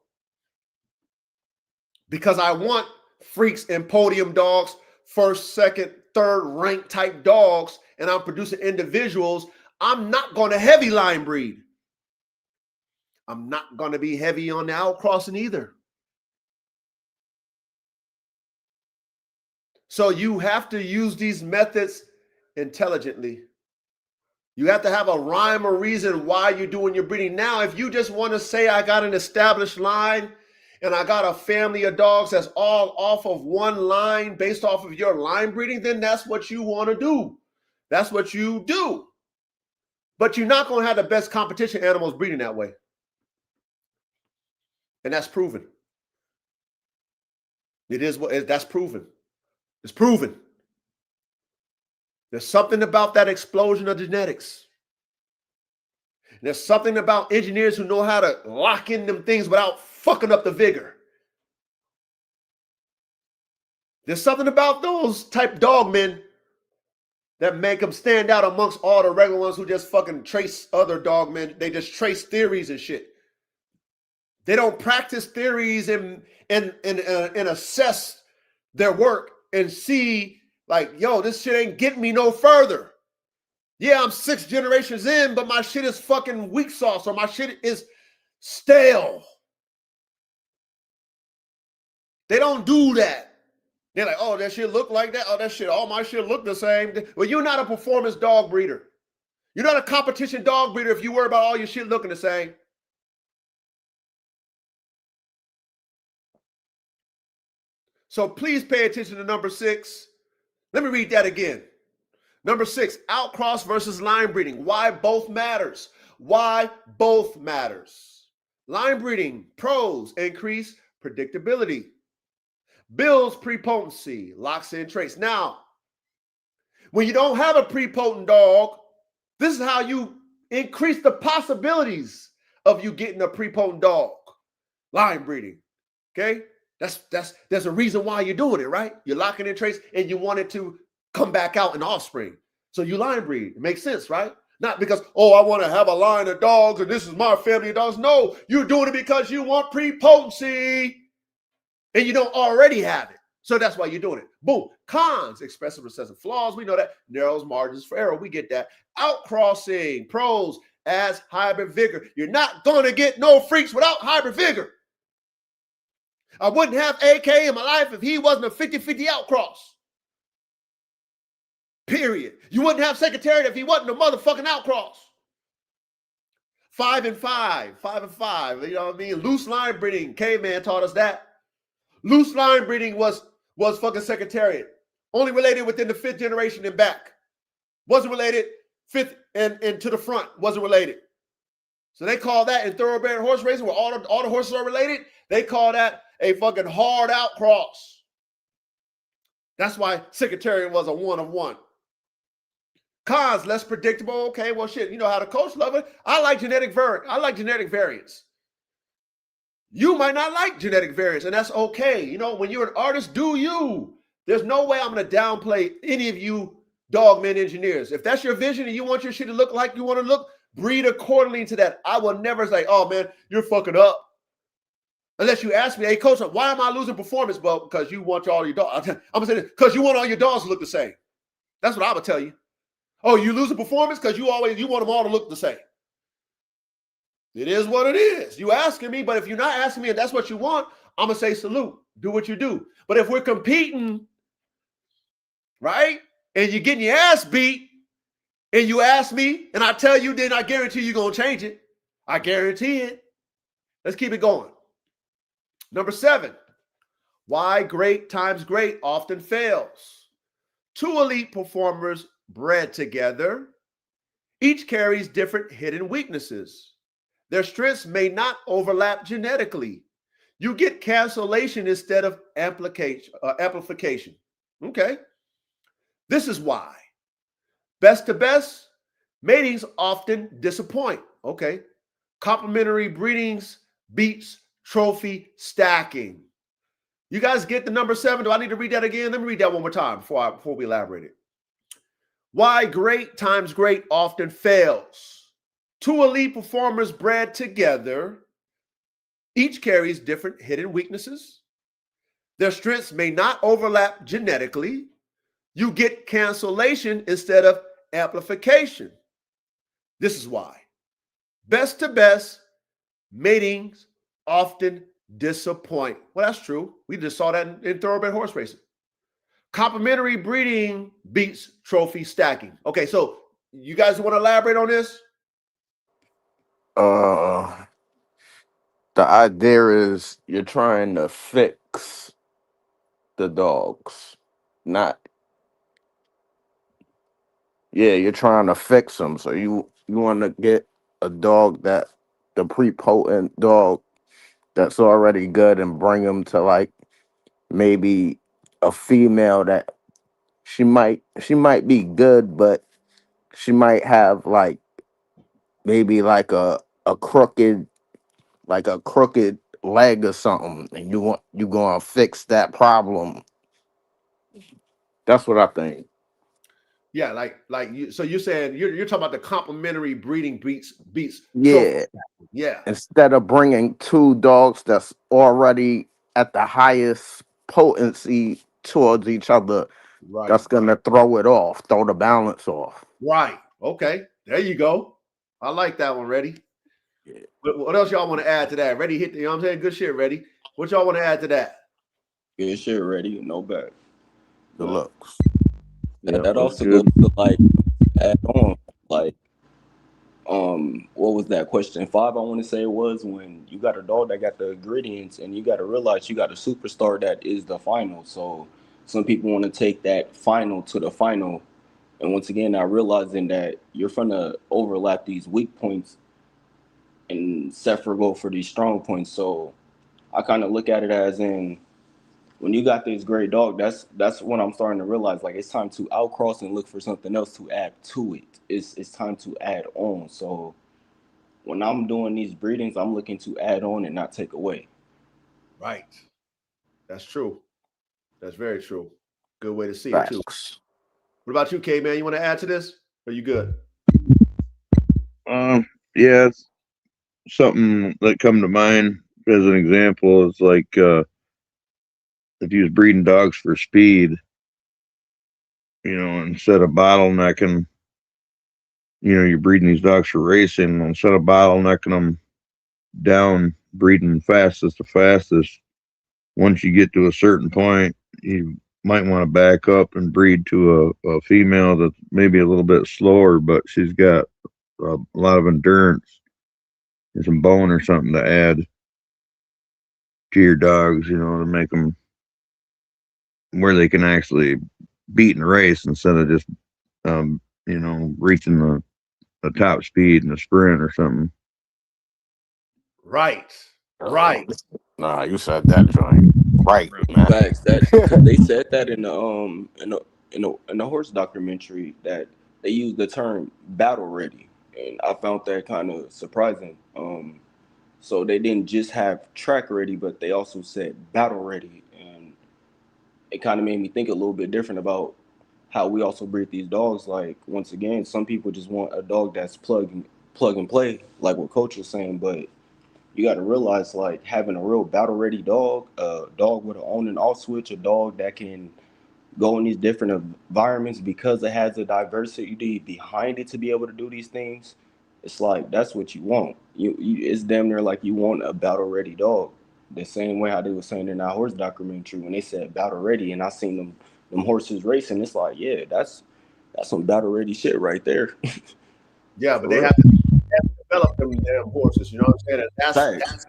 Speaker 1: Because I want freaks and podium dogs, first, second, third rank type dogs, and I'm producing individuals. I'm not going to heavy line breed. I'm not going to be heavy on the outcrossing either. So you have to use these methods intelligently. You have to have a rhyme or reason why you're doing your breeding. Now, if you just want to say, I got an established line and I got a family of dogs that's all off of one line based off of your line breeding, then that's what you want to do. That's what you do. But you're not going to have the best competition animals breeding that way. And that's proven. That's proven. It's proven. There's something about that explosion of genetics. And there's something about engineers who know how to lock in them things without fucking up the vigor. There's something about those type dog men that make them stand out amongst all the regular ones who just fucking trace other dog men. They just trace theories and shit. They don't practice theories and assess their work and see, like, yo, this shit ain't getting me no further. Yeah, I'm 6 generations in, but my shit is fucking weak sauce, or my shit is stale. They don't do that. They're like, oh, that shit look like that. Oh, that shit, all my shit look the same. Well, you're not a performance dog breeder. You're not a competition dog breeder if you worry about all your shit looking the same. So please pay attention to number 6. Let me read that again. Number 6, outcross versus line breeding. Why both matters. Why both matters. Line breeding, pros: increase predictability, builds prepotency, locks in traits. Now, when you don't have a prepotent dog, this is how you increase the possibilities of you getting a prepotent dog. Line breeding. Okay? There's a reason why you're doing it, right? You're locking in traits and you want it to come back out in offspring. So you line breed. It makes sense, right? Not because, oh, I want to have a line of dogs and this is my family of dogs. No, you're doing it because you want prepotency and you don't already have it. So that's why you're doing it. Boom. Cons, expressive recessive flaws. We know that. Narrows margins for error. We get that. Outcrossing. Pros, adds hybrid vigor. You're not going to get no freaks without hybrid vigor. I wouldn't have AK in my life if he wasn't a 50-50 outcross. Period. You wouldn't have Secretariat if he wasn't a motherfucking outcross. 5 and 5. 5 and 5. You know what I mean? Loose line breeding. Caveman taught us that. Loose line breeding was fucking Secretariat. Only related within the 5th generation and back. Wasn't related 5th and to the front. Wasn't related. So they call that in thoroughbred horse racing where all the horses are related. They call that a fucking hard outcross. That's why Secretariat was a 1 of 1. Cons, less predictable. Okay, well, shit, you know how the coach love it. I like genetic variance. You might not like genetic variance, and that's okay. You know, when you're an artist, do you. There's no way I'm going to downplay any of you dogmen engineers. If that's your vision and you want your shit to look like you want to look, breed accordingly to that. I will never say, oh, man, you're fucking up. Unless you ask me, hey, coach, why am I losing performance? Well, because you want all your dogs. I'm going to say this, because you want all your dogs to look the same. That's what I would tell you. Oh, you losing performance because you want them all to look the same. It is what it is. You asking me, but if you're not asking me and that's what you want, I'm going to say salute. Do what you do. But if we're competing, right, and you're getting your ass beat, and you ask me, and I tell you, then I guarantee you're going to change it. I guarantee it. Let's keep it going. Number 7, why great times great often fails. 2 elite performers bred together, each carries different hidden weaknesses. Their strengths may not overlap genetically. You get cancellation instead of amplification. Okay. This is why. Best to best, matings often disappoint. Okay. Complementary breedings beats trophy stacking. You guys get the number 7? Do I need to read that again? Let me read that one more time before we elaborate it. Why great times great often fails. 2 elite performers bred together, each carries different hidden weaknesses. Their strengths may not overlap genetically. You get cancellation instead of amplification. This is why. Best to best, matings often disappoint. Well, that's true. We just saw that in thoroughbred horse racing. Complementary breeding beats trophy stacking. Okay, so you guys want to elaborate on this?
Speaker 2: The idea is you're trying to fix the dogs, not you're trying to fix them. So you want to get a dog the prepotent dog that's already good and bring them to like maybe a female that she might be good, but she might have like maybe like a crooked leg or something, and you gonna fix that problem. That's what I think.
Speaker 1: Yeah, like you. So you're saying you're talking about the complementary breeding beats.
Speaker 2: Yeah,
Speaker 1: yeah.
Speaker 2: Instead of bringing 2 dogs that's already at the highest potency towards each other,
Speaker 1: Right.
Speaker 2: that's gonna throw the balance off.
Speaker 1: Right. Okay. There you go. I like that one. Ready?
Speaker 2: Yeah.
Speaker 1: What else y'all want to add to that? Ready? Hit. You know what I'm saying? Good shit. Ready? What y'all want to add to that?
Speaker 4: Good shit, ready, no bad.
Speaker 2: The looks.
Speaker 4: That also goes to like add on, like what was that question 5? I want to say it was when you got a dog that got the ingredients, and you got to realize you got a superstar that is the final. So some people want to take that final to the final, and once again, not realizing that you're gonna overlap these weak points and Sephiroth go for these strong points. So I kind of look at it as in when you got this great dog, that's when I'm starting to realize like it's time to outcross and look for something else to add to it. It's time to add on. So when I'm doing these breedings, I'm looking to add on and not take away.
Speaker 1: Right. That's true. That's very true. Good way to see it too.
Speaker 2: Facts.
Speaker 1: What about you, K man? You want to add to this? Or are you good?
Speaker 3: Yeah, it's something that come to mind as an example is like if you was breeding dogs for speed, instead of bottlenecking, you're breeding these dogs for racing. Instead of bottlenecking them down, breeding fastest to fastest, once you get to a certain point, you might want to back up and breed to a female that's maybe a little bit slower, but she's got a lot of endurance and some bone or something to add to your dogs, to make them where they can actually beat and race instead of just, reaching the top speed in a sprint or something.
Speaker 1: Right. Right.
Speaker 2: Nah, you said that joint right, man.
Speaker 4: Facts. That because they said that in the horse documentary that they used the term battle ready, and I found that kind of surprising. So they didn't just have track ready, but they also said battle ready, and it kind of made me think a little bit different about how we also breed these dogs. Like once again, some people just want a dog that's plug and play, like what Coach was saying, but you got to realize like having a real battle ready dog, a dog with an on and off switch, a dog that can go in these different environments because it has a diversity behind it to be able to do these things. It's like that's what you want. It's damn near like you want a battle ready dog. The same way how they were saying in that horse documentary when they said battle ready, and I seen them horses racing. It's like, yeah, that's some battle ready shit right there.
Speaker 1: Yeah, but they have to develop them damn horses. You know what I'm saying? And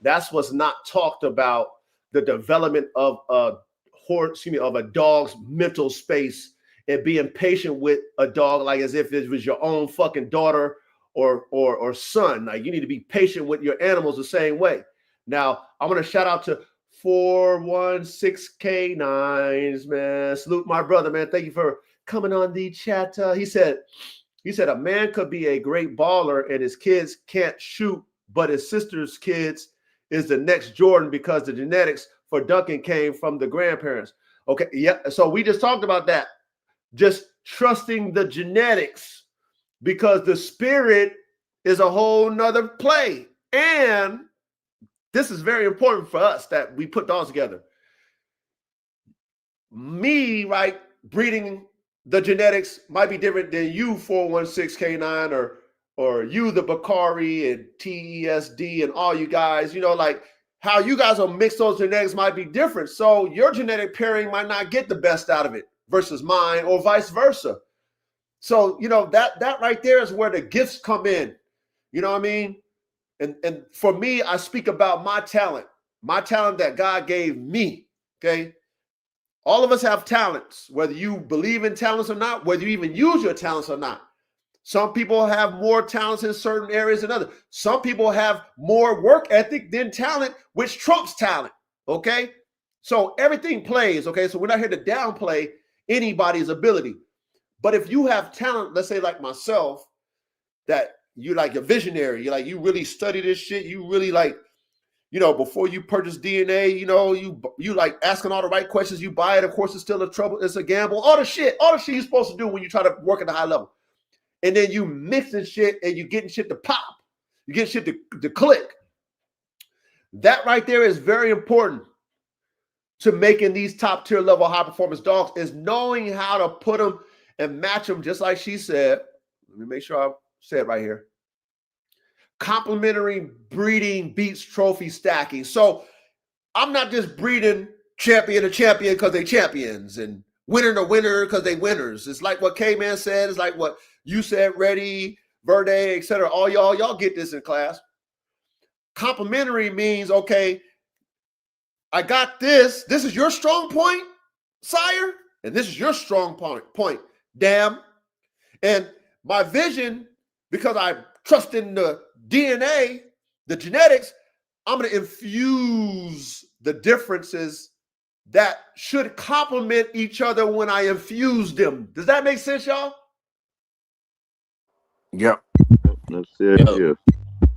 Speaker 1: that's what's not talked about. The development of a horse, of a dog's mental space and being patient with a dog, like as if it was your own fucking daughter or son. Like you need to be patient with your animals the same way. Now I'm gonna shout out to 416K9s, man. Salute my brother, man. Thank you for coming on the chat. He said a man could be a great baller and his kids can't shoot, but his sister's kids is the next Jordan because the genetics for Duncan came from the grandparents. Okay, yeah. So we just talked about that. Just trusting the genetics because the spirit is a whole nother play. And this is very important for us that we put dogs together. Me, right, breeding the genetics might be different than you 416K9 or you the Bakari and TESD and all you guys, like how you guys will mix those genetics might be different. So your genetic pairing might not get the best out of it versus mine or vice versa. So, that right there is where the gifts come in. You know what I mean? And for me, I speak about my talent that God gave me, okay? All of us have talents, whether you believe in talents or not, whether you even use your talents or not. Some people have more talents in certain areas than others. Some people have more work ethic than talent, which trumps talent, okay? So everything plays, okay? So we're not here to downplay anybody's ability. But if you have talent, let's say like myself, that you're like a visionary, you really study this shit, you really like, before you purchase DNA, you like asking all the right questions, you buy it, of course, it's still a trouble, it's a gamble, all the shit you're supposed to do when you try to work at a high level. And then you mixing shit and you getting shit to pop, you get shit to click. That right there is very important to making these top tier level high performance dogs, is knowing how to put them and match them, just like she said. Let me make sure I say it right here. Complementary breeding beats trophy stacking. So I'm not just breeding champion to champion because they champions and winner to winner because they winners. It's like what K-Man said. It's like what you said, Reddy, Verde, etc. All y'all get this in class. Complementary means, okay, I got this. This is your strong point, sire, and this is your strong point. Damn. And my vision, because I trust in the DNA, the genetics, I'm going to infuse the differences that should complement each other when I infuse them. Does that make sense, y'all?
Speaker 2: Yep.
Speaker 3: That's it.
Speaker 4: Yep.
Speaker 3: Yeah.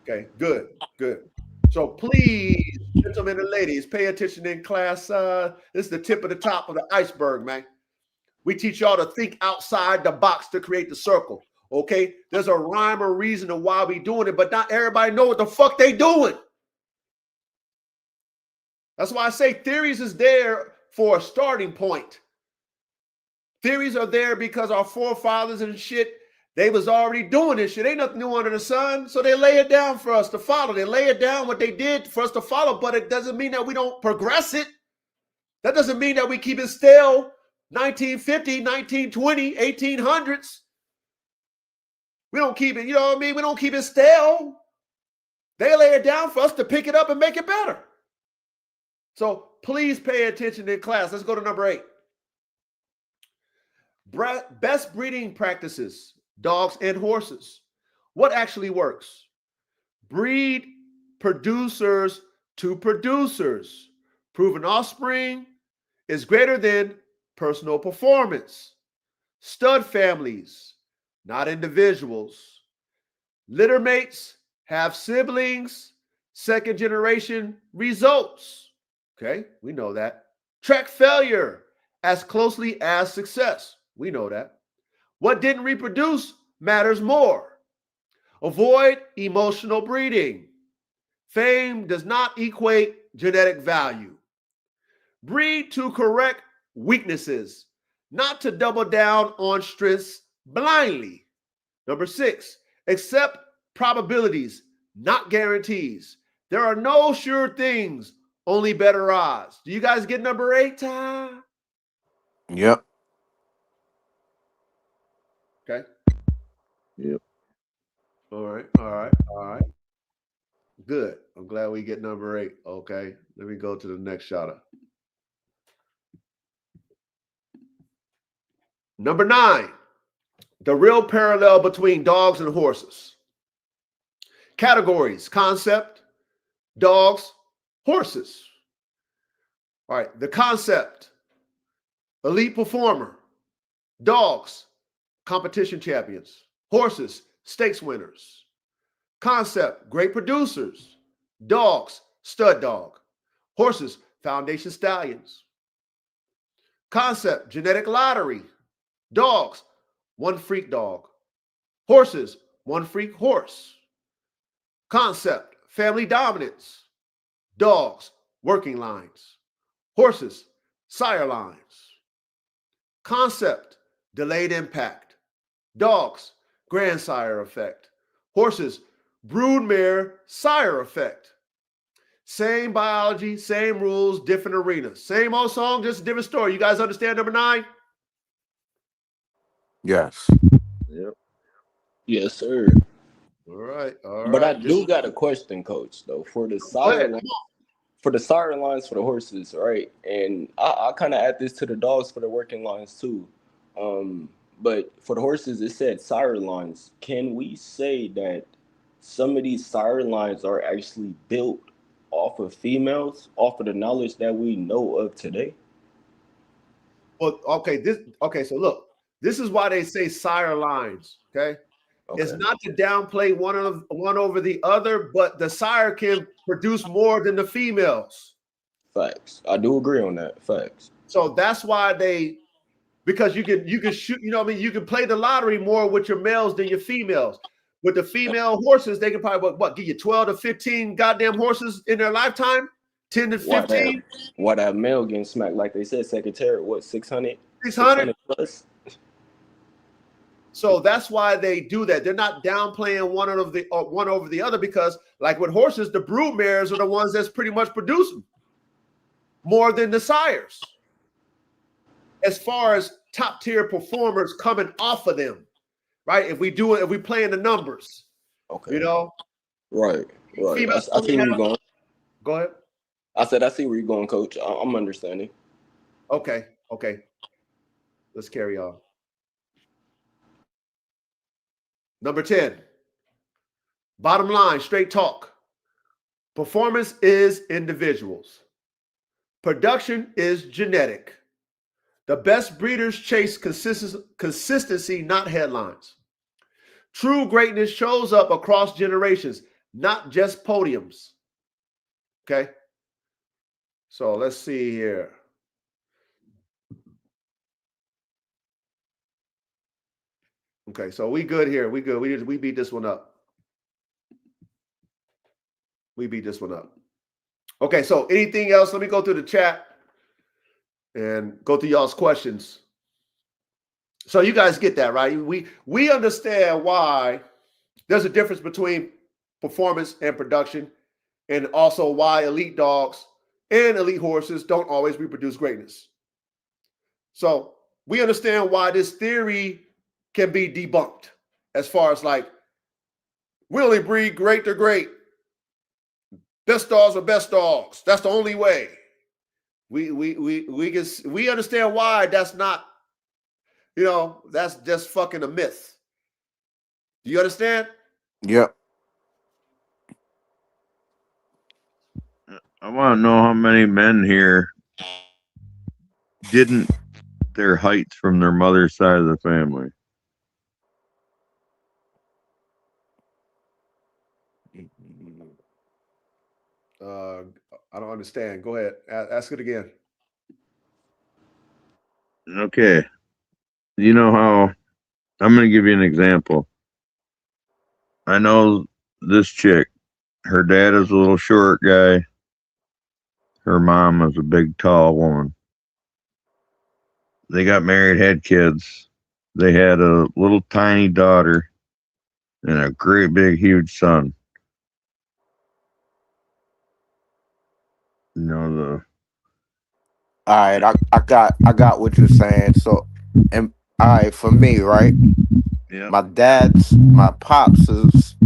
Speaker 1: Okay, good, good. So please, gentlemen and ladies, pay attention in class. This is the tip of the top of the iceberg, man. We teach y'all to think outside the box to create the circle. Okay, there's a rhyme or reason to why we doing it, but not everybody know what the fuck they doing. That's why I say theories is there for a starting point. Theories are there because our forefathers and shit, they was already doing this shit. Ain't nothing new under the sun. So they lay it down for us to follow. They lay it down what they did for us to follow, but it doesn't mean that we don't progress it. That doesn't mean that we keep it stale 1950, 1920, 1800s. We don't keep it, you know what I mean? We don't keep it stale. They lay it down for us to pick it up and make it better. So please pay attention in class. Let's go to number 8. Best breeding practices, dogs and horses. What actually works? Breed producers to producers. Proven offspring is greater than personal performance. Stud families, not individuals. Litter mates have siblings, second generation results. Okay, we know that. Track failure as closely as success. We know that. What didn't reproduce matters more. Avoid emotional breeding. Fame does not equate genetic value. Breed to correct weaknesses, not to double down on strengths blindly. Number 6, accept probabilities, not guarantees. There are no sure things, only better odds. Do you guys get number 8, Ty?
Speaker 2: Yep.
Speaker 1: Okay.
Speaker 3: Yep.
Speaker 1: All right. Good. I'm glad we get number 8. Okay. Let me go to the next shot. Number 9, the real parallel between dogs and horses. Categories, concept, dogs, horses. All right, the concept, elite performer, dogs, competition champions, horses, stakes winners. Concept, great producers, dogs, stud dog, horses, foundation stallions. Concept, genetic lottery, dogs, one freak dog, horses, one freak horse. Concept, family dominance, dogs, working lines, horses, sire lines. Concept, delayed impact, dogs, grandsire effect, horses, broodmare sire effect. Same biology, same rules, different arenas. Same old song, just a different story. You guys understand number 9?
Speaker 2: Yes.
Speaker 3: Yep.
Speaker 4: Yes, sir.
Speaker 1: All right.
Speaker 4: But I do got a question, Coach, though, for the sire lines, for the horses, right? And I kind of add this to the dogs for the working lines too. But for the horses, it said sire lines. Can we say that some of these sire lines are actually built off of females, off of the knowledge that we know of today?
Speaker 1: Well, okay, so look, this is why they say sire lines, okay? It's not to downplay one over the other, but the sire can produce more than the females.
Speaker 4: Facts. I do agree on that. Facts.
Speaker 1: So that's why because you can shoot, you know what I mean? You can play the lottery more with your males than your females. With the female horses, they can probably give you 12 to 15 goddamn horses in their lifetime, 10 to 15.
Speaker 4: Why that male getting smacked, like they said, secretary, what, 600?
Speaker 1: 600
Speaker 4: plus?
Speaker 1: So that's why they do that. They're not downplaying one over the other because, like with horses, the brood mares are the ones that's pretty much producing more than the sires. As far as top tier performers coming off of them, right? If we play in the numbers,
Speaker 4: okay,
Speaker 1: you know,
Speaker 4: right. I see where you're going.
Speaker 1: Go ahead.
Speaker 4: I said I see where you're going, Coach. I'm understanding.
Speaker 1: Okay. Let's carry on. Number 10, bottom line, straight talk. Performance is individuals. Production is genetic. The best breeders chase consistency, not headlines. True greatness shows up across generations, not just podiums. Okay. So let's see here. Okay, so we good here. We good. We beat this one up. We beat this one up. Okay, so anything else? Let me go through the chat and go through y'all's questions. So you guys get that, right? We understand why there's a difference between performance and production, and also why elite dogs and elite horses don't always reproduce greatness. So we understand why this theory can be debunked as far as like, we only breed great to great. Best dogs are best dogs. That's the only way. We understand why that's not, that's just fucking a myth. Do you understand?
Speaker 2: Yep.
Speaker 3: I want to know how many men here didn't their heights from their mother's side of the family.
Speaker 1: I don't understand. Go ahead. Ask it again.
Speaker 3: Okay. You know how I'm going to give you an example. I know this chick. Her dad is a little short guy. Her mom is a big, tall woman. They got married, had kids. They had a little tiny daughter and a great big huge son.
Speaker 2: All right, I got what you're saying. So, and all right, for me, right?
Speaker 3: Yeah.
Speaker 2: My pops is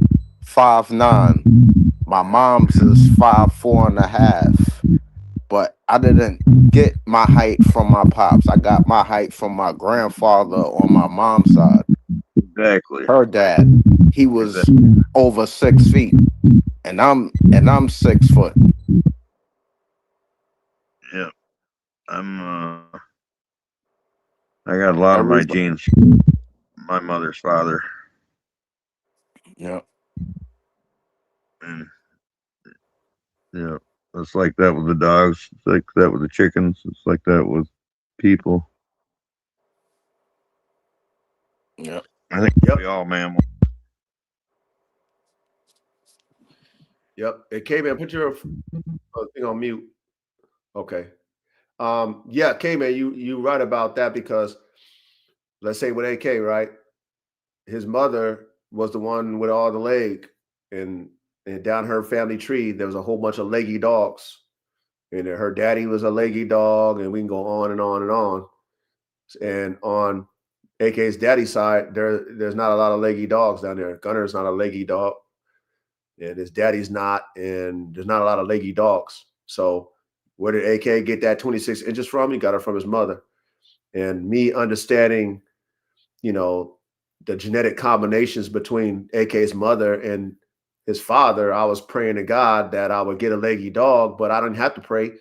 Speaker 2: 5'9". My mom's is 5'4.5". But I didn't get my height from my pops. I got my height from my grandfather on my mom's side.
Speaker 3: Exactly.
Speaker 2: Her dad, he was over 6 feet, and I'm 6 foot.
Speaker 3: Yeah. I got a lot of my genes from my mother's father.
Speaker 2: Yeah.
Speaker 3: And yeah. It's like that with the dogs. It's like that with the chickens. It's like that with people.
Speaker 2: Yeah.
Speaker 3: I think we all mammals.
Speaker 1: Yep. It came in. Put your thing on mute. Okay. Yeah, K-Man, you right about that, because let's say with AK, right? His mother was the one with all the leg, and down her family tree, there was a whole bunch of leggy dogs. And her daddy was a leggy dog, and we can go on and on and on. And on AK's daddy's side, there's not a lot of leggy dogs down there. Gunner's not a leggy dog, and his daddy's not, and there's not a lot of leggy dogs. So where did AK get that 26 inches from? He got it from his mother. And me understanding, the genetic combinations between AK's mother and his father, I was praying to God that I would get a leggy dog, but I didn't have to pray.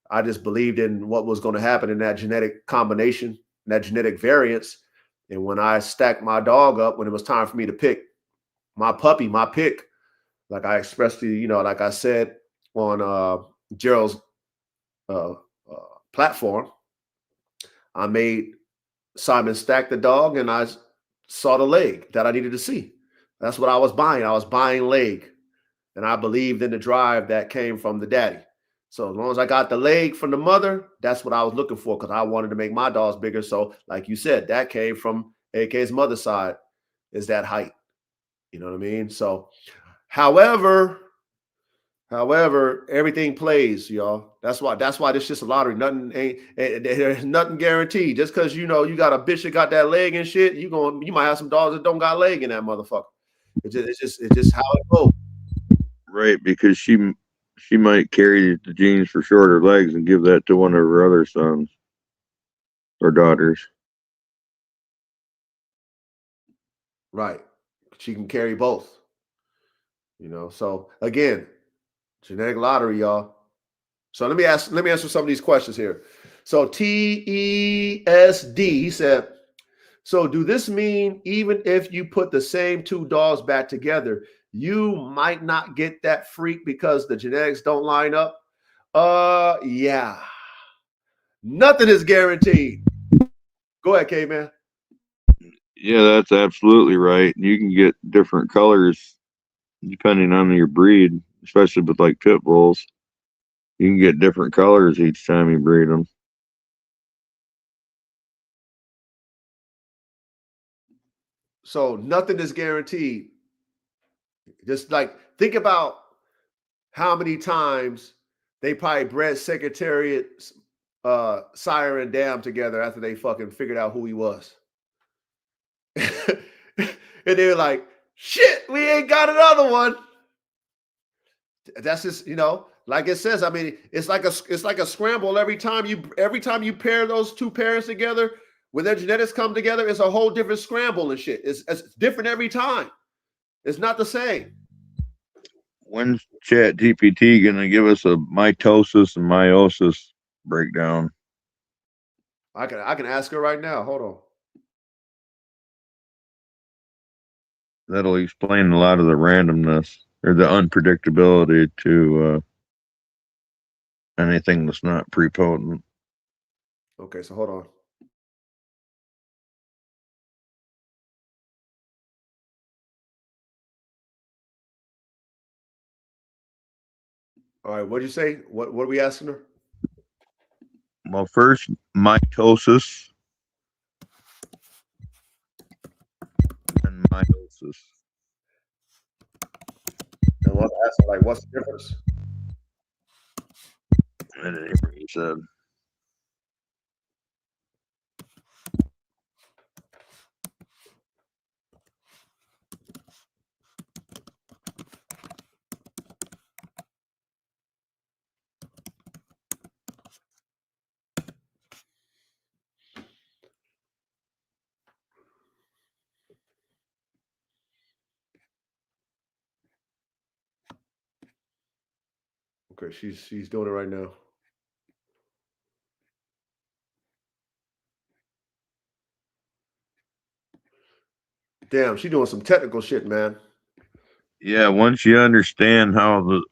Speaker 1: I just believed in what was going to happen in that genetic combination, that genetic variance. And when I stacked my dog up, when it was time for me to pick my puppy, my pick, like I expressed to you, like I said on Gerald's platform, I made Simon stack the dog, and I saw the leg that I needed to see. That's what I was buying. I was buying leg, and I believed in the drive that came from the daddy. So as long as I got the leg from the mother, that's what I was looking for, because I wanted to make my dogs bigger. So like you said, that came from AK's mother's side, is that height. You know what I mean? So however, everything plays, y'all. That's why this just a lottery. Nothing there's nothing guaranteed. Just because you got a bitch that got that leg and shit, you might have some dogs that don't got leg in that motherfucker. It's just how it goes.
Speaker 3: Right, because she might carry the genes for shorter legs and give that to one of her other sons or daughters.
Speaker 1: Right. She can carry both. So again, genetic lottery, y'all. So let me answer some of these questions here. So TESD, he said, so do this mean even if you put the same two dogs back together, you might not get that freak because the genetics don't line up? Yeah. Nothing is guaranteed. Go ahead, K-Man.
Speaker 3: Yeah, that's absolutely right. You can get different colors depending on your breed, especially with like pit bulls. You can get different colors each time you breed them.
Speaker 1: So nothing is guaranteed. Just like think about how many times they probably bred Secretariat, sire and dam together after they fucking figured out who he was. And they're like, shit, we ain't got another one. That's just, like it says, I mean, it's like a scramble every time you pair those two parents together. When their genetics come together, it's a whole different scramble and shit. It's different every time. It's not the same.
Speaker 3: When's ChatGPT gonna give us a mitosis and meiosis breakdown?
Speaker 1: I can ask her right now. Hold on.
Speaker 3: That'll explain a lot of the randomness or the unpredictability to anything that's not prepotent.
Speaker 1: Okay, so hold on. All right, what'd you say? What are we asking her?
Speaker 3: Well, first, mitosis and meiosis.
Speaker 1: And let's ask her, like, what's the difference?
Speaker 3: I didn't hear what you said.
Speaker 1: Okay, she's doing it right now. Damn, she's doing some technical shit, man.
Speaker 3: Yeah, once you understand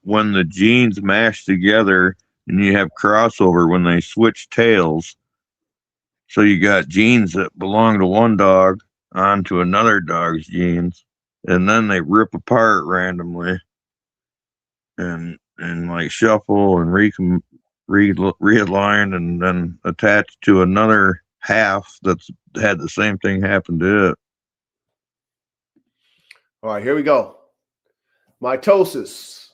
Speaker 3: when the genes mash together and you have crossover when they switch tails, so you got genes that belong to one dog onto another dog's genes, and then they rip apart randomly and like shuffle and realign and then attach to another half that's had the same thing happen to it.
Speaker 1: All right, here we go. Mitosis.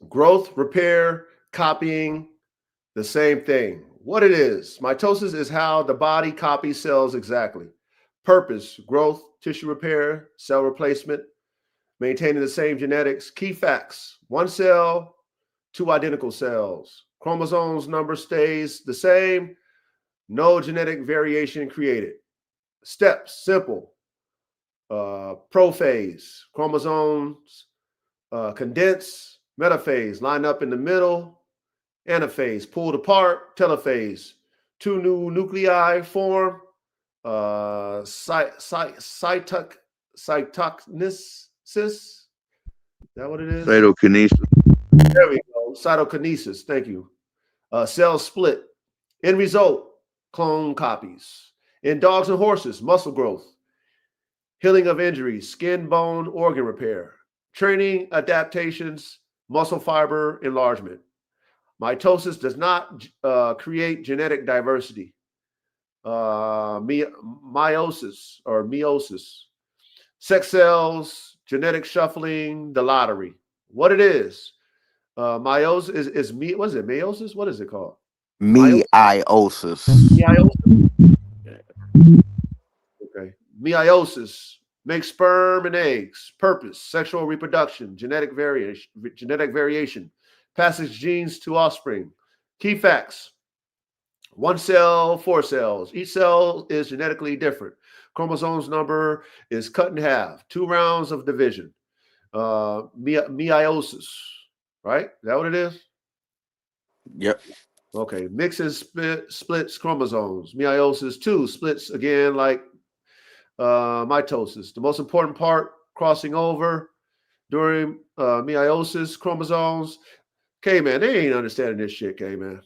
Speaker 1: Growth, repair, copying, the same thing. What it is, mitosis is how the body copies cells exactly. Purpose, growth, tissue repair, cell replacement, maintaining the same genetics. Key facts, one cell, two identical cells. Chromosomes number stays the same, no genetic variation created. Steps, simple. Prophase, chromosomes condense, metaphase, line up in the middle, anaphase, pulled apart, telophase, two new nuclei form, cytokinesis. Is that what it is?
Speaker 3: Cytokinesis.
Speaker 1: There we go. Cytokinesis. Thank you. Cells split. End result, clone copies. In dogs and horses, muscle growth, healing of injuries, skin, bone, organ repair, training, adaptations, muscle fiber enlargement. Mitosis does not create genetic diversity. Meiosis or meiosis. Sex cells, genetic shuffling, the lottery. What it is, meiosis is what is it? Meiosis? What is it called?
Speaker 2: Meiosis.
Speaker 1: Meiosis. Okay. Meiosis makes sperm and eggs. Purpose, sexual reproduction, genetic variation, passage genes to offspring. Key facts. One cell, four cells. Each cell is genetically different. Chromosomes number is cut in half. 2 rounds of division. Meiosis, right? Is that what it is?
Speaker 2: Yep.
Speaker 1: Okay, mixes splits chromosomes. Meiosis 2 splits again like mitosis. The most important part, crossing over during meiosis chromosomes. Okay, man, they ain't understanding this shit, okay, man.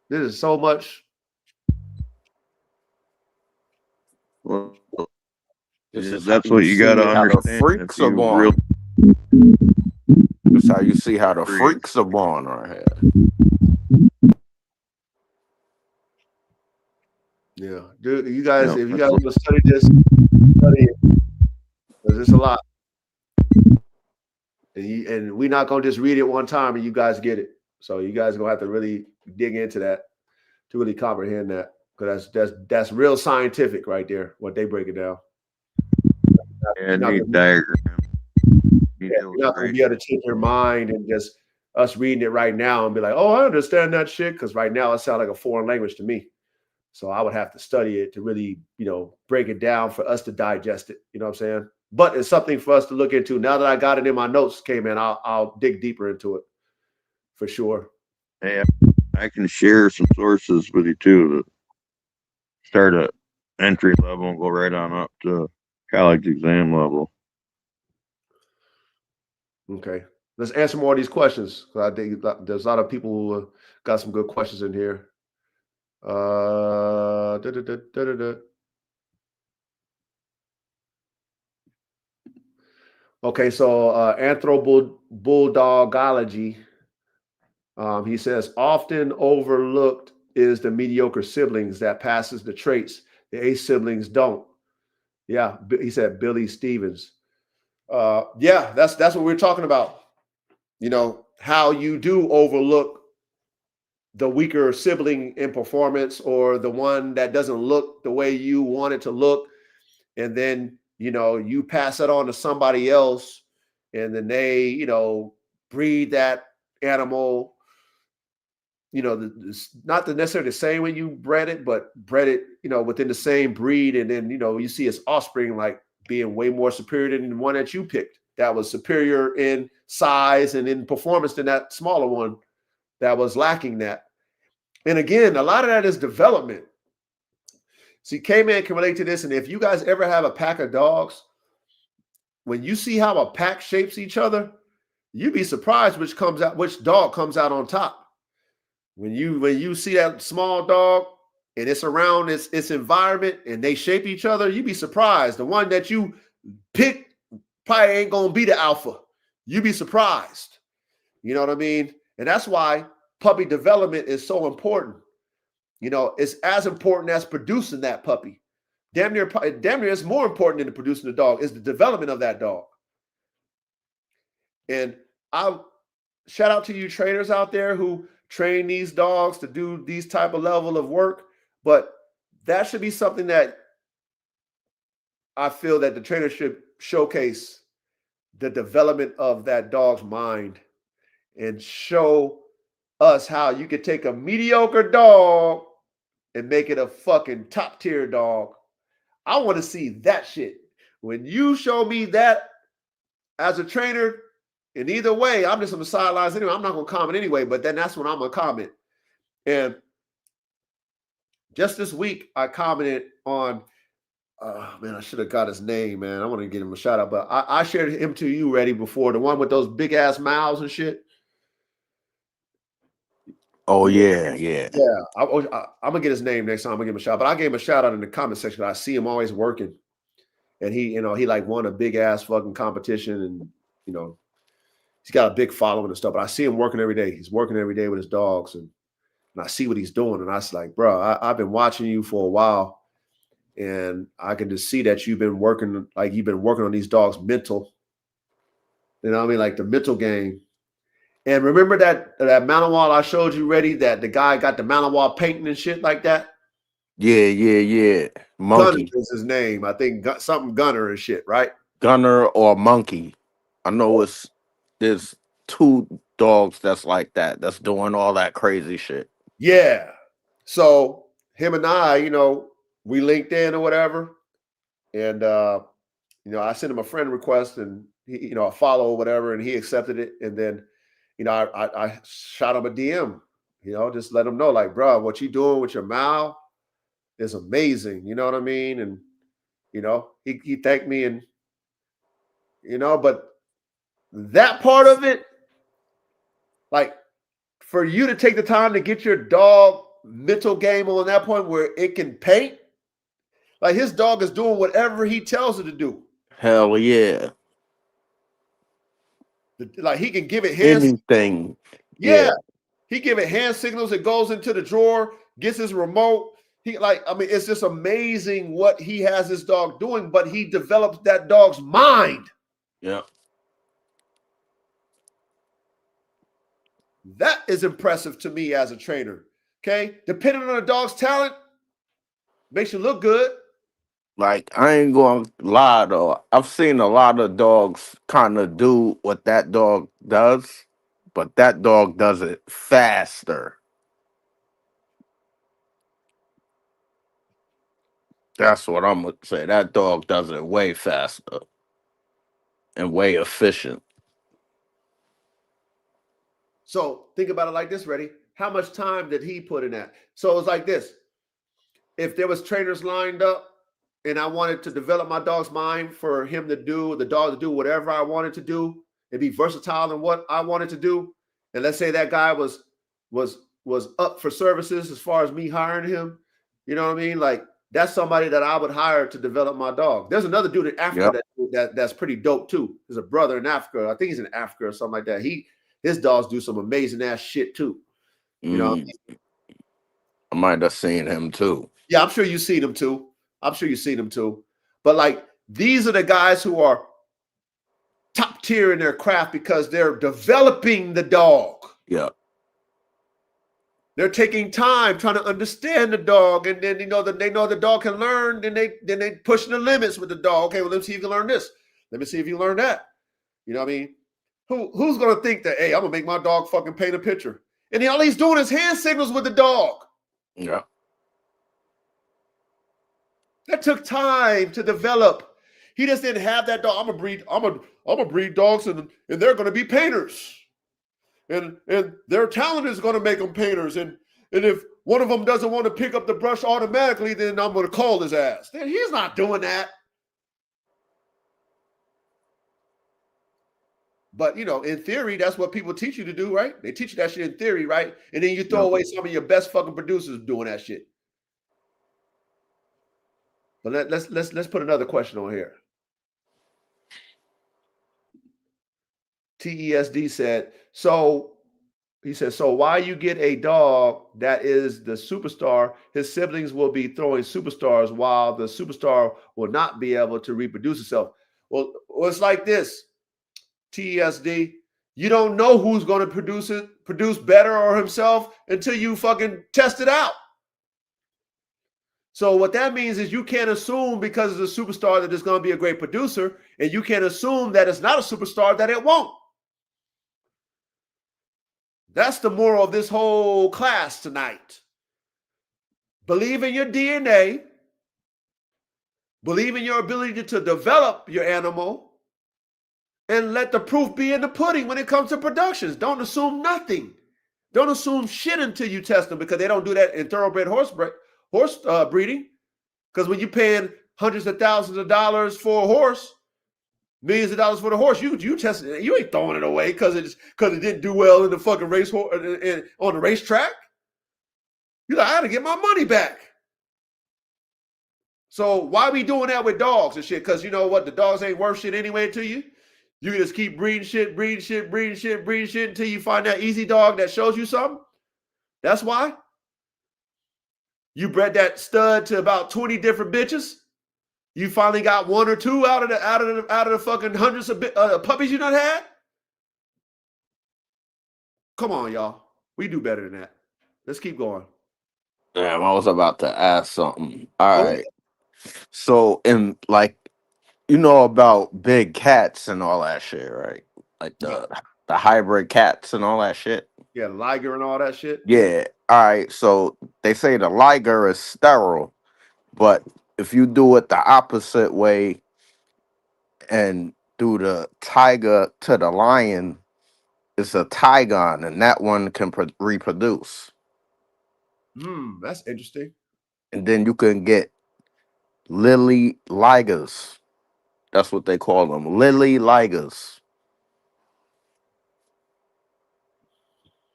Speaker 1: This is so much.
Speaker 3: Well,
Speaker 2: This is how
Speaker 3: that's
Speaker 2: you
Speaker 3: what you got
Speaker 2: see
Speaker 3: to
Speaker 2: how the
Speaker 3: understand.
Speaker 2: freaks
Speaker 3: If
Speaker 2: are
Speaker 3: you
Speaker 2: born. That's how you see how the
Speaker 3: Agreed.
Speaker 2: freaks are born right here.
Speaker 1: Yeah, dude, you guys,
Speaker 3: Yeah,
Speaker 1: if you
Speaker 3: that's
Speaker 1: guys want to study this, study it. Because it's a lot. And we're not gonna just read it one time and you guys get it. So you guys are gonna have to really dig into that to really comprehend that. Because that's real scientific right there, what they break it down.
Speaker 3: yeah,
Speaker 1: You're
Speaker 3: neat
Speaker 1: not
Speaker 3: diagram. Neat
Speaker 1: you're not gonna be able to take your mind and just us reading it right now and be like, oh, I understand that shit. Because right now it sounds like a foreign language to me. So I would have to study it to really, break it down for us to digest it. You know what I'm saying? But it's something for us to look into. Now that I got it in my notes, man, I'll dig deeper into it for sure.
Speaker 3: Hey, I can share some sources with you too to start at entry level and go right on up to college exam level.
Speaker 1: Okay. Let's answer more of these questions. I think there's a lot of people who got some good questions in here. Okay, so Anthropobulldogology, he says, often overlooked is the mediocre siblings that passes the traits. The A siblings don't. Yeah, he said Billy Stevens. Yeah, that's what we're talking about. How you do overlook the weaker sibling in performance or the one that doesn't look the way you want it to look. And then, you pass it on to somebody else and then they, breed that animal, not necessarily the same way you bred it, but bred it, within the same breed. And then, you see its offspring like being way more superior than the one that you picked that was superior in size and in performance than that smaller one that was lacking that. And again, a lot of that is development. See, K-Man can relate to this. And if you guys ever have a pack of dogs, when you see how a pack shapes each other, you'd be surprised which dog comes out on top. When you see that small dog and it's around its environment and they shape each other, you'd be surprised. The one that you pick probably ain't gonna be the alpha. You'd be surprised. You know what I mean? And that's why puppy development is so important. It's as important as producing that puppy. Damn near it's more important than producing the dog is the development of that dog. And I'll shout out to you trainers out there who train these dogs to do these type of level of work. But that should be something that I feel that the trainer should showcase the development of that dog's mind and show us how you could take a mediocre dog and make it a fucking top tier dog. I want to see that shit. When you show me that as a trainer, in either way, I'm just on the sidelines anyway. I'm not going to comment anyway, but then that's when I'm going to comment. And just this week, I commented on, man, I should have got his name, man. I want to get him a shout out, but I shared him to you, Reddy, before, the one with those big ass mouths and shit.
Speaker 2: Oh yeah.
Speaker 1: I'm gonna get his name next time. I'm gonna give him a shout. But I gave him a shout out in the comment section. I see him always working, and he like won a big ass fucking competition, and he's got a big following and stuff. But I see him working every day. He's working every day with his dogs, and I see what he's doing, and I was like, bro, I've been watching you for a while, and I can just see that you've been working on these dogs' mental. You know what I mean, like the mental game. And remember that Malinois I showed you, Reddy, that the guy got the Malinois painting and shit like that?
Speaker 2: Yeah. Monkey.
Speaker 1: Gunner is his name. I think something Gunner and shit, right?
Speaker 2: Gunner or Monkey. I know there's two dogs that's like that. That's doing all that crazy shit.
Speaker 1: Yeah. So him and I, we linked in or whatever. And, I sent him a friend request and, he, a follow or whatever, and he accepted it. And then, I shot him a DM, just let him know, like, bro, what you doing with your mouth is amazing. You know what I mean? And, he thanked me and, but that part of it, like, for you to take the time to get your dog mental game on that point where it can paint, like his dog is doing whatever he tells it to do.
Speaker 2: Hell yeah.
Speaker 1: Like he can give it
Speaker 2: Anything.
Speaker 1: Yeah. He give it hand signals. It goes into the drawer, gets his remote. It's just amazing what he has his dog doing, but he develops that dog's mind.
Speaker 2: Yeah.
Speaker 1: That is impressive to me as a trainer. Okay. Depending on the dog's talent, makes you look good.
Speaker 2: Like, I ain't gonna lie though. I've seen a lot of dogs kind of do what that dog does, but that dog does it faster. That's what I'm gonna say. That dog does it way faster and way efficient.
Speaker 1: So think about it like this, ready? How much time did he put in that? So it's like this. If there was trainers lined up and I wanted to develop my dog's mind for him to do, the dog to do whatever I wanted to do and be versatile in what I wanted to do. And let's say that guy was up for services as far as me hiring him. You know what I mean? Like that's somebody that I would hire to develop my dog. There's another dude in Africa that's pretty dope too. There's a brother in Africa. I think he's in Africa or something like that. His dogs do some amazing ass shit too. You know what I mean?
Speaker 2: I might have seen him too.
Speaker 1: Yeah, I'm sure you've seen him too. But like these are the guys who are top tier in their craft because they're developing the dog.
Speaker 2: Yeah.
Speaker 1: They're taking time trying to understand the dog, and then they know the dog can learn. Then they pushing the limits with the dog. Okay, well, let me see if you can learn this. Let me see if you learn that. You know what I mean? Who's gonna think that? Hey, I'm gonna make my dog fucking paint a picture, and all he's doing is hand signals with the dog.
Speaker 2: Yeah.
Speaker 1: That took time to develop. He just didn't have that dog. I'm gonna breed dogs, and they're gonna be painters. And their talent is going to make them painters. And if one of them doesn't want to pick up the brush automatically, then I'm going to call his ass. Then he's not doing that. But, in theory, that's what people teach you to do, right? They teach you that shit in theory, right? And then you throw away some of your best fucking producers doing that shit. But let's put another question on here. TESD said, so why you get a dog that is the superstar, his siblings will be throwing superstars while the superstar will not be able to reproduce itself. Well, it's like this, TESD. You don't know who's going to produce better or himself until you fucking test it out. So what that means is you can't assume because it's a superstar that it's going to be a great producer, and you can't assume that it's not a superstar that it won't. That's the moral of this whole class tonight. Believe in your DNA. Believe in your ability to develop your animal. And let the proof be in the pudding when it comes to productions. Don't assume nothing. Don't assume shit until you test them, because they don't do that in thoroughbred horse breeding. Because when you're paying hundreds of thousands of dollars for a horse, millions of dollars for the horse, you test it. You ain't throwing it away because it didn't do well in the fucking race on the racetrack. You're like, I gotta get my money back. So why we doing that with dogs and shit? Because you know what, the dogs ain't worth shit anyway to you. You can just keep breeding shit until you find that easy dog that shows you something. That's why you bred that stud to about 20 different bitches. You finally got one or two out of the fucking hundreds of puppies you done had. Come on, y'all. We do better than that. Let's keep going.
Speaker 2: Damn, I was about to ask something. All right. So, in like, about big cats and all that shit, right? Like the hybrid cats and all that shit.
Speaker 1: Yeah, liger and all that shit.
Speaker 2: Yeah. All right. So they say the liger is sterile, but if you do it the opposite way and do the tiger to the lion, it's a Tygon, and that one can reproduce.
Speaker 1: That's interesting.
Speaker 2: And then you can get Lily Ligers. That's what they call them, Lily Ligers.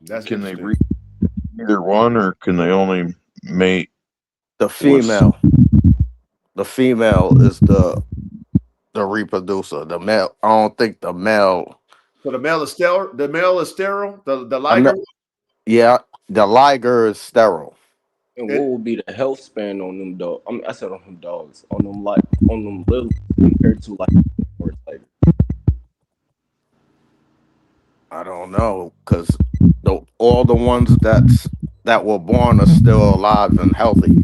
Speaker 1: That's
Speaker 3: Can they
Speaker 1: interesting.
Speaker 3: either one, or can they only mate?
Speaker 2: The female. The female is the reproducer. The male, I don't think the male.
Speaker 1: So the male is sterile. The male is sterile. The
Speaker 2: I
Speaker 1: liger.
Speaker 2: Yeah, the liger is sterile.
Speaker 4: And what would be the health span on them dogs? I mean, I said on them dogs, on them little compared to like horse tiger.
Speaker 2: I don't know, because all the ones that were born are still alive and healthy.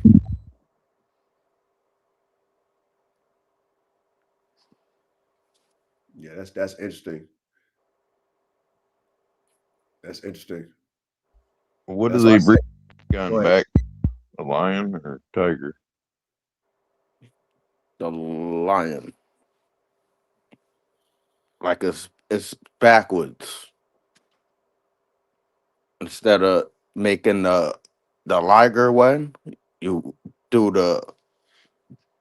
Speaker 1: Yeah, that's interesting. That's interesting.
Speaker 3: What
Speaker 1: That's
Speaker 3: do they
Speaker 1: what I
Speaker 3: bring
Speaker 1: Go
Speaker 3: on
Speaker 1: ahead.
Speaker 3: back? A lion or tiger?
Speaker 2: The lion, like it's backwards. Instead of making the liger one, you do the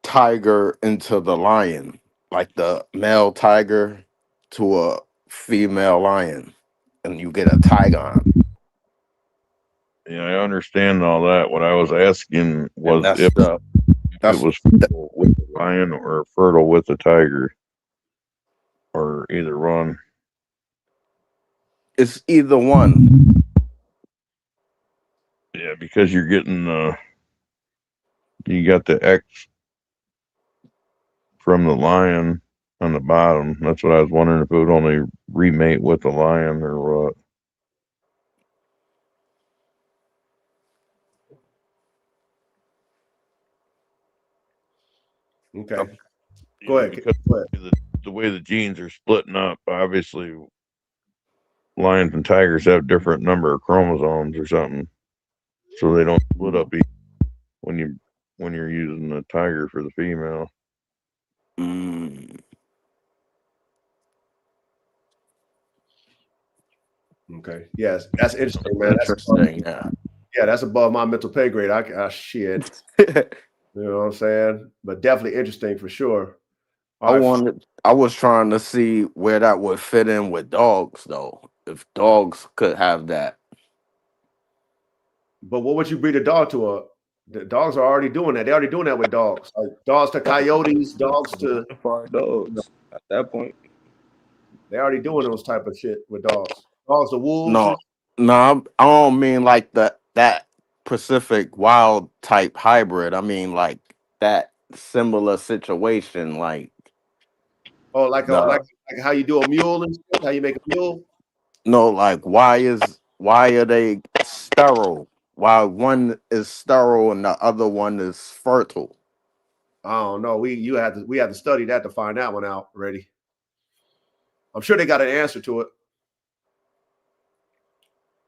Speaker 2: tiger into the lion, like the male tiger to a female lion, and you get a Tygon.
Speaker 3: Yeah, I understand all that. What I was asking was
Speaker 2: And that's
Speaker 3: if
Speaker 2: the
Speaker 3: it was fertile with the lion or fertile with the tiger, or either one.
Speaker 2: it's either one.
Speaker 3: Yeah, because you're getting you got the X from the lion on the bottom. That's what I was wondering, if it would only remate with the lion or what.
Speaker 1: Okay.
Speaker 3: Yeah,
Speaker 1: Go ahead.
Speaker 3: because
Speaker 1: Go ahead.
Speaker 3: the way the genes are splitting up, obviously lions and tigers have different number of chromosomes or something, so they don't split up when you're using the tiger for the female.
Speaker 1: Okay. Yes, that's interesting, man.
Speaker 2: Interesting.
Speaker 1: Yeah, that's above my mental pay grade. Shit.
Speaker 2: Yeah.
Speaker 1: You know what I'm saying? But definitely interesting for sure.
Speaker 2: I was trying to see where that would fit in with dogs, though. If dogs could have that.
Speaker 1: But what would you breed a dog to? The dogs are already doing that. They're already doing that with dogs. Like dogs to coyotes, dogs to
Speaker 4: Dogs at that point.
Speaker 1: they're already doing those type of shit with dogs. Dogs to wolves.
Speaker 2: No, I don't mean like that Pacific wild type hybrid. I mean like that similar situation, like
Speaker 1: like how you do a mule and shit, how you make a mule.
Speaker 2: no, like why are they sterile? Why one is sterile and the other one is fertile?
Speaker 1: I don't know. We have to study that to find that one out already. I'm sure they got an answer to it,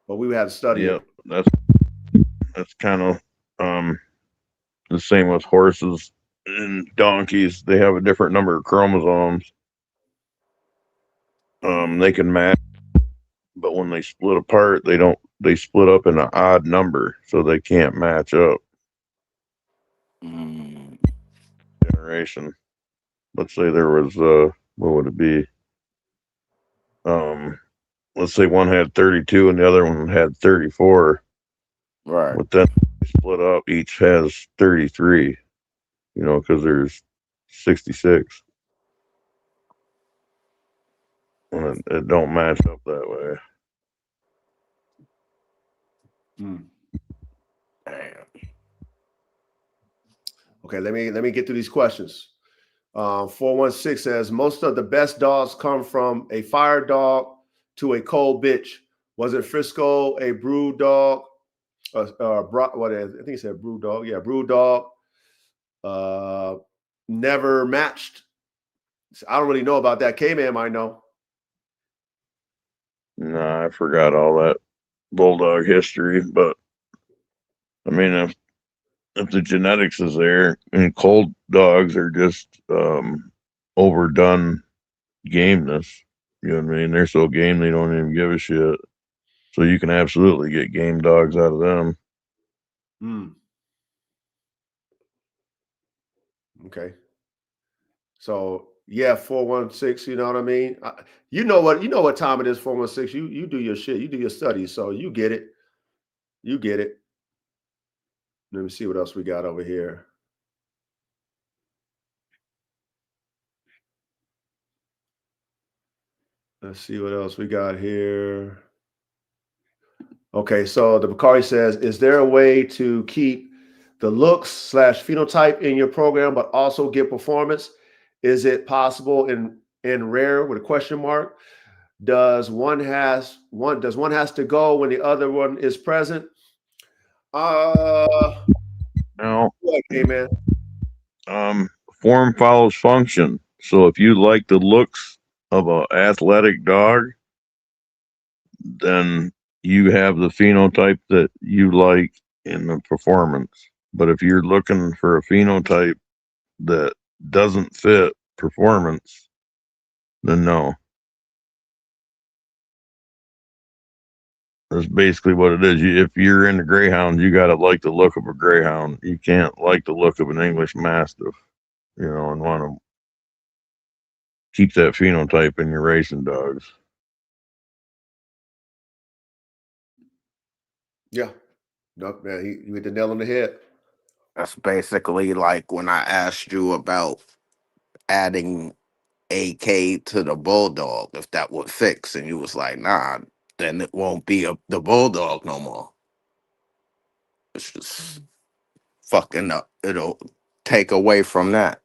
Speaker 1: but we would have to study it.
Speaker 3: That's kind of the same with horses and donkeys. They have a different number of chromosomes. They can match, but when they split apart, they split up in an odd number, so they can't match up. Generation. Let's say there was what would it be? Let's say one had 32 and the other one had 34.
Speaker 2: Right.
Speaker 3: But then they split up, each has 33. You know, because there's 66. And it don't match up that way.
Speaker 2: Damn.
Speaker 1: Okay, let me get through these questions. 416 says most of the best dogs come from a fire dog to a cold bitch. Was it Frisco a brew dog? What is? I think he said brew dog. Yeah, brew dog. Never matched. I don't really know about that. K-Man might know.
Speaker 3: Nah, I forgot all that bulldog history, but I mean, if the genetics is there, and cold dogs are just overdone gameness, You know what I mean? They're so game they don't even give a shit. So you can absolutely get game dogs out of them.
Speaker 1: Okay. So yeah, 416. You know what I mean? You know what time it is. 416. You do your shit. You do your studies. So you get it. You get it. Let me see what else we got over here. Let's see what else we got here. Okay, so the Bakari says, is there a way to keep the looks/phenotype in your program, but also get performance? Is it possible in rare with a question mark? Does one has to go when the other one is present?
Speaker 3: No.
Speaker 1: Okay, man.
Speaker 3: Form follows function. So if you like the looks of an athletic dog, then you have the phenotype that you like in the performance. But if you're looking for a phenotype that doesn't fit performance, then no. That's basically what it is. If you're into greyhounds, you got to like the look of a greyhound. You can't like the look of an English Mastiff, and want to keep that phenotype in your racing dogs.
Speaker 1: Yeah. No, man, you hit the nail on the head.
Speaker 2: That's basically like when I asked you about adding AK to the bulldog, if that would fix, and you was like, nah, then it won't be the bulldog no more. It's just fucking up. It'll take away from that.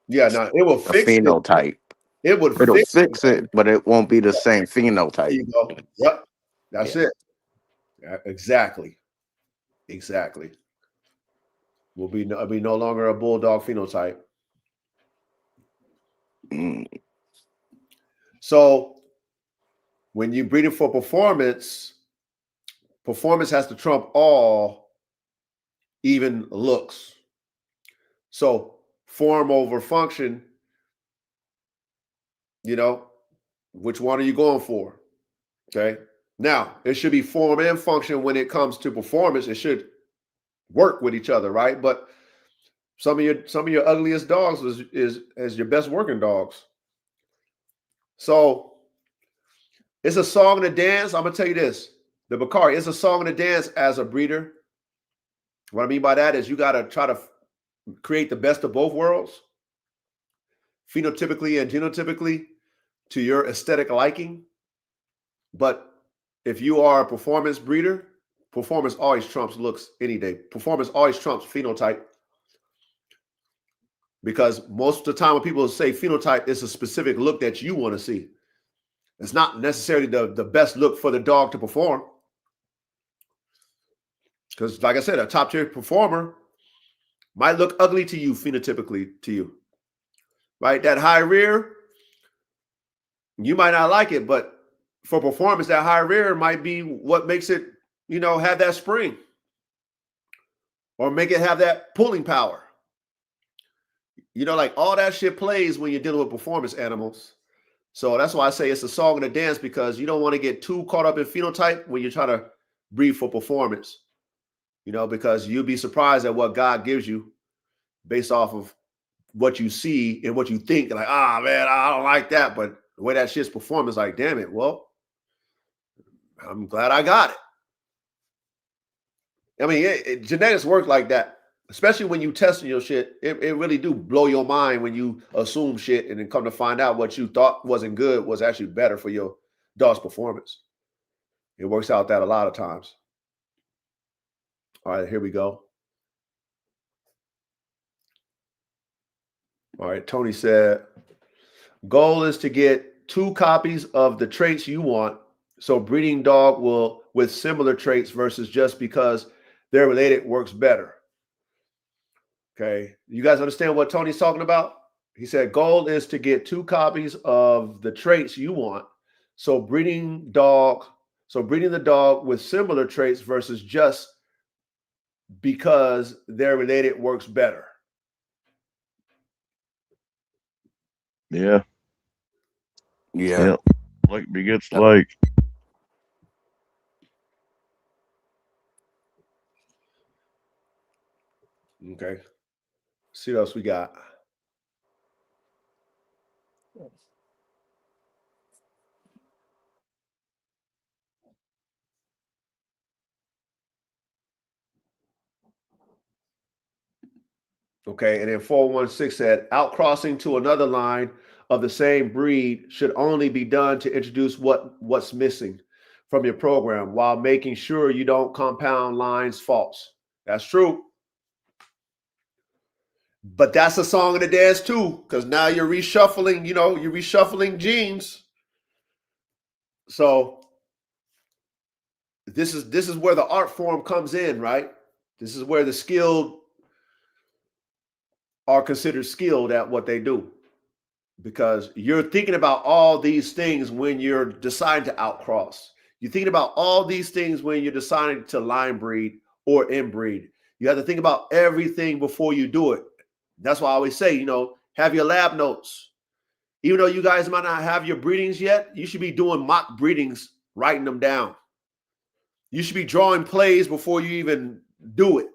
Speaker 1: Yeah, no, it will
Speaker 2: The
Speaker 1: fix it.
Speaker 2: phenotype.
Speaker 1: It would
Speaker 2: It'll
Speaker 1: fix
Speaker 2: fix it, but it won't be the same
Speaker 1: There
Speaker 2: phenotype.
Speaker 1: you go. Yep. That's
Speaker 2: Yeah.
Speaker 1: it. Yeah, exactly. Will be no longer a bulldog phenotype.
Speaker 2: Mm.
Speaker 1: So when you breeding for performance has to trump all even looks. So form over function, which one are you going for? Okay. Now, it should be form and function when it comes to performance. It should work with each other, right? But some of your ugliest dogs is your best working dogs. So it's a song and a dance. I'm gonna tell you this: the Bakari is a song and a dance as a breeder. What I mean by that is you got to try to create the best of both worlds, phenotypically and genotypically, to your aesthetic liking. But if you are a performance breeder, performance always trumps looks any day. Performance always trumps phenotype. Because most of the time when people say phenotype, it's a specific look that you want to see. It's not necessarily the best look for the dog to perform. Because like I said, a top tier performer might look ugly to you phenotypically to you. Right? That high rear, you might not like it, but for performance, that high rear might be what makes it, have that spring or make it have that pulling power. Like all that shit plays when you're dealing with performance animals. So that's why I say it's a song and a dance, because you don't want to get too caught up in phenotype when you're trying to breed for performance, because you'll be surprised at what God gives you based off of what you see and what you think. Like, man, I don't like that. But the way that shit's performing is like, damn it. Well, I'm glad I got it. I mean, genetics work like that, especially when you testing your shit. It really do blow your mind when you assume shit and then come to find out what you thought wasn't good was actually better for your dog's performance. It works out that a lot of times. All right, here we go. All right, Tony said, goal is to get 2 copies of the traits you want. So breeding dog with similar traits versus just because they're related works better. Okay. You guys understand what Tony's talking about? He said goal is to get 2 copies of the traits you want. So breeding the dog with similar traits versus just because they're related works better.
Speaker 3: Yeah.
Speaker 2: Yeah.
Speaker 3: Yep. Like begets like.
Speaker 1: Okay. See what else we got. Okay, and then 416 said outcrossing to another line of the same breed should only be done to introduce what's missing from your program while making sure you don't compound lines false. That's true. But that's a song and a dance too, because now you're reshuffling, you're reshuffling genes. So this is where the art form comes in, right? This is where the skilled are considered skilled at what they do. Because you're thinking about all these things when you're deciding to outcross. You're thinking about all these things when you're deciding to line breed or inbreed. You have to think about everything before you do it. That's why I always say, have your lab notes. Even though you guys might not have your breedings yet, you should be doing mock breedings, writing them down. You should be drawing plays before you even do it.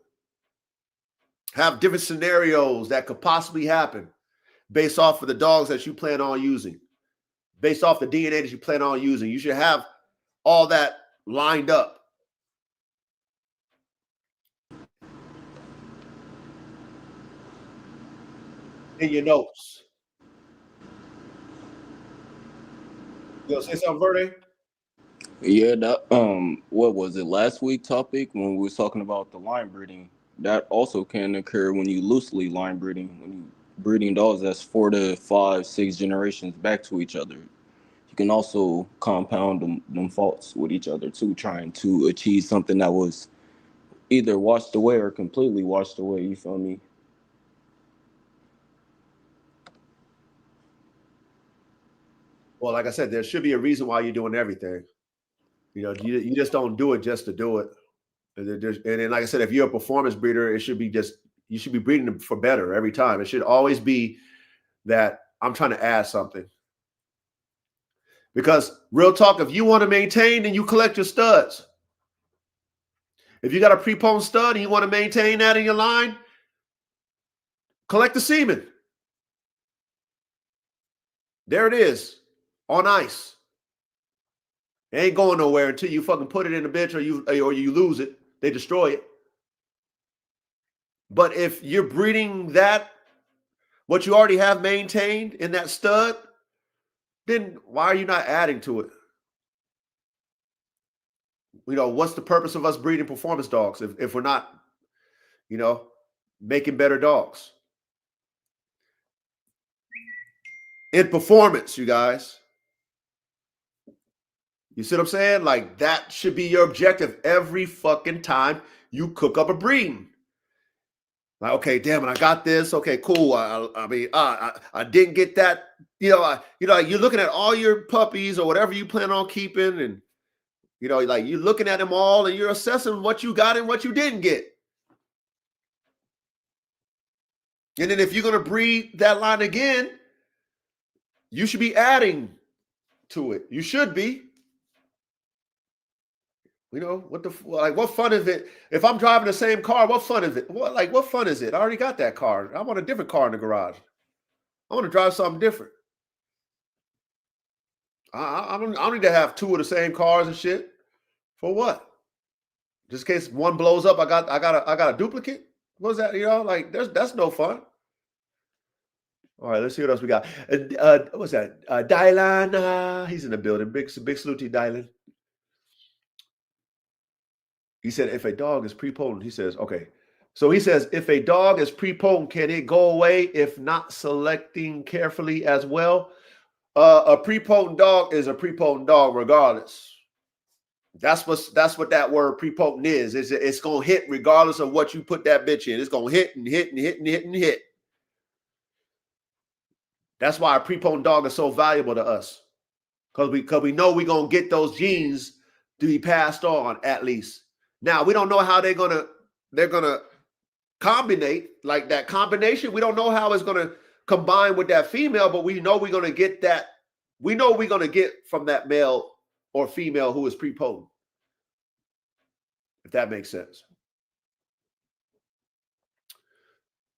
Speaker 1: Have different scenarios that could possibly happen based off of the dogs that you plan on using, based off the DNA that you plan on using. You should have all that lined up. In your notes. You gonna say something, Verde?
Speaker 4: Yeah, that what was it last week topic when we was talking about the line breeding? That also can occur when you loosely line breeding, when you breeding dogs that's 4 to 5, 6 generations back to each other. You can also compound them faults with each other too, trying to achieve something that was either washed away or completely washed away. You feel me?
Speaker 1: Well, like I said, there should be a reason why you're doing everything. You just don't do it just to do it. And then, like I said, if you're a performance breeder, it should be you should be breeding them for better every time. It should always be that I'm trying to add something. Because real talk, if you want to maintain, then you collect your studs. If you got a pre-pone stud and you want to maintain that in your line, collect the semen. There it is, on ice. It ain't going nowhere until you fucking put it in the bitch or you lose it. They destroy it. But if you're breeding that, what you already have maintained in that stud, then why are you not adding to it? What's the purpose of us breeding performance dogs if we're not, making better dogs? In performance, you guys. You see what I'm saying? Like, that should be your objective every fucking time you cook up a breeding. Like, okay, damn it, I got this. Okay, cool. I didn't get that. You're looking at all your puppies or whatever you plan on keeping, and like you're looking at them all, and you're assessing what you got and what you didn't get. And then if you're gonna breed that line again, you should be adding to it. You should be. What fun is it? If I'm driving the same car, what fun is it? What fun is it? I already got that car. I want a different car in the garage. I want to drive something different. I don't need to have two of the same cars and shit. For what? Just in case one blows up, I got a duplicate. What's that? That's no fun. All right, let's see what else we got. What's that? Dylan, he's in the building. Big salute to Dylan. He said, if a dog is prepotent, he says, okay. So he says, if a dog is prepotent, can it go away if not selecting carefully as well? A prepotent dog is a prepotent dog regardless. That's what that word prepotent is. It's going to hit regardless of what you put that bitch in. It's going to hit and hit and hit and hit and hit. That's why a prepotent dog is so valuable to us. Because we know we're going to get those genes to be passed on at least. Now, we don't know how they're gonna combinate, like that combination. We don't know how it's gonna combine with that female, but we know we're gonna get that we know we're going to get from that male or female who is prepotent. If that makes sense.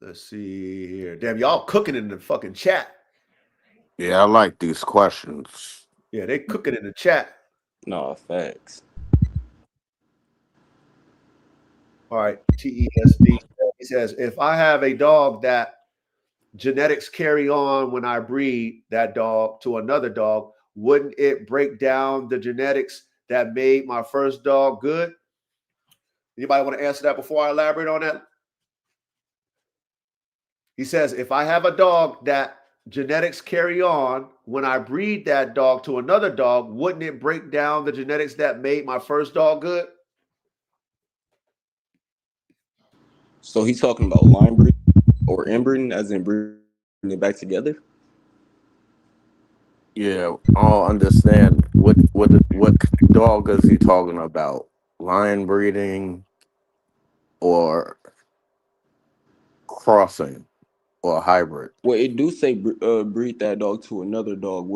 Speaker 1: Let's see here. Damn, y'all cooking in the fucking chat.
Speaker 2: Yeah, I like these questions.
Speaker 1: Yeah, they cooking in the chat.
Speaker 4: No, facts.
Speaker 1: All right, TESD. He says, if I have a dog that genetics carry on when I breed that dog to another dog, wouldn't it break down the genetics that made my first dog good? Anybody want to answer that before I elaborate on that? He says, if I have a dog that genetics carry on when I breed that dog to another dog, wouldn't it break down the genetics that made my first dog good?
Speaker 4: So he's talking about line breeding or inbreeding, as in breeding it back together?
Speaker 2: Yeah, I don't understand what dog is he talking about? Lion breeding or crossing or hybrid?
Speaker 4: Well, it do say breed that dog to another dog.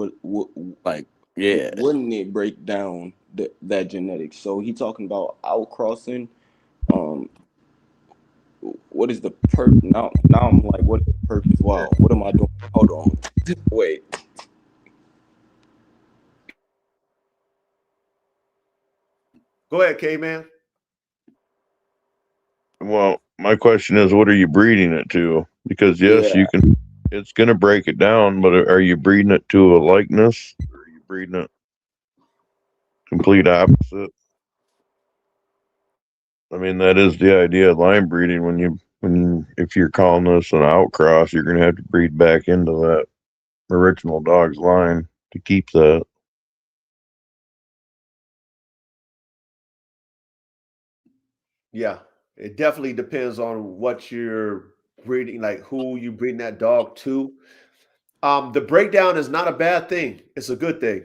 Speaker 2: Like, yeah,
Speaker 4: Wouldn't it break down that genetics? So he talking about outcrossing. What is the purpose? Now I'm like, what is the purpose? Wow, what am I doing? Hold on. Wait.
Speaker 1: Go ahead, K-Man.
Speaker 3: Well, my question is, what are you breeding it to? Because yes,
Speaker 4: Yeah.
Speaker 3: you can. It's going to break it down, but are you breeding it to a likeness, or are you breeding it complete opposite? I mean, that is the idea of line breeding. If you're calling this an outcross, you're going to have to breed back into that original dog's line to keep that.
Speaker 1: Yeah, it definitely depends on what you're breeding, like who you breeding that dog to. The breakdown is not a bad thing. It's a good thing.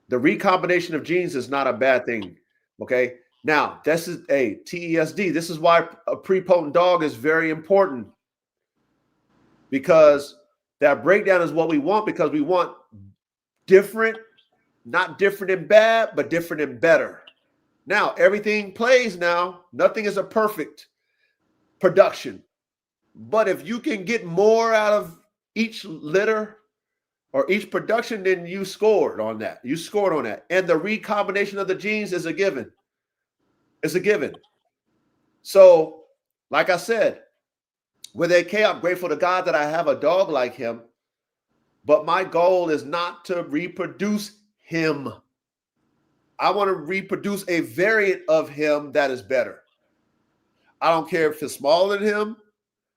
Speaker 1: The recombination of genes is not a bad thing. Okay. Now, this is a TESD. This is why a prepotent dog is very important, because that breakdown is what we want, because we want different, not different and bad, but different and better. Now, everything plays now. Nothing is a perfect production. But if you can get more out of each litter or each production, then you scored on that. You scored on that. And the recombination of the genes is a given. It's a given. So, like I said, with AK, I'm grateful to God that I have a dog like him. But my goal is not to reproduce him. I want to reproduce a variant of him that is better. I don't care if it's smaller than him.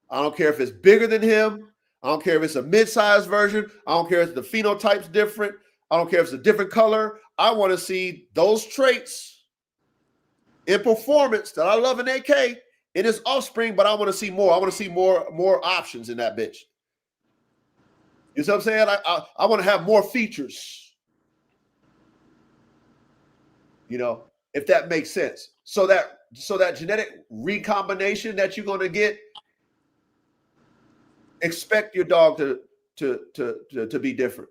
Speaker 1: I don't care if it's bigger than him. I don't care if it's a mid-sized version. I don't care if the phenotype's different. I don't care if it's a different color. I want to see those traits in performance that I love in AK in his offspring, but I want to see more. I want to see more options in that bitch. You see what I'm saying? I want to have more features. You know, if that makes sense. So that genetic recombination that you're going to get, expect your dog to be different.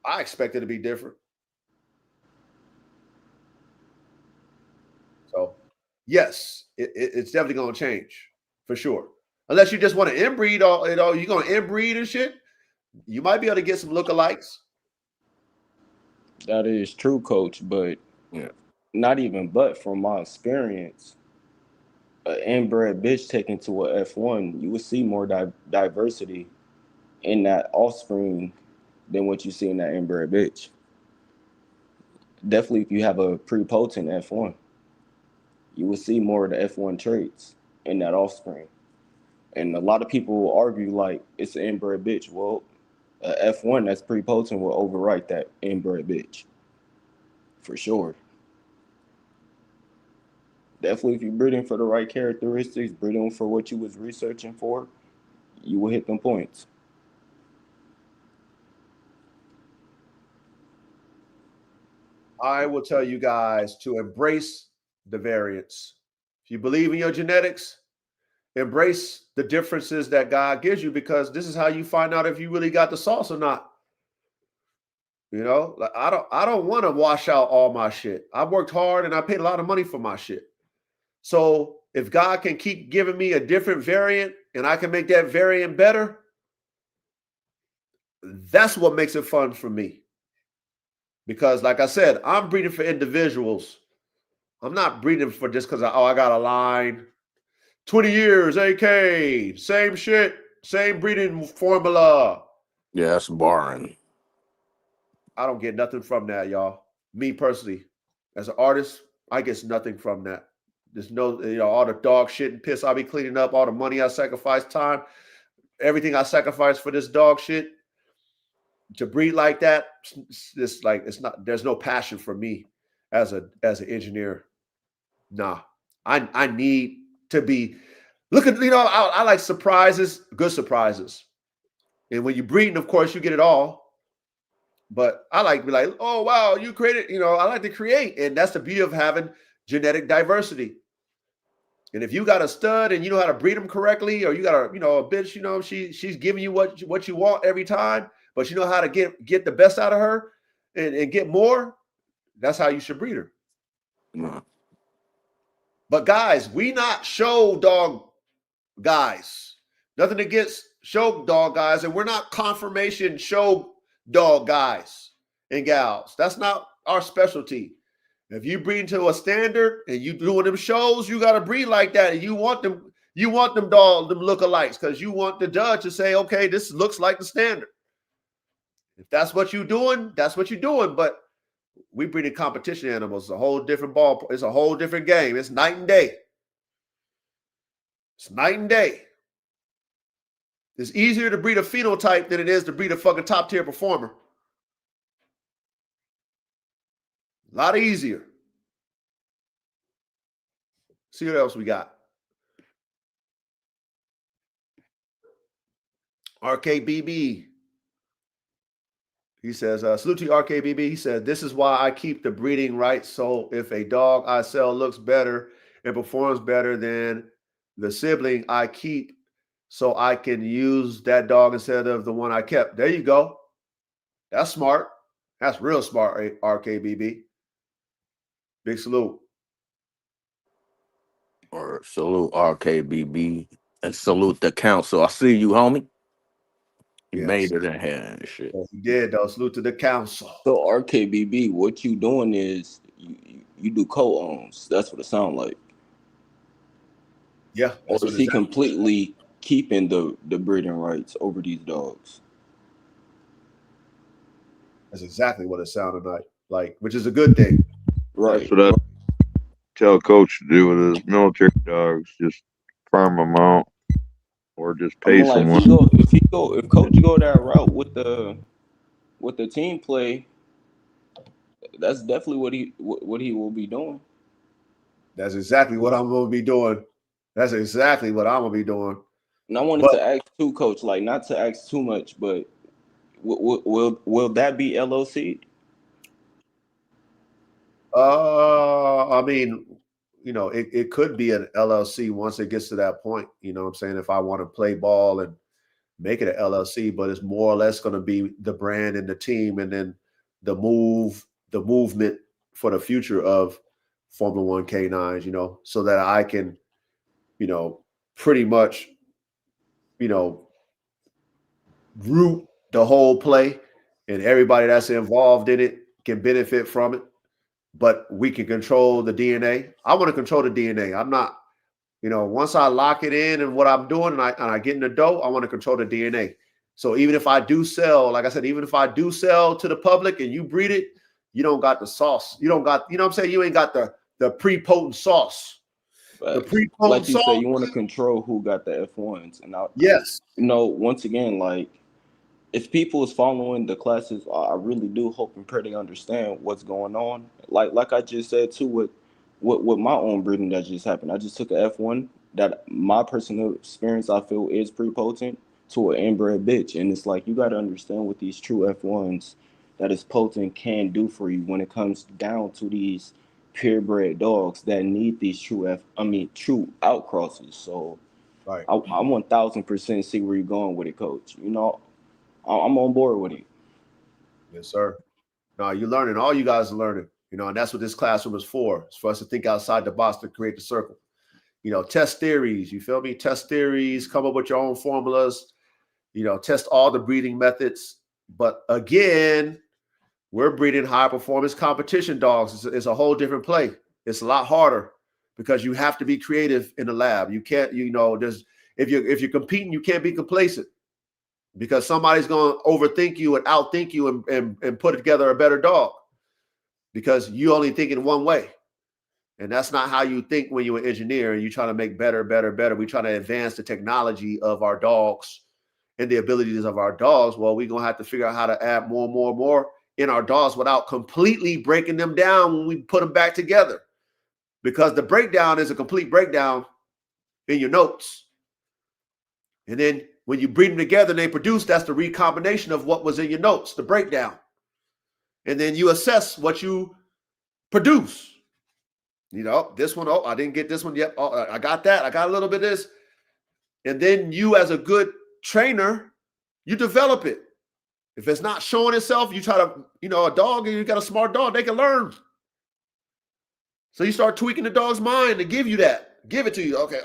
Speaker 1: I expect it to be different. So, yes, it's definitely going to change for sure. Unless you just want to inbreed you're going to inbreed and shit. You might be able to get some lookalikes.
Speaker 4: That is true, Coach, but
Speaker 2: yeah.
Speaker 4: not even but from my experience, an inbred bitch taken to a F1, you would see more diversity in that offspring than what you see in that inbred bitch. Definitely, if you have a prepotent F1, you will see more of the F1 traits in that offspring. And a lot of people will argue like it's an inbred bitch. Well, a F1 that's prepotent will overwrite that inbred bitch. For sure. Definitely, if you're breeding for the right characteristics, breeding for what you was researching for, you will hit them points.
Speaker 1: I will tell you guys to embrace the variance. If you believe in your genetics, embrace the differences that God gives you, because this is how you find out if you really got the sauce or not. You know, like I don't want to wash out all my shit. I worked hard and I paid a lot of money for my shit. So if God can keep giving me a different variant and I can make that variant better, that's what makes it fun for me. Because like I said, I'm breeding for individuals. I'm not breeding for just because I got a line. 20 years, AK, same shit, same breeding formula.
Speaker 2: Yeah, that's boring.
Speaker 1: I don't get nothing from that, y'all. Me personally, as an artist, I get nothing from that. There's no, all the dog shit and piss I be cleaning up, all the money I sacrifice, time, everything I sacrifice for this dog shit to breed like that. It's like it's not. There's no passion for me as an engineer. Nah, I need to be. Look at I like surprises, good surprises, and when you're breeding, of course, you get it all. But I like to be like, oh wow, you created. I like to create, and that's the beauty of having genetic diversity. And if you got a stud and you know how to breed them correctly, or you got a bitch, she's giving you what you want every time, but you know how to get the best out of her and get more. That's how you should breed her.
Speaker 2: Mm.
Speaker 1: But guys, we not show dog guys. Nothing against show dog guys, and we're not confirmation show dog guys and gals. That's not our specialty. If you breed to a standard and you doing them shows, you got to breed like that. And you want them dog, them lookalikes, because you want the judge to say, okay, this looks like the standard. If that's what you're doing, that's what you're doing. But we breeding competition animals. It's a whole different ball. It's a whole different game. It's night and day. It's night and day. It's easier to breed a phenotype than it is to breed a fucking top tier performer. A lot easier. See what else we got. RKBB. He says, salute to you, RKBB. He said, this is why I keep the breeding right. So if a dog I sell looks better and performs better than the sibling I keep, so I can use that dog instead of the one I kept. There you go. That's smart. That's real smart, RKBB. Big salute.
Speaker 2: Or salute RKBB and salute the council. I see you, homie. You made it in here and shit.
Speaker 1: Yes, he did, though. Salute to the council.
Speaker 4: So RKBB, what you doing is you do co-owns. That's what it sounds like.
Speaker 1: Yeah.
Speaker 4: Or is he completely keeping the breeding rights over these dogs?
Speaker 1: That's exactly what it sounded like, which is a good thing.
Speaker 4: Right.
Speaker 3: That's what I tell Coach to do with his military dogs. Just farm them out, or just pay someone.
Speaker 4: If Coach go that route with the team play, that's definitely what he will be doing.
Speaker 1: That's exactly what I'm going to be doing. That's exactly what I'm going to be doing.
Speaker 4: And I wanted to ask too, Coach, like not to ask too much, but will that be LLC?
Speaker 1: I mean, it could be an LLC once it gets to that point. You know what I'm saying? If I want to play ball and make it an LLC, but it's more or less going to be the brand and the team, and then the movement for the future of Formula One K9s, so that I can, pretty much, root the whole play, and everybody that's involved in it can benefit from it. But we can control the DNA. I want to control the DNA. I'm not, once I lock it in and what I'm doing and I get in the dough, I want to control the DNA. So even if I do sell, like I said, even if I do sell to the public and you breed it, you don't got the sauce. You don't got, what I'm saying? You ain't got the pre-potent sauce.
Speaker 4: The pre-potent sauce. Like you say, you want to control who got the F1s. And
Speaker 1: yes.
Speaker 4: Once again, like, if people is following the classes, I really do hope and pray they understand what's going on. Like I just said too, with my own breeding that just happened. I just took an F1 that my personal experience I feel is pre-potent to an inbred bitch, and it's like you got to understand what these true F1s that is potent can do for you when it comes down to these purebred dogs that need these true outcrosses. So
Speaker 1: right.
Speaker 4: I 1000% see where you're going with it, Coach. I'm on board with it.
Speaker 1: Yes, sir. No, you're learning. All you guys are learning. And that's what this classroom is for. It's for us to think outside the box to create the circle. Test theories. You feel me? Test theories. Come up with your own formulas. Test all the breeding methods. But again, we're breeding high performance competition dogs. It's a whole different play. It's a lot harder because you have to be creative in the lab. You can't, if you're competing, you can't be complacent because somebody's going to overthink you and outthink you and put together a better dog because you only think in one way. And that's not how you think when you're an engineer and you try to make better. We try to advance the technology of our dogs and the abilities of our dogs. Well, we're going to have to figure out how to add more in our dogs without completely breaking them down when we put them back together. Because the breakdown is a complete breakdown in your notes. And then when you breed them together and they produce, that's the recombination of what was in your notes, the breakdown. And then you assess what you produce. This one, I didn't get this one yet. Oh, I got that. I got a little bit of this. And then you, as a good trainer, you develop it. If it's not showing itself, you try to, a dog, and you got a smart dog, they can learn. So you start tweaking the dog's mind to give you that. Give it to you. Okay.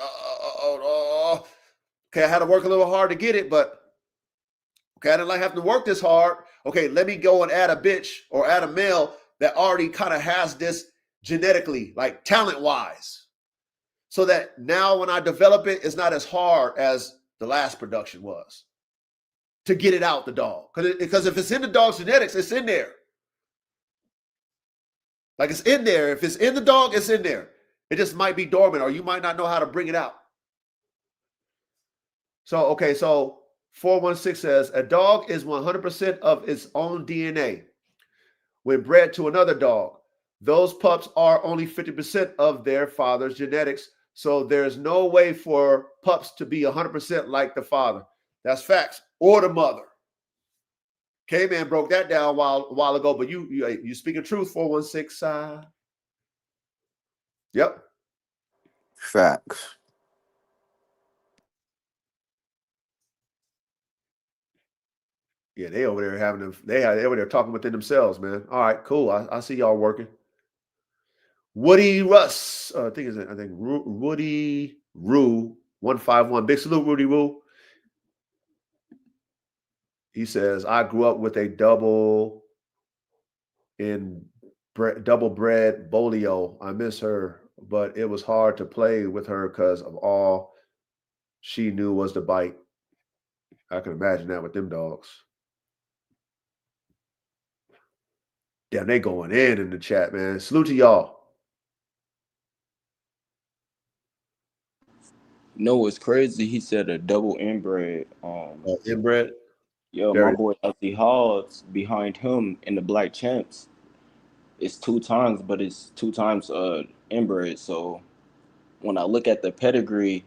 Speaker 1: Okay, I had to work a little hard to get it, but okay, I didn't like having to work this hard. Okay, let me go and add a bitch or add a male that already kind of has this genetically, like talent-wise. So that now when I develop it, it's not as hard as the last production was to get it out the dog. Because if it's in the dog's genetics, it's in there. Like it's in there. If it's in the dog, it's in there. It just might be dormant or you might not know how to bring it out. So 416 says, a dog is 100% of its own DNA when bred to another dog. Those pups are only 50% of their father's genetics. So there's no way for pups to be 100% like the father. That's facts. Or the mother. K-Man broke that down a while ago, but you speaking truth, 416. Yep.
Speaker 2: Facts.
Speaker 1: Yeah, they over there they over there talking within themselves, man. All right, cool. I see y'all working. Woody Russ, I think Woody Rue 151. Big salute, Rudy Rue. He says, I grew up with a double bred Bolio. I miss her, but it was hard to play with her because of all she knew was the bite. I can imagine that with them dogs. Damn, they going in the chat, man. Salute to y'all.
Speaker 4: It's crazy. He said a double inbred.
Speaker 1: Inbred?
Speaker 4: Yo, my boy Elsie Hobbs behind him in the Black Champs. It's 2 times, but it's 2 times inbred. So when I look at the pedigree,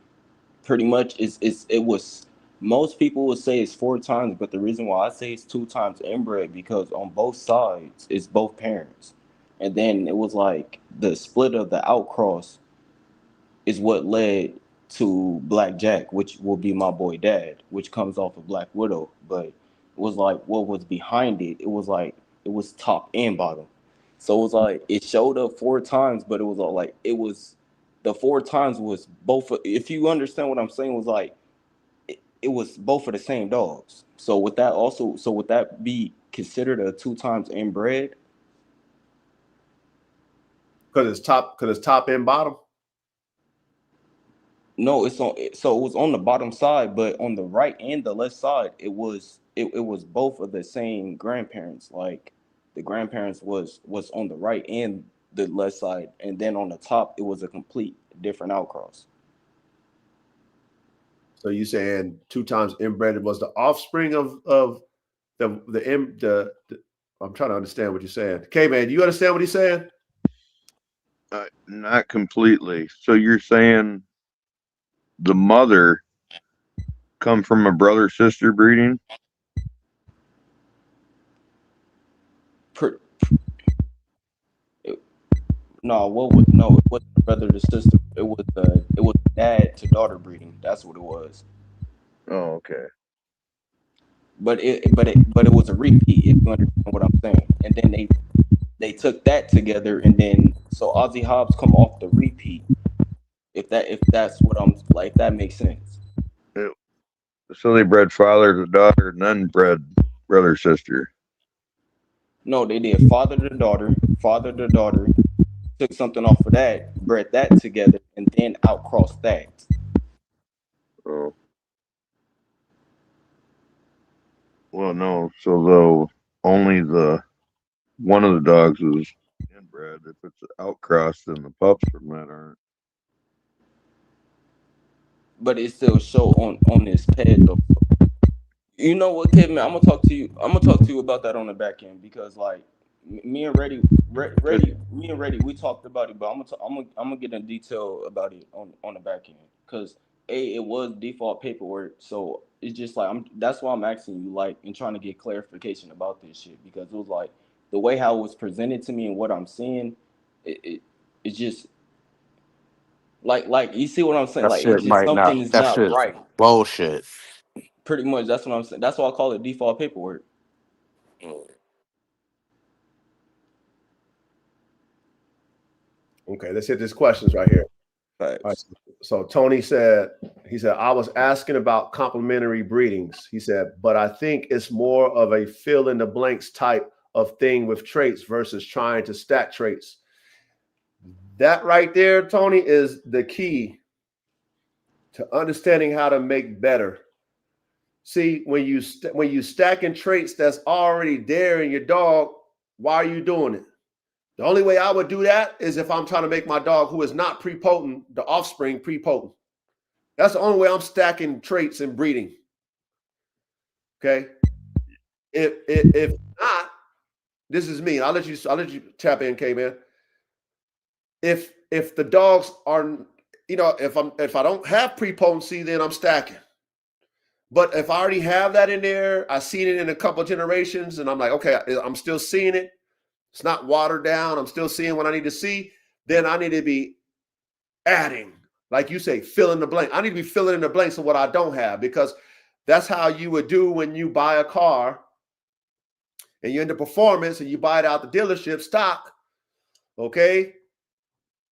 Speaker 4: pretty much it was, most people would say it's 4 times, but the reason why I say it's 2 times inbred because on both sides it's both parents. And then it was like the split of the outcross is what led to Black Jack, which will be my boy Dad, which comes off of Black Widow. But it was like what was behind it. It was like it was top and bottom. So it was like it showed up 4 times, but it was all like it was the 4 times was both. If you understand what I'm saying, was like it was both of the same dogs. So would that be considered a 2 times inbred?
Speaker 1: Because it's top and bottom.
Speaker 4: No, so it was on the bottom side, but on the right and the left side, it was both of the same grandparents. Like the grandparents was on the right and the left side, and then on the top, it was a complete different outcross.
Speaker 1: So you saying 2 times inbred was the offspring of the I'm trying to understand what you're saying. Okay, man, do you understand what he's saying?
Speaker 3: Not completely. So you're saying the mother come from a brother-sister breeding?
Speaker 4: No, it wasn't a brother to sister. It was dad to daughter breeding. That's what it was.
Speaker 3: Oh, okay.
Speaker 4: But it was a repeat, if you understand what I'm saying. and then they took that together, and then so Ozzy Hobbs come off the repeat. If that's what I'm like, if that makes sense.
Speaker 3: So they bred father to daughter and then bred brother sister.
Speaker 4: No, they did father to daughter, took something off of that, bred that together, and then outcrossed that.
Speaker 3: Oh. Well, no. So though only one of the dogs is inbred. If it's outcrossed, then the pups from that aren't.
Speaker 4: But it still show on this pad though. You know what, Kevin? I'm gonna talk to you about that on the back end, because like me and Reddy, we talked about it, but I'm gonna get in detail about it on the back end, because it was default paperwork, so it's just like that's why I'm asking you, like, and trying to get clarification about this shit, because it was like the way how it was presented to me and what I'm seeing, it's just like you see what I'm saying,
Speaker 2: That
Speaker 4: like it's
Speaker 2: shit
Speaker 4: just
Speaker 2: might
Speaker 4: something
Speaker 2: not.
Speaker 4: is
Speaker 2: That
Speaker 4: not
Speaker 2: shit
Speaker 4: right.
Speaker 2: bullshit.
Speaker 4: Pretty much, that's what I'm saying. That's why I call it default paperwork.
Speaker 1: Okay, let's hit these questions right here.
Speaker 4: Facts.
Speaker 1: All right, so Tony said, I was asking about complementary breedings. He said, but I think it's more of a fill in the blanks type of thing with traits versus trying to stack traits. That right there, Tony, is the key to understanding how to make better. See, when you stacking traits that's already there in your dog, why are you doing it? The only way I would do that is if I'm trying to make my dog who is not prepotent, the offspring prepotent. That's the only way I'm stacking traits and breeding. Okay. If not, this is me. I'll let you tap in, K-Man. If the dogs are, if I don't have prepotency, then I'm stacking. But if I already have that in there, I've seen it in a couple of generations, and I'm like, okay, I'm still seeing it. It's not watered down. I'm still seeing what I need to see. Then I need to be adding, like you say, fill in the blank. I need to be filling in the blanks of what I don't have, because that's how you would do when you buy a car and you're into performance and you buy it out the dealership stock. Okay.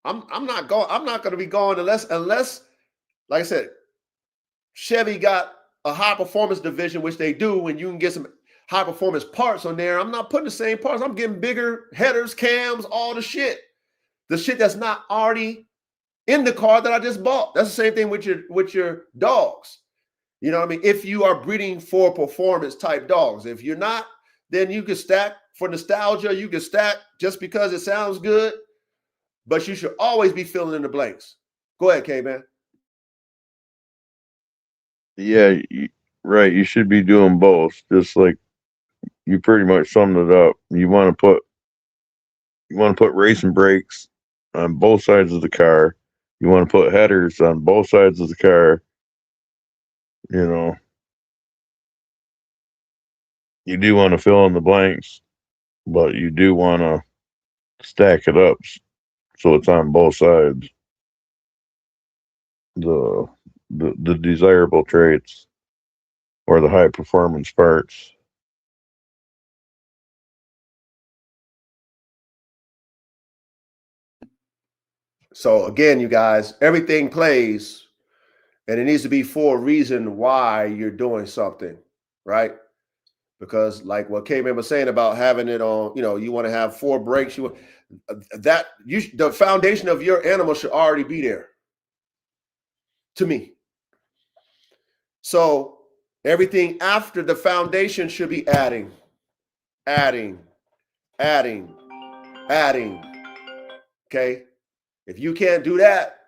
Speaker 1: I'm not going to be going unless, like I said, Chevy got a high performance division, which they do, and you can get some high performance parts on there. I'm not putting the same parts. I'm getting bigger headers, cams, all the shit that's not already in the car that I just bought. That's the same thing with your dogs. You know what I mean? If you are breeding for performance type dogs, if you're not, then you can stack for nostalgia. You can stack just because it sounds good, but you should always be filling in the blanks. Go ahead, K-Man.
Speaker 3: Yeah, right. You should be doing both. Just like you pretty much summed it up. You want to put racing brakes on both sides of the car. You want to put headers on both sides of the car. You know, you do want to fill in the blanks, but you do want to stack it up so it's on both sides. The desirable traits or the high performance parts.
Speaker 1: So again, you guys, everything plays, and it needs to be for a reason why you're doing something, right? Because like what K-Man was saying about having it on, you want to have 4 brakes. The foundation of your animal should already be there, to me. So everything after the foundation should be adding. Okay. If you can't do that,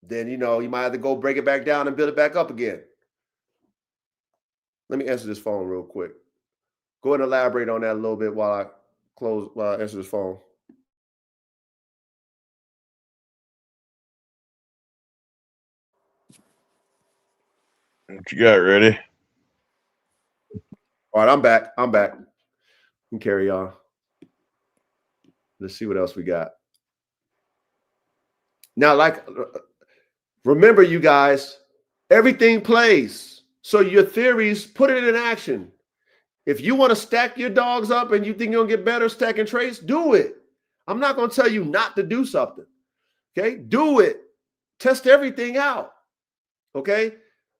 Speaker 1: then, you might have to go break it back down and build it back up again. Let me answer this phone real quick. Go ahead and elaborate on that a little bit while I answer this phone.
Speaker 3: What you got, ready?
Speaker 1: All right, I'm back. We can carry on. Let's see what else we got. Now, remember, you guys, everything plays. So your theories, put it in action. If you want to stack your dogs up and you think you'll get better stacking traits, do it. I'm not going to tell you not to do something. Okay, do it. Test everything out. Okay,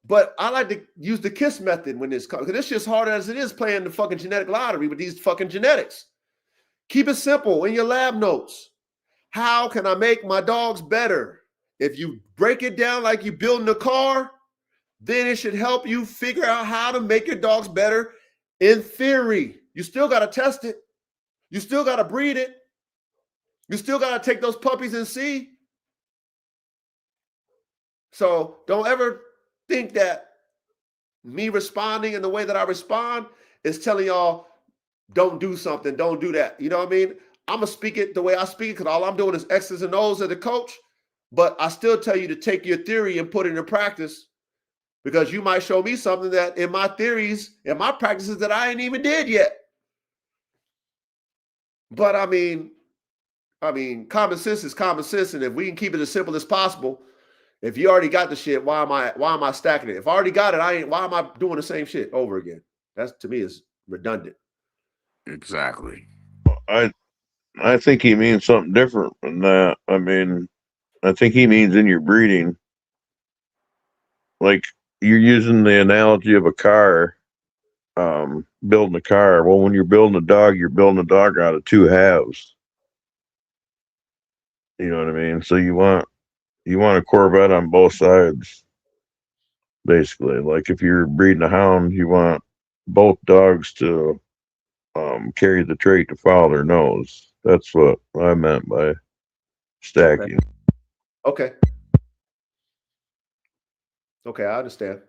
Speaker 1: but I like to use the KISS method when this comes, because it's just hard as it is playing the fucking genetic lottery with these fucking genetics. Keep it simple in your lab notes. How can I make my dogs better? If you break it down like you're building a car, then it should help you figure out how to make your dogs better in theory. You still got to test it. You still got to breed it. You still got to take those puppies and see. So don't ever think that me responding in the way that I respond is telling y'all, don't do something, don't do that. You know what I mean? I'm going to speak it the way I speak because all I'm doing is X's and O's as a coach. But I still tell you to take your theory and put it into practice, because you might show me something that in my theories and my practices that I ain't even did yet. But I mean, common sense is common sense. And if we can keep it as simple as possible, if you already got the shit, why am I stacking it? If I already got it, why am I doing the same shit over again? That's, to me, is redundant.
Speaker 2: Exactly.
Speaker 3: I think he means something different than that. I mean, I think he means in your breeding, like you're using the analogy of a car, building a car. Well, when you're building a dog, you're building a dog out of two halves. You know what I mean? So you want a Corvette on both sides, basically. Like if you're breeding a hound, you want both dogs to carry the trait to follow their nose. That's what I meant by stacking.
Speaker 1: Okay, I understand.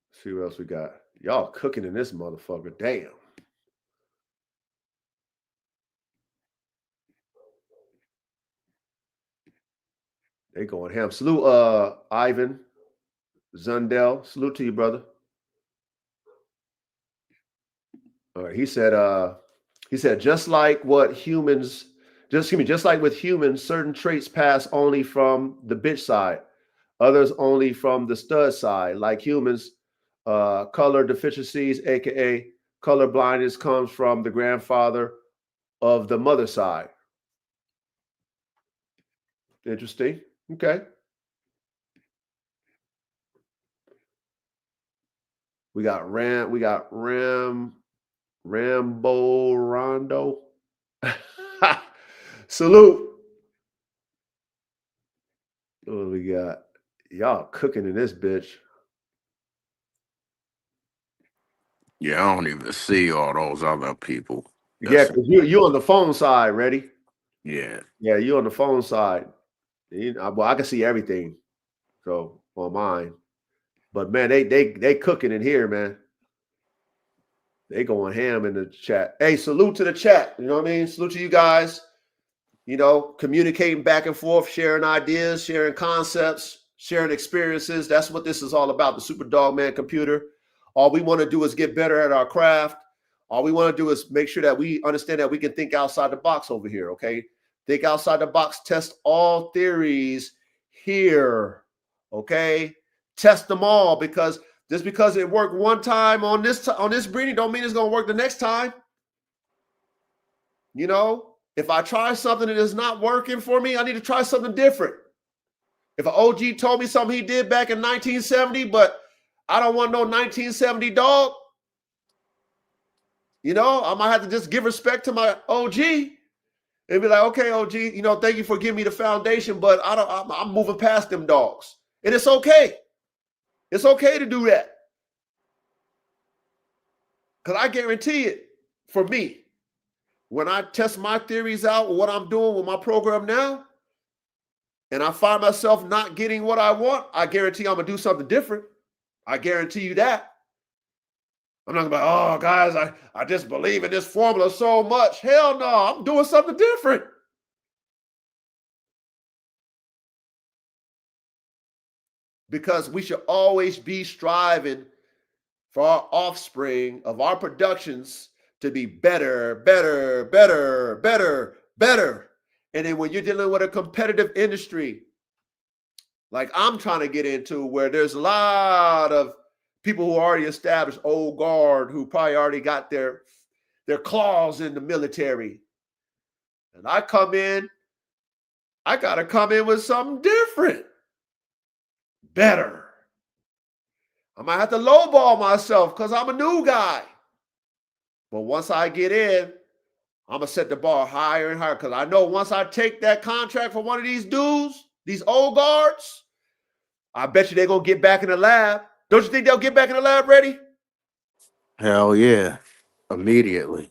Speaker 1: Let's see what else we got. Y'all cooking in this motherfucker. Damn. They going ham. Salute, Ivan Zundell. Salute to you, brother. All right. He said, just like with humans, certain traits pass only from the bitch side, others only from the stud side. Like humans, color deficiencies, aka color blindness, comes from the grandfather of the mother side. Interesting. Okay. We got Rambo Rondo. Salute. What do we got? Y'all cooking in this bitch.
Speaker 2: Yeah, I don't even see all those other people.
Speaker 1: Yeah, because you on the phone side, ready?
Speaker 2: Yeah.
Speaker 1: Yeah, you on the phone side. Well, I can see everything. So on mine. But man, they cooking in here, man. They going ham in the chat. Hey, salute to the chat. You know what I mean? Salute to you guys. You know, communicating back and forth, sharing ideas, sharing concepts, sharing experiences. That's what this is all about, the Super Dog Man Computer. All we want to do is get better at our craft. All we want to do is make sure that we understand that we can think outside the box over here, okay? Think outside the box, test all theories here, okay? Test them all, because just because it worked one time on this breeding don't mean it's going to work the next time. You know, if I try something that is not working for me, I need to try something different. If an OG told me something he did back in 1970, but I don't want no 1970 dog, you know, I might have to just give respect to my OG and be like, okay, OG, you know, thank you for giving me the foundation, but I'm moving past them dogs. And it's okay. It's okay to do that. Because I guarantee it, for me, when I test my theories out, what I'm doing with my program now, and I find myself not getting what I want, I guarantee I'm going to do something different. I guarantee you that. I'm not going to be like, oh, guys, I just believe in this formula so much. Hell no, I'm doing something different. Because we should always be striving for our offspring of our productions to be better, better, better, better, better. And then when you're dealing with a competitive industry, like I'm trying to get into, where there's a lot of people who already established, old guard, who probably already got their claws in the military. And I come in, I got to come in with something different, better. I might have to lowball myself because I'm a new guy. But once I get in, I'm going to set the bar higher and higher because I know once I take that contract from one of these dudes, these old guards, I bet you they're going to get back in the lab. Don't you think they'll get back in the lab ready?
Speaker 2: Hell yeah. Immediately.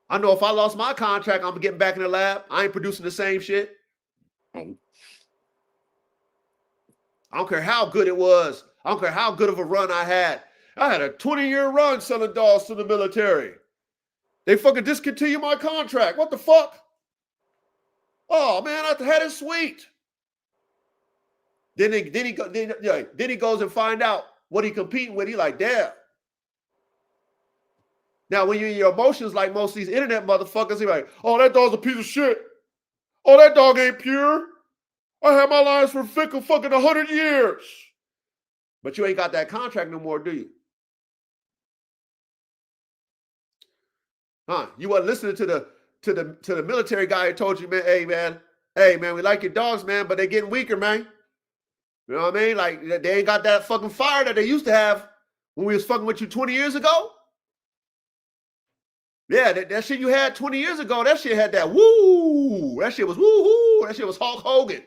Speaker 1: I know if I lost my contract, I'm getting back in the lab. I ain't producing the same shit. I don't care how good it was. I don't care how good of a run I had. I had a 20-year run selling dogs to the military. They fucking discontinue my contract. What the fuck? Oh man, I had it sweet. Then he goes and find out what he competing with. He like, damn. Now, when you're in your emotions, like most of these internet motherfuckers, he like, oh, that dog's a piece of shit. Oh, that dog ain't pure. I had my lines for fucking 100 years. But you ain't got that contract no more, do you? Huh? You wasn't listening to the military guy who told you, man, hey man, we like your dogs, man, but they're getting weaker, man. You know what I mean? Like they ain't got that fucking fire that they used to have when we was fucking with you 20 years ago. Yeah, that shit you had 20 years ago, that shit had that woo. That shit was woo-hoo. That shit was Hulk Hogan.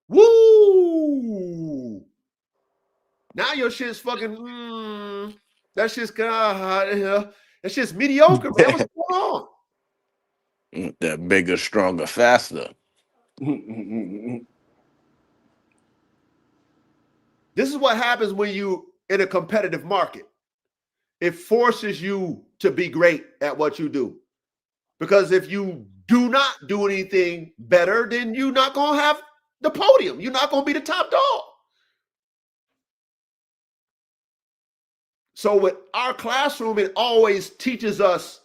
Speaker 1: Woo. Now your shit's fucking, that shit's mediocre, man. What's going on?
Speaker 2: They're bigger, stronger, faster.
Speaker 1: This is what happens when you in a competitive market. It forces you to be great at what you do. Because if you do not do anything better, then you're not going to have the podium. You're not going to be the top dog. So with our classroom, it always teaches us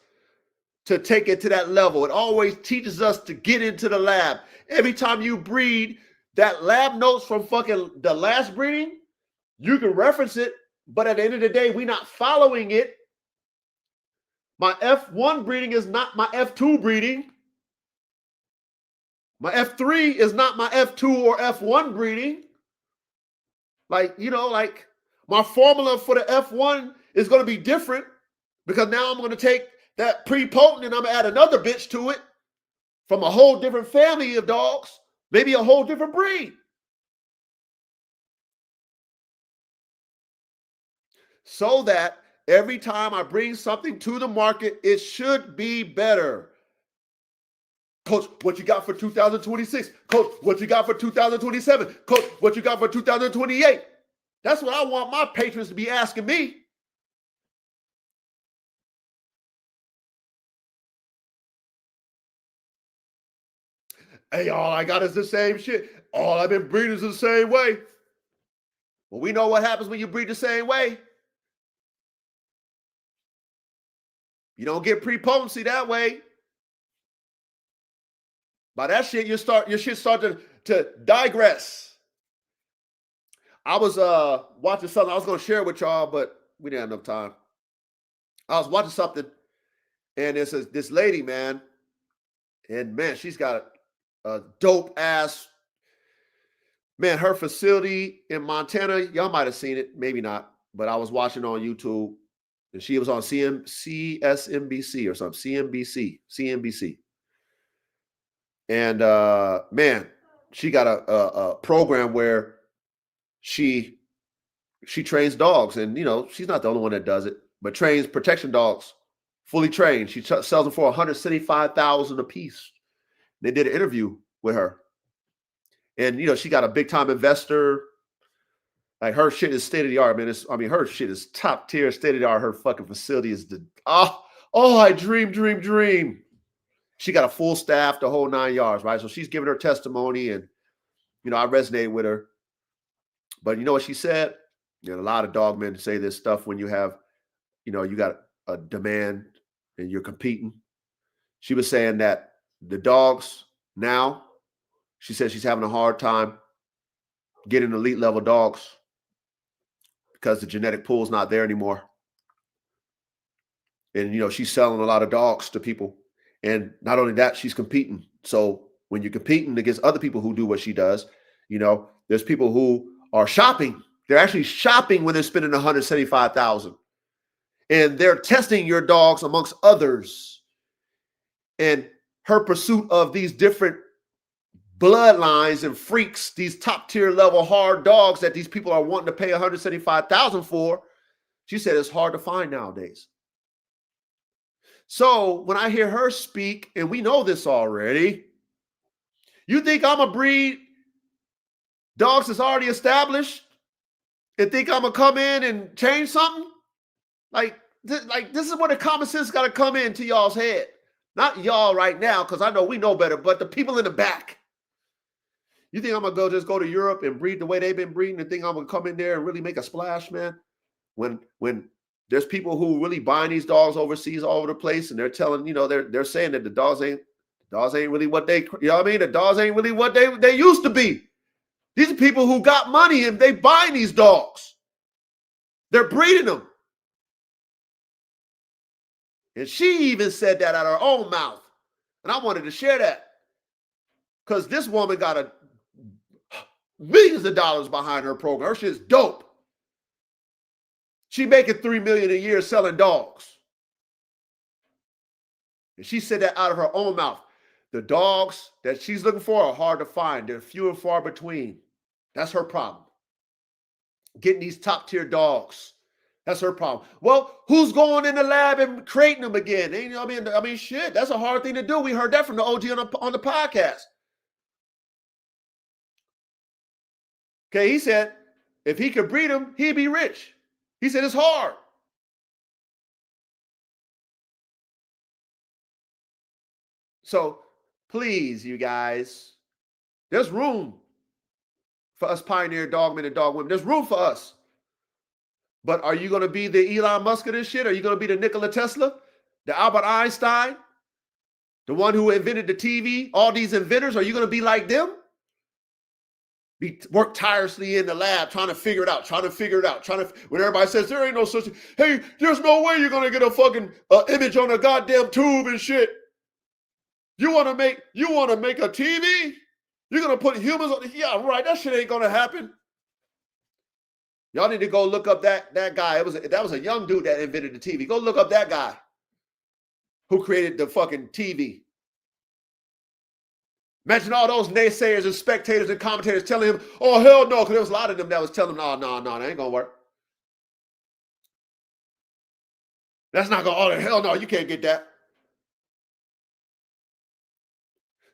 Speaker 1: to take it to that level. It always teaches us to get into the lab. Every time you breed, that lab notes from fucking the last breeding, you can reference it, but at the end of the day, we're not following it. My F1 breeding is not my F2 breeding. My F3 is not my F2 or F1 breeding. Like my formula for the F1 is going to be different because now I'm going to take that pre-potent and I'm going to add another bitch to it from a whole different family of dogs, maybe a whole different breed. So that every time I bring something to the market, it should be better. Coach, what you got for 2026? Coach, what you got for 2027? Coach, what you got for 2028? That's what I want my patrons to be asking me. Hey, all I got is the same shit. All I've been breeding is the same way. Well, we know what happens when you breed the same way. You don't get pre-potency that way. By that shit, your shit start to digress. I was watching something. I was going to share it with y'all, but we didn't have enough time. I was watching something, and it's this lady, man, and man, she's got a dope ass, man, her facility in Montana. Y'all might have seen it, maybe not, but I was watching on YouTube. And she was on CSNBC or something, CNBC. And man, she got a program where she trains dogs. And, she's not the only one that does it, but trains protection dogs, fully trained. She sells them for $175,000 a piece. They did an interview with her. And, she got a big time investor. Like her shit is state of the art, man. Her shit is top tier, state of the art. Her fucking facility is I dream. She got a full staff, the whole 9 yards, right? So she's giving her testimony, and I resonate with her. But you know what she said? A lot of dog men say this stuff when you have, you got a demand and you're competing. She was saying that the dogs now, she said she's having a hard time getting elite level dogs. because the genetic pool is not there anymore. And, you know, she's selling a lot of dogs to people. And not only that, she's competing. So when you're competing against other people who do what she does, you know, there's people who are shopping. They're actually shopping when they're spending $175,000. And they're testing your dogs amongst others. And her pursuit of these different bloodlines and freaks, these top tier level hard dogs that these people are wanting to pay $175,000 for, she said it's hard to find nowadays. So when I hear her speak, and we know this already, you think I'm gonna breed dogs that's already established and think I'm gonna come in and change something? Like this is where the common sense got to come into y'all's head. Not y'all right now, because I know we know better, but the people in the back. You think I'm gonna just go to Europe and breed the way they've been breeding and think I'm gonna come in there and really make a splash, man? When there's people who really buying these dogs overseas all over the place, and they're telling, you know, they're saying that the dogs ain't really what they, you know what I mean? The dogs ain't really what they used to be. These are people who got money and they buying these dogs. They're breeding them. And she even said that out of her own mouth. And I wanted to share that. Because this woman got millions of dollars behind her program. Her shit's dope. She making $3 million a year selling dogs. And she said that out of her own mouth. The dogs that she's looking for are hard to find. They're few and far between. That's her problem. Getting these top tier dogs. That's her problem. Well, who's going in the lab and creating them again? You know, I mean, shit, that's a hard thing to do. We heard that from the OG on the podcast. Okay, he said if he could breed them, he'd be rich. He said it's hard. So please, you guys, there's room for us pioneer dogmen and dog women. There's room for us. But are you going to be the Elon Musk of this shit? Are you going to be the Nikola Tesla, the Albert Einstein, the one who invented the TV? All these inventors, are you going to be like them? Work tirelessly in the lab trying to figure it out, when everybody says there ain't no such, hey, there's no way you're going to get a fucking image on a goddamn tube and shit. You want to make a TV? You're going to put humans on? Yeah, right. That shit ain't going to happen. Y'all need to go look up that guy. That was a young dude that invented the TV. Go look up that guy who created the fucking TV. Imagine all those naysayers and spectators and commentators telling him, oh, hell no, because there was a lot of them that was telling him, no, that ain't going to work. That's not going to, oh, hell no, you can't get that.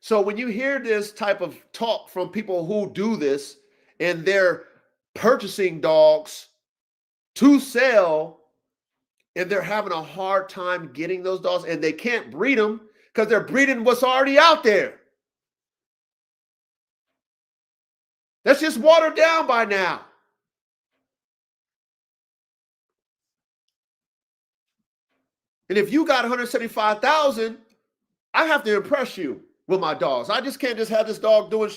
Speaker 1: So when you hear this type of talk from people who do this and they're purchasing dogs to sell and they're having a hard time getting those dogs and they can't breed them because they're breeding what's already out there. That's just watered down by now. And if you got 175,000, I have to impress you with my dogs. I just can't just have this dog doing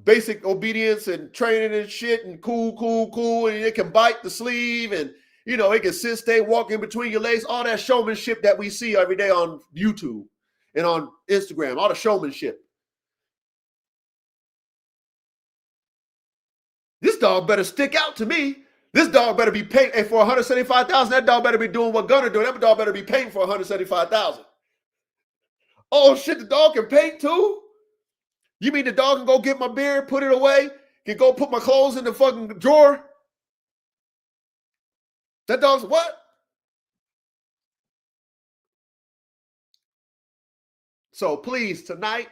Speaker 1: basic obedience and training and shit and cool, and it can bite the sleeve and, it can sit, stay, walk in between your legs, all that showmanship that we see every day on YouTube and on Instagram, all the showmanship. This dog better stick out to me. This dog better be paying for 175,000. That dog better be doing what Gunner doing. That dog better be paying for 175,000. Oh shit, the dog can paint too? You mean the dog can go get my beer, put it away, can go put my clothes in the fucking drawer? That dog's what? So please, tonight,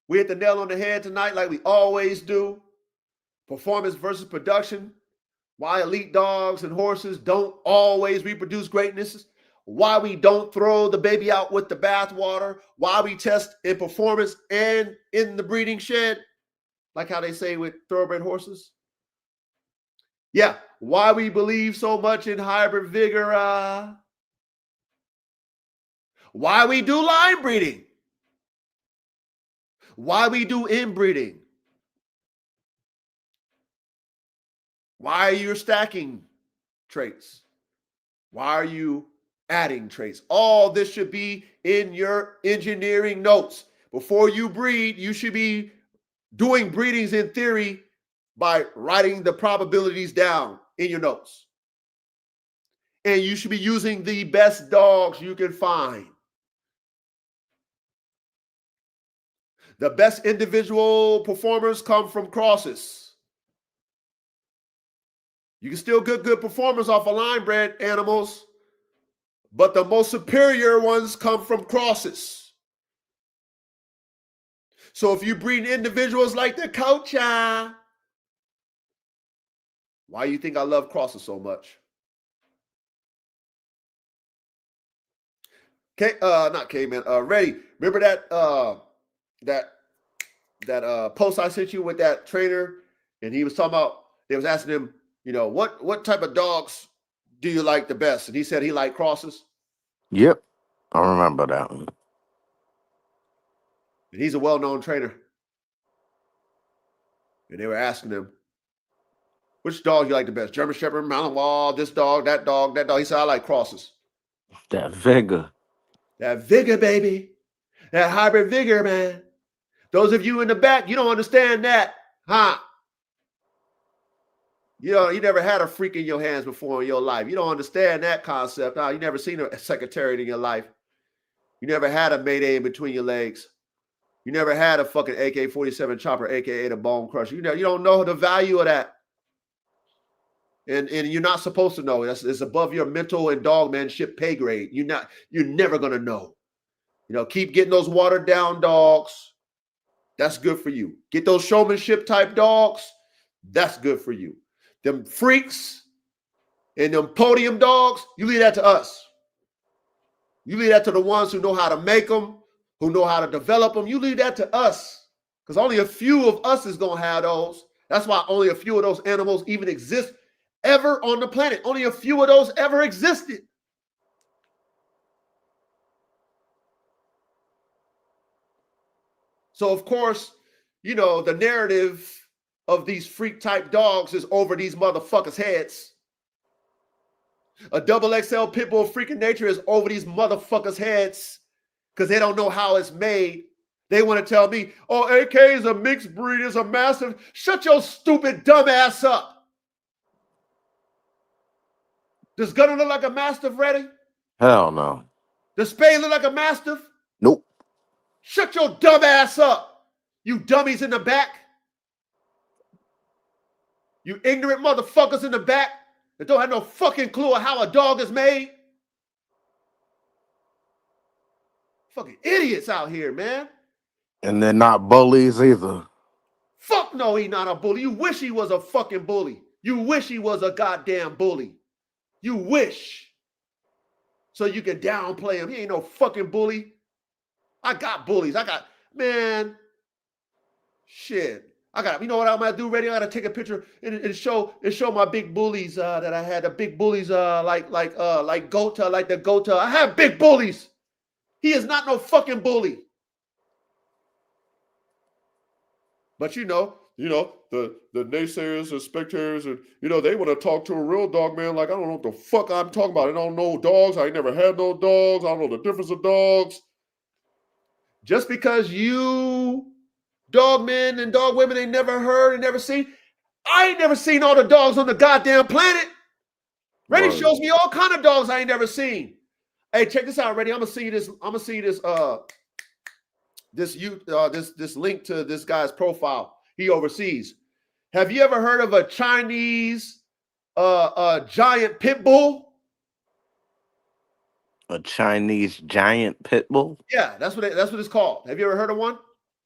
Speaker 1: we hit the nail on the head tonight like we always do. Performance versus production. Why elite dogs and horses don't always reproduce greatness. Why we don't throw the baby out with the bathwater. Why we test in performance and in the breeding shed. Like how they say with thoroughbred horses. Yeah, why we believe so much in hybrid vigor. Why we do line breeding. Why we do inbreeding. Why are you stacking traits? Why are you adding traits? All this should be in your engineering notes. Before you breed, you should be doing breedings in theory by writing the probabilities down in your notes. And you should be using the best dogs you can find. The best individual performers come from crosses. You can still get good performers off of line bred animals, but the most superior ones come from crosses. So if you breed individuals like the Kocha, why do you think I love crosses so much? Not K-Man. Ready? Remember that post I sent you with that trainer, and he was talking about. They was asking him, what type of dogs do you like the best? And he said he liked crosses.
Speaker 2: Yep, I remember that one.
Speaker 1: And he's a well-known trainer. And they were asking him, which dog you like the best? German Shepherd, Malinois, this dog, that dog, that dog. He said, I like crosses.
Speaker 2: That vigor.
Speaker 1: That vigor, baby. That hybrid vigor, man. Those of you in the back, you don't understand that, huh? You never had a freak in your hands before in your life. You don't understand that concept. Huh? You never seen a secretariat in your life. You never had a Mayday in between your legs. You never had a fucking AK-47 chopper, aka the Bone Crusher. You don't know the value of that. And you're not supposed to know. It's above your mental and dogmanship pay grade. You're never gonna know. Keep getting those watered down dogs. That's good for you. Get those showmanship type dogs. That's good for you. Them freaks and them podium dogs, you leave that to us. You leave that to the ones who know how to make them, who know how to develop them. You leave that to us, because only a few of us is gonna have those. That's why only a few of those animals even exist ever on the planet. Only a few of those ever existed. So, of course, the narrative of these freak type dogs is over these motherfuckers' heads. A double XL pit bull freaking nature is over these motherfuckers' heads because they don't know how it's made. They want to tell me, oh, AK is a mixed breed, is a mastiff. Shut your stupid dumb ass up. Does Gunner look like a mastiff, Ready?
Speaker 2: Hell no.
Speaker 1: Does Spade look like a mastiff?
Speaker 2: Nope.
Speaker 1: Shut your dumb ass up, you dummies in the back. You ignorant motherfuckers in the back that don't have no fucking clue of how a dog is made. Fucking idiots out here, man.
Speaker 2: And they're not bullies either.
Speaker 1: Fuck no, he not a bully. You wish he was a fucking bully. You wish he was a goddamn bully. You wish. So you can downplay him. He ain't no fucking bully. I got bullies. Man. Shit. You know what I'm gonna do, Ready? I gotta take a picture and show my big bullies that I had. The big bullies like Gota, like the Gota. I have big bullies. He is not no fucking bully. But the naysayers and spectators, and they want to talk to a real dog, man. Like, I don't know what the fuck I'm talking about. I don't know dogs. I ain't never had no dogs. I don't know the difference of dogs. Just because you dog men and dog women ain't never heard and never seen, I ain't never seen all the dogs on the goddamn planet. Ready shows me all kind of dogs I ain't never seen. Hey, check this out, Ready. I'm gonna see you this this link to this guy's profile. He overseas. Have you ever heard of a Chinese giant pit bull?
Speaker 2: A Chinese giant pit bull?
Speaker 1: Yeah, that's what it's called. Have you ever heard of one?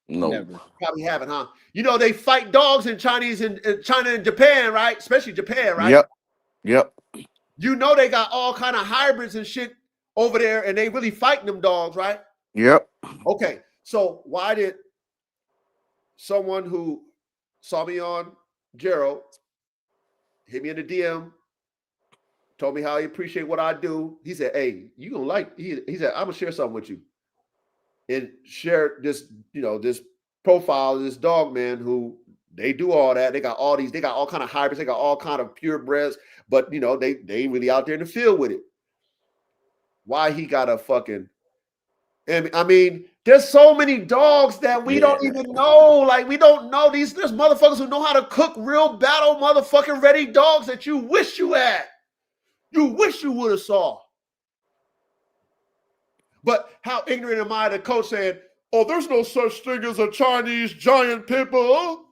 Speaker 2: No.
Speaker 4: Never.
Speaker 1: Probably haven't, huh? They fight dogs in China and Japan, right? Especially Japan, right?
Speaker 2: Yep.
Speaker 1: They got all kind of hybrids and shit over there, and they really fighting them dogs, right?
Speaker 2: Yep.
Speaker 1: Okay, so why did someone who saw me on Gerald hit me in the DM, told me how he appreciate what I do? He said, hey, you gonna like, he said, I'm gonna share something with you. And share this, this profile of this dog man who They do all that. They got all kind of hybrids. They got all kind of purebreds. But you know, they ain't really out there in the field with it. Why he got a fucking? And I mean, there's so many dogs that we don't even know. Like, we don't know these. There's motherfuckers who know how to cook real battle motherfucking ready dogs that you wish you had. You wish you would have saw. But how ignorant am I? The coach saying, "Oh, there's no such thing as a Chinese giant pit bull.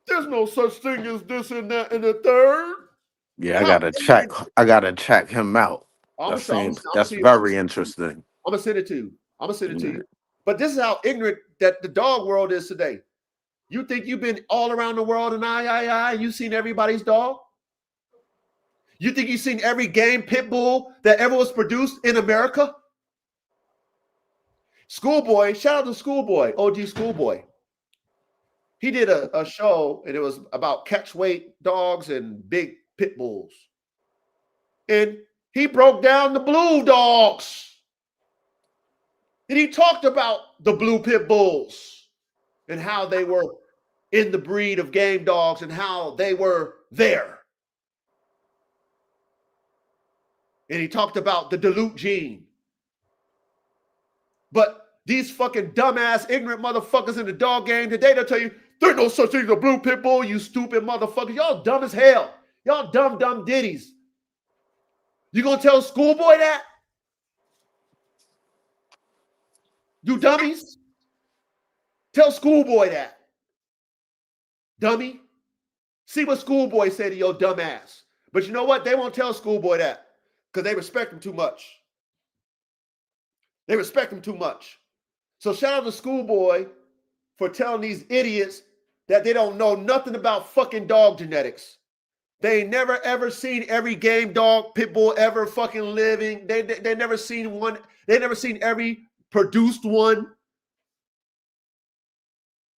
Speaker 1: There's no such thing as this and that and the third."
Speaker 2: Yeah, I gotta check him out. That's very interesting.
Speaker 1: I'm gonna send it to you. But this is how ignorant that the dog world is today. You think you've been all around the world and you've seen everybody's dog? You think you've seen every game pit bull that ever was produced in America? Schoolboy, shout out to Schoolboy, OG Schoolboy. He did a show, and it was about catch weight dogs and big pit bulls. And he broke down the blue dogs. And he talked about the blue pit bulls and how they were in the breed of game dogs and how they were there. And he talked about the dilute gene. But these fucking dumbass, ignorant motherfuckers in the dog game today, they'll tell you, there's no such thing as a blue pit bull, you stupid motherfuckers. Y'all dumb as hell. Y'all dumb ditties. You gonna tell Schoolboy that? You dummies? Tell Schoolboy that. Dummy. See what Schoolboy said to your dumb ass. But you know what? They won't tell Schoolboy that because they respect him too much. They respect him too much. So shout out to Schoolboy for telling these idiots that they don't know nothing about fucking dog genetics. They ain't never ever seen every game dog pit bull ever fucking living. They never seen one. They never seen every produced one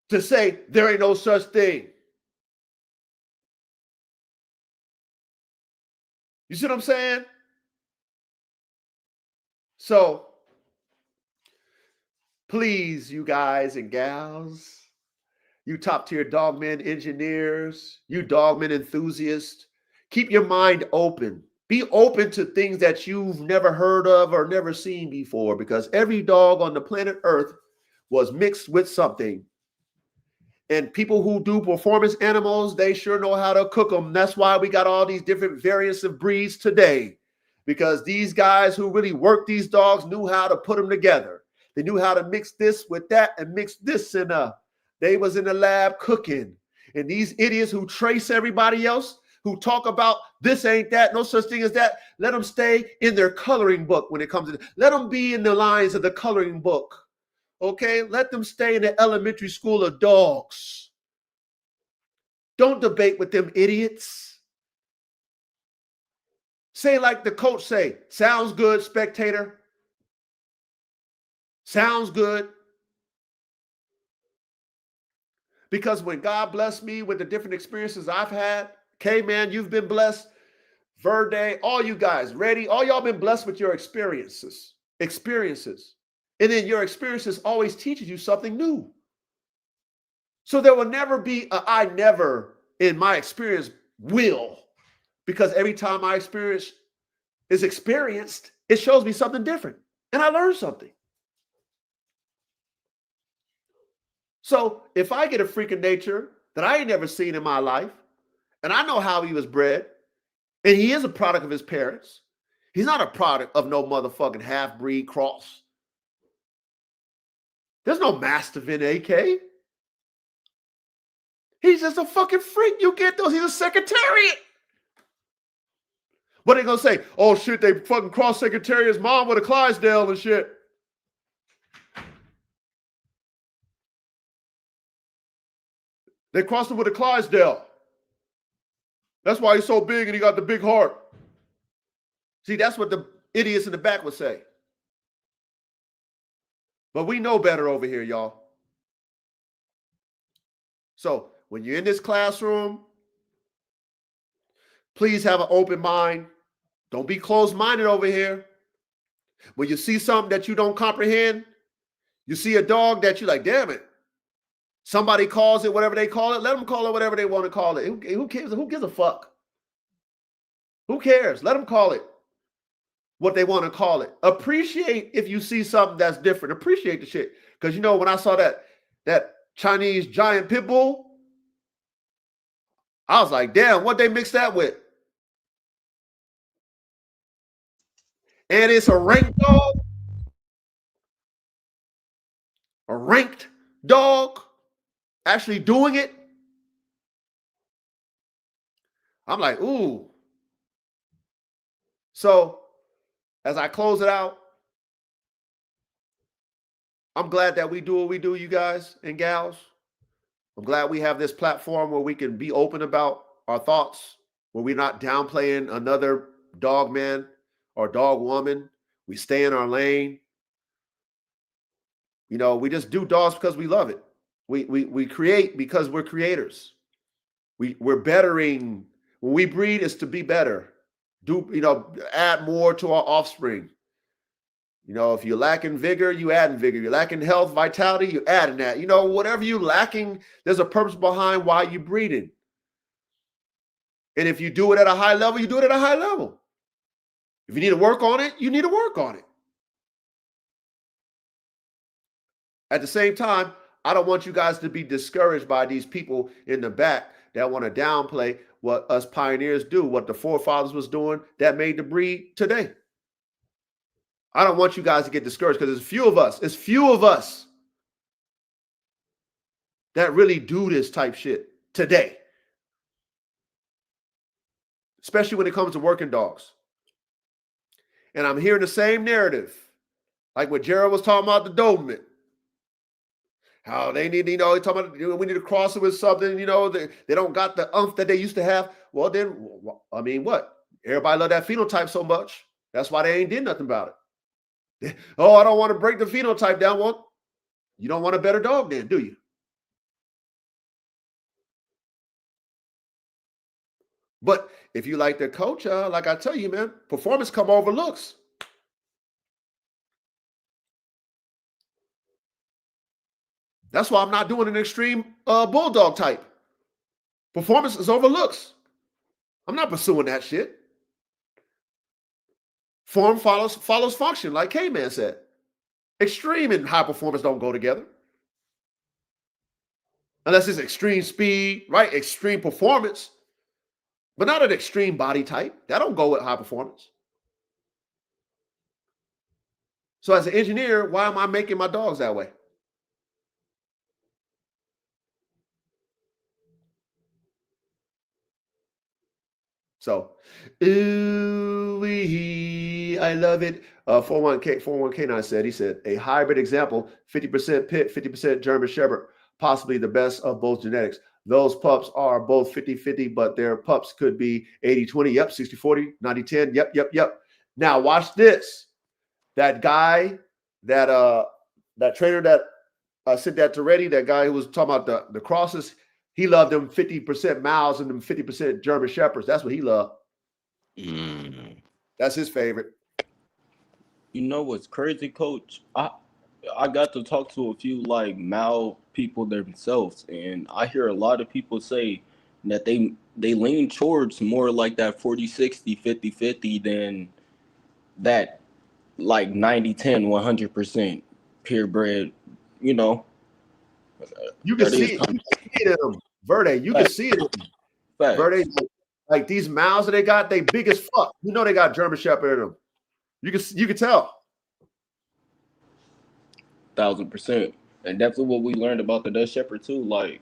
Speaker 1: to say there ain't no such thing. You see what I'm saying? So please, you guys and gals, you top tier dogmen engineers, you dogmen enthusiasts, keep your mind open. Be open to things that you've never heard of or never seen before, because every dog on the planet Earth was mixed with something. And people who do performance animals, they sure know how to cook them. That's why we got all these different variants of breeds today, because these guys who really work these dogs knew how to put them together. They knew how to mix this with that and mix this and they was in the lab cooking. And these idiots who trace everybody else, who talk about this ain't that, no such thing as that, let them stay in their coloring book when it comes to, let them be in the lines of the coloring book. Okay, let them stay in the elementary school of dogs. Don't debate with them idiots. Say like the coach say, sounds good, spectator. Sounds good. Because when God blessed me with the different experiences I've had, K-Man, you've been blessed. Verde, all you guys, ready? All y'all been blessed with your experiences. And then your experiences always teaches you something new. So there will never be a I never in my experience will, because every time my experience is experienced, it shows me something different and I learn something. So if I get a freak of nature that I ain't never seen in my life, and I know how he was bred, and he is a product of his parents, he's not a product of no motherfucking half-breed cross. There's no Mastiff in AK. He's just a fucking freak. You get those. He's a Secretariat. What are they going to say? Oh, shit, they fucking cross Secretariat's mom with a Clydesdale and shit. They crossed him with a Clydesdale. That's why he's so big and he got the big heart. See, that's what the idiots in the back would say. But we know better over here, y'all. So when you're in this classroom, please have an open mind. Don't be closed-minded over here. When you see something that you don't comprehend, you see a dog that you're like, damn it, Somebody calls it whatever they call it. Let them call it whatever they want to call it. Who cares? Who gives a fuck? Who cares? Let them call it what they want to call it. Appreciate if you see something that's different. Appreciate the shit. Because you know, when I saw that Chinese giant pit bull, I was like, damn, what they mix that with? And it's a ranked dog. A ranked dog actually doing it. I'm like, ooh. So as I close it out, I'm glad that we do what we do, you guys and gals. I'm glad we have this platform where we can be open about our thoughts, where we're not downplaying another dog man or dog woman. We stay in our lane. You know, we just do dogs because we love it. We create because we're creators. We're bettering. When we breed, it's to be better. Add more to our offspring. You know, if you're lacking vigor, you add in vigor. You're lacking health, vitality, you add in that. You know, whatever you're lacking, there's a purpose behind why you're breeding. And if you do it at a high level, you do it at a high level. If you need to work on it, you need to work on it. At the same time, I don't want you guys to be discouraged by these people in the back that want to downplay what us pioneers do, what the forefathers was doing that made the breed today. I don't want you guys to get discouraged because there's few of us. It's few of us that really do this type shit today. Especially when it comes to working dogs. And I'm hearing the same narrative. Like what Gerald was talking about, the Doberman. How they need, you know, talking about we need to cross it with something, you know, they don't got the umph that they used to have. Well, then, I mean, what? Everybody love that phenotype so much. That's why they ain't did nothing about it. Oh, I don't want to break the phenotype down. Well, you don't want a better dog then, do you? But if you like the coach, like I tell you, man, performance come over looks. That's why I'm not doing an extreme bulldog type. Performance is over looks. I'm not pursuing that shit. Form follows function, like K-Man said. Extreme and high performance don't go together. Unless it's extreme speed, right? Extreme performance, but not an extreme body type. That don't go with high performance. So as an engineer, why am I making my dogs that way? So, ooh-wee, I love it. 41K9 said, he said, a hybrid example, 50% pit, 50% German Shepherd, possibly the best of both genetics. Those pups are both 50-50, but their pups could be 80-20. Yep, 60-40, 90-10. Yep. Now watch this. That guy, that trainer that sent that to Reddy, that guy who was talking about the crosses, he loved them 50% Miles and them 50% German Shepherds. That's what he loved. That's his favorite.
Speaker 4: You know what's crazy, Coach? I got to talk to a few like Mal people themselves, and I hear a lot of people say that they lean towards more like that 40-60, 50-50 than that like 90-10, 100% purebred, you know.
Speaker 1: You can see it in them. Verde, you can see it in them. Verde, like these mouths that they got, they big as fuck. You know they got German Shepherd in them. You can tell.
Speaker 4: 1000%. And definitely what we learned about the Dutch Shepherd too, like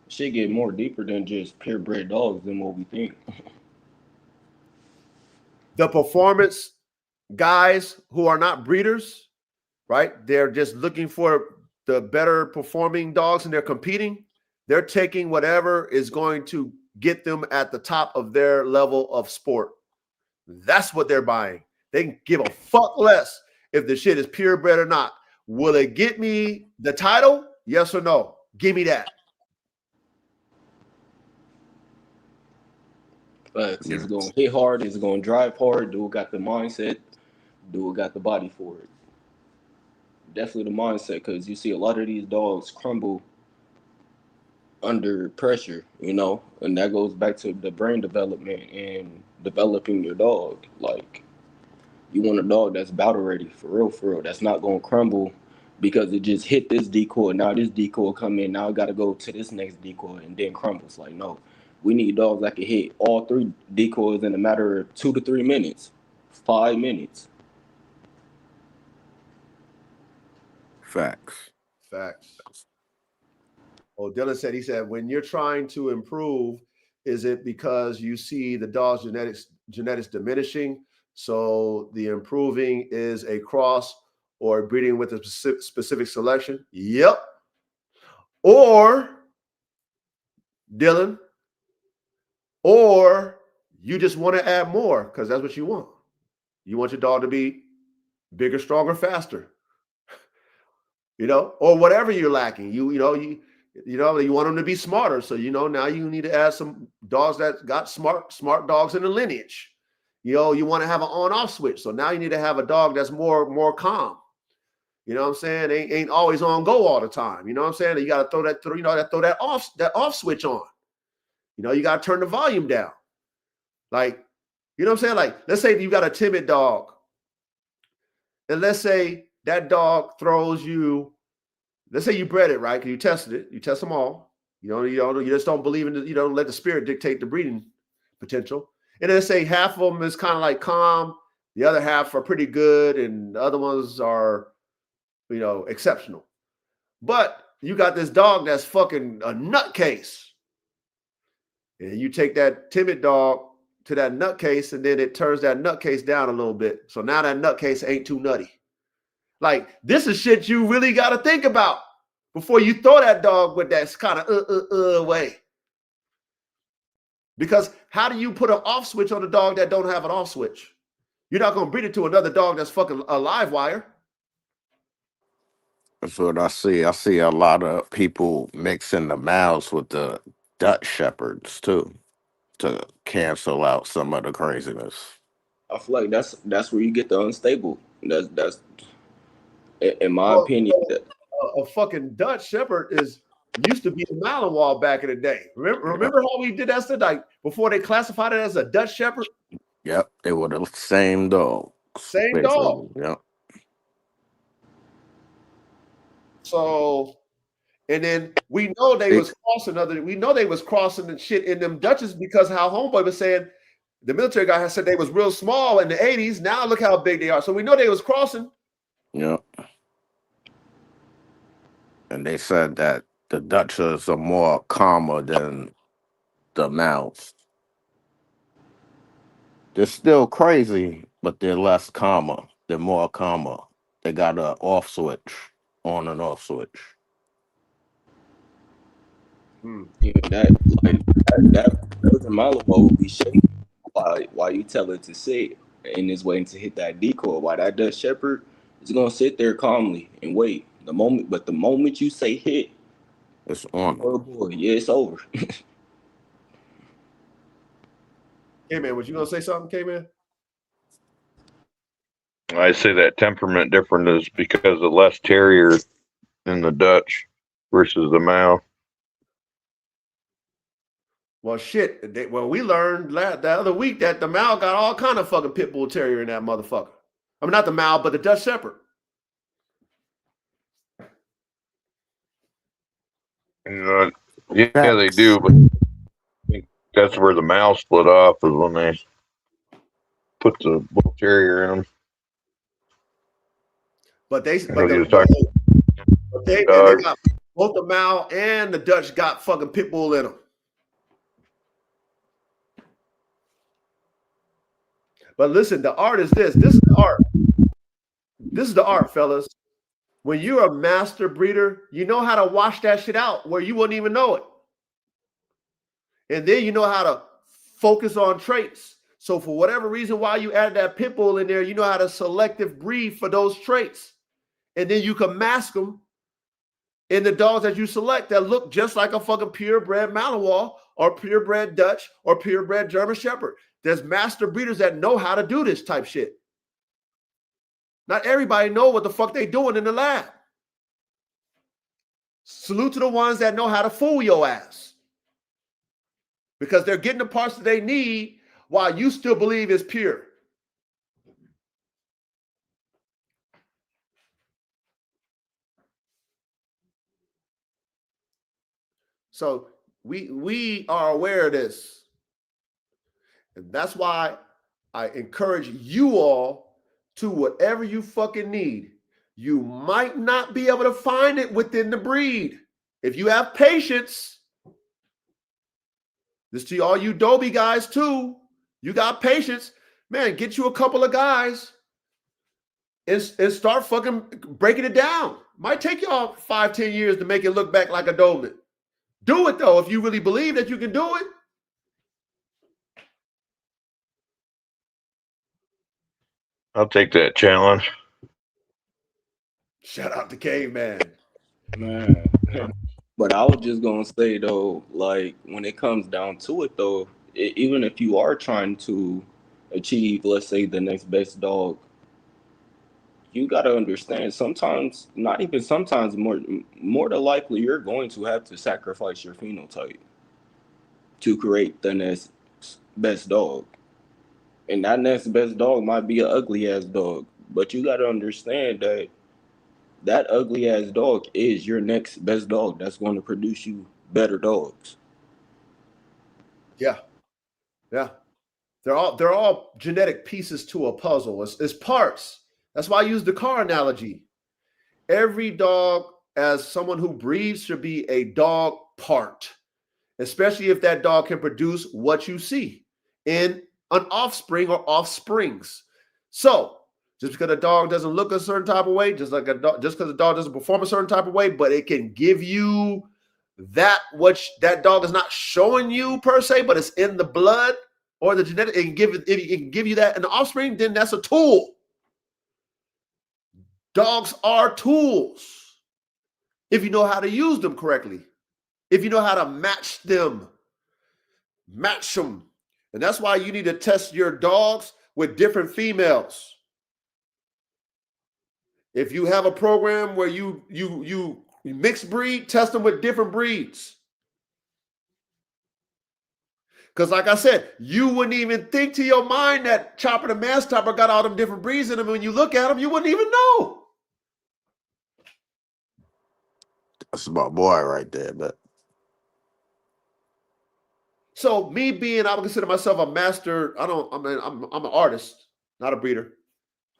Speaker 4: shit get more deeper than just purebred dogs than what we think.
Speaker 1: The performance guys who are not breeders, right? They're just looking for the better performing dogs and they're competing. They're taking whatever is going to get them at the top of their level of sport. That's what they're buying. They can give a fuck less if the shit is purebred or not. Will it get me the title? Yes or no? Give me that.
Speaker 4: But it's going to hit hard. It's going to drive hard. Dude got the mindset. Dude got the body for it. definitely the mindset, because you see a lot of these dogs crumble under pressure, and that goes back to the brain development and developing your dog. Like, you want a dog that's battle ready, for real, that's not gonna crumble because it just hit this decoy. Now this decoy come in, now I gotta go to this next decoy and then crumbles. Like, no, we need dogs that can hit all 3 decoys in a matter of 2 to 3 minutes, 5 minutes.
Speaker 2: Facts.
Speaker 1: Well, Dylan said, he said, when you're trying to improve, is it because you see the dog's genetics diminishing? So the improving is a cross or breeding with a specific selection? Yep. Or, Dylan, or you just want to add more because that's what you want. You want your dog to be bigger, stronger, faster. Or whatever you're lacking. You want them to be smarter. So, now you need to add some dogs that got smart dogs in the lineage. You want to have an on-off switch. So now you need to have a dog that's more calm. You know what I'm saying? Ain't always on go all the time. You know what I'm saying? You got to throw that off switch on. You got to turn the volume down. Like, you know what I'm saying? Like, let's say you got a timid dog. And let's say that dog throws you, let's say you bred it, right? Because you tested it. You test them all. You just don't believe in you don't let the spirit dictate the breeding potential. And then let's say half of them is kind of like calm. The other half are pretty good. And the other ones are, exceptional. But you got this dog that's fucking a nutcase. And you take that timid dog to that nutcase, and then it turns that nutcase down a little bit. So now that nutcase ain't too nutty. Like, this is shit you really got to think about before you throw that dog with that kind of way. Because how do you put an off switch on a dog that don't have an off switch? You're not going to breed it to another dog that's fucking a live wire.
Speaker 2: That's what I see. I see a lot of people mixing the mouths with the Dutch Shepherds too, to cancel out some of the craziness.
Speaker 4: I feel like that's where you get the unstable. That's in my opinion.
Speaker 1: A fucking Dutch Shepherd used to be a Malinois back in the day. Remember how we did that stuff, like before they classified it as a Dutch Shepherd?
Speaker 2: Yep, they were the same dog.
Speaker 1: Same dog.
Speaker 2: Yep.
Speaker 1: So, and then we know they was crossing the shit in them Dutches because how Homeboy was saying, the military guy has said they was real small in the 80s. Now look how big they are. So we know they was crossing.
Speaker 2: Yep. And they said that the Dutchers are more calmer than the Mounts. They're still crazy, but they're less calmer. They're more calmer. They got an off switch, on and off switch.
Speaker 4: Yeah, that Malinois will be shaking while you tell it to sit and is waiting to hit that decoy. While that Dutch Shepherd is gonna sit there calmly and wait. The moment you say hit,
Speaker 2: it's on.
Speaker 4: Oh boy, yeah, it's over.
Speaker 1: K-Man, was you gonna say something, K-Man?
Speaker 3: I say that temperament difference is because of less terrier in the Dutch versus the Mal.
Speaker 1: Well, shit. We learned the other week that the Mal got all kind of fucking pit bull terrier in that motherfucker. I mean, not the Mal, but the Dutch Shepherd.
Speaker 3: Yeah, they do, but I think that's where the Mal split off, is when they put the bull terrier in them.
Speaker 1: But they got both the Mal and the Dutch got fucking pit bull in them. But listen, the art is this. This is the art. This is the art, fellas. When you're a master breeder, you know how to wash that shit out where you wouldn't even know it. And then you know how to focus on traits. So for whatever reason, why you add that pit bull in there, you know how to selective breed for those traits. And then you can mask them in the dogs that you select that look just like a fucking purebred Malinois or purebred Dutch or purebred German Shepherd. There's master breeders that know how to do this type shit. Not everybody know what the fuck they doing in the lab. Salute to the ones that know how to fool your ass. Because they're getting the parts that they need while you still believe it's pure. So we are aware of this. And that's why I encourage you all to whatever you fucking need. You might not be able to find it within the breed. If you have patience, this to all you Dobie guys too, you got patience, man, get you a couple of guys and start fucking breaking it down. Might take y'all 5-10 years to make it look back like a Doberman. Do it though, if you really believe that you can do it.
Speaker 3: I'll take that challenge.
Speaker 1: Shout out to Caveman.
Speaker 4: Man. But I was just gonna say though, like when it comes down to it though, even if you are trying to achieve, let's say, the next best dog, you gotta understand sometimes, not even sometimes, more than likely, you're going to have to sacrifice your phenotype to create the next best dog. And that next best dog might be an ugly ass dog, but you gotta understand that that ugly ass dog is your next best dog that's going to produce you better dogs.
Speaker 1: Yeah. They're all genetic pieces to a puzzle. It's parts. That's why I use the car analogy. Every dog, as someone who breeds, should be a dog part, especially if that dog can produce what you see in an offspring or offsprings. So just because a dog doesn't look a certain type of way, just because a dog doesn't perform a certain type of way, but it can give you that which that dog is not showing you per se, but it's in the blood or the genetic, it can give you that in the offspring, then that's a tool. Dogs are tools if you know how to use them correctly, if you know how to match them. And that's why you need to test your dogs with different females. If you have a program where you mix breed, test them with different breeds. Because like I said, you wouldn't even think to your mind that Chopper the Mass Topper got all them different breeds in them. When you look at them, you wouldn't even know.
Speaker 2: That's my boy right there, but
Speaker 1: So me being, I would consider myself a master. I'm an artist, not a breeder.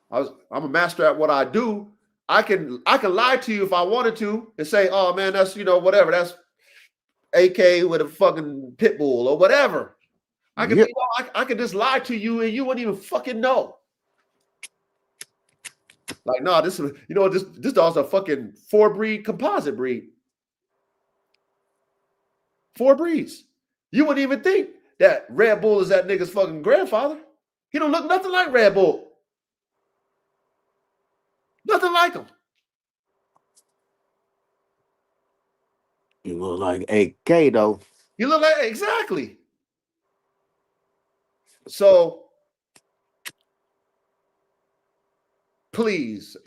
Speaker 1: I'm a master at what I do. I can lie to you if I wanted to and say, oh man, that's, whatever. That's AK with a fucking pit bull or whatever. I can just lie to you and you wouldn't even fucking know. Like, no, this dog's a fucking 4-breed composite breed. 4 breeds. You wouldn't even think that Red Bull is that nigga's fucking grandfather. He don't look nothing like Red Bull. Nothing like him.
Speaker 2: you look like AK though.
Speaker 1: You look like, exactly. So please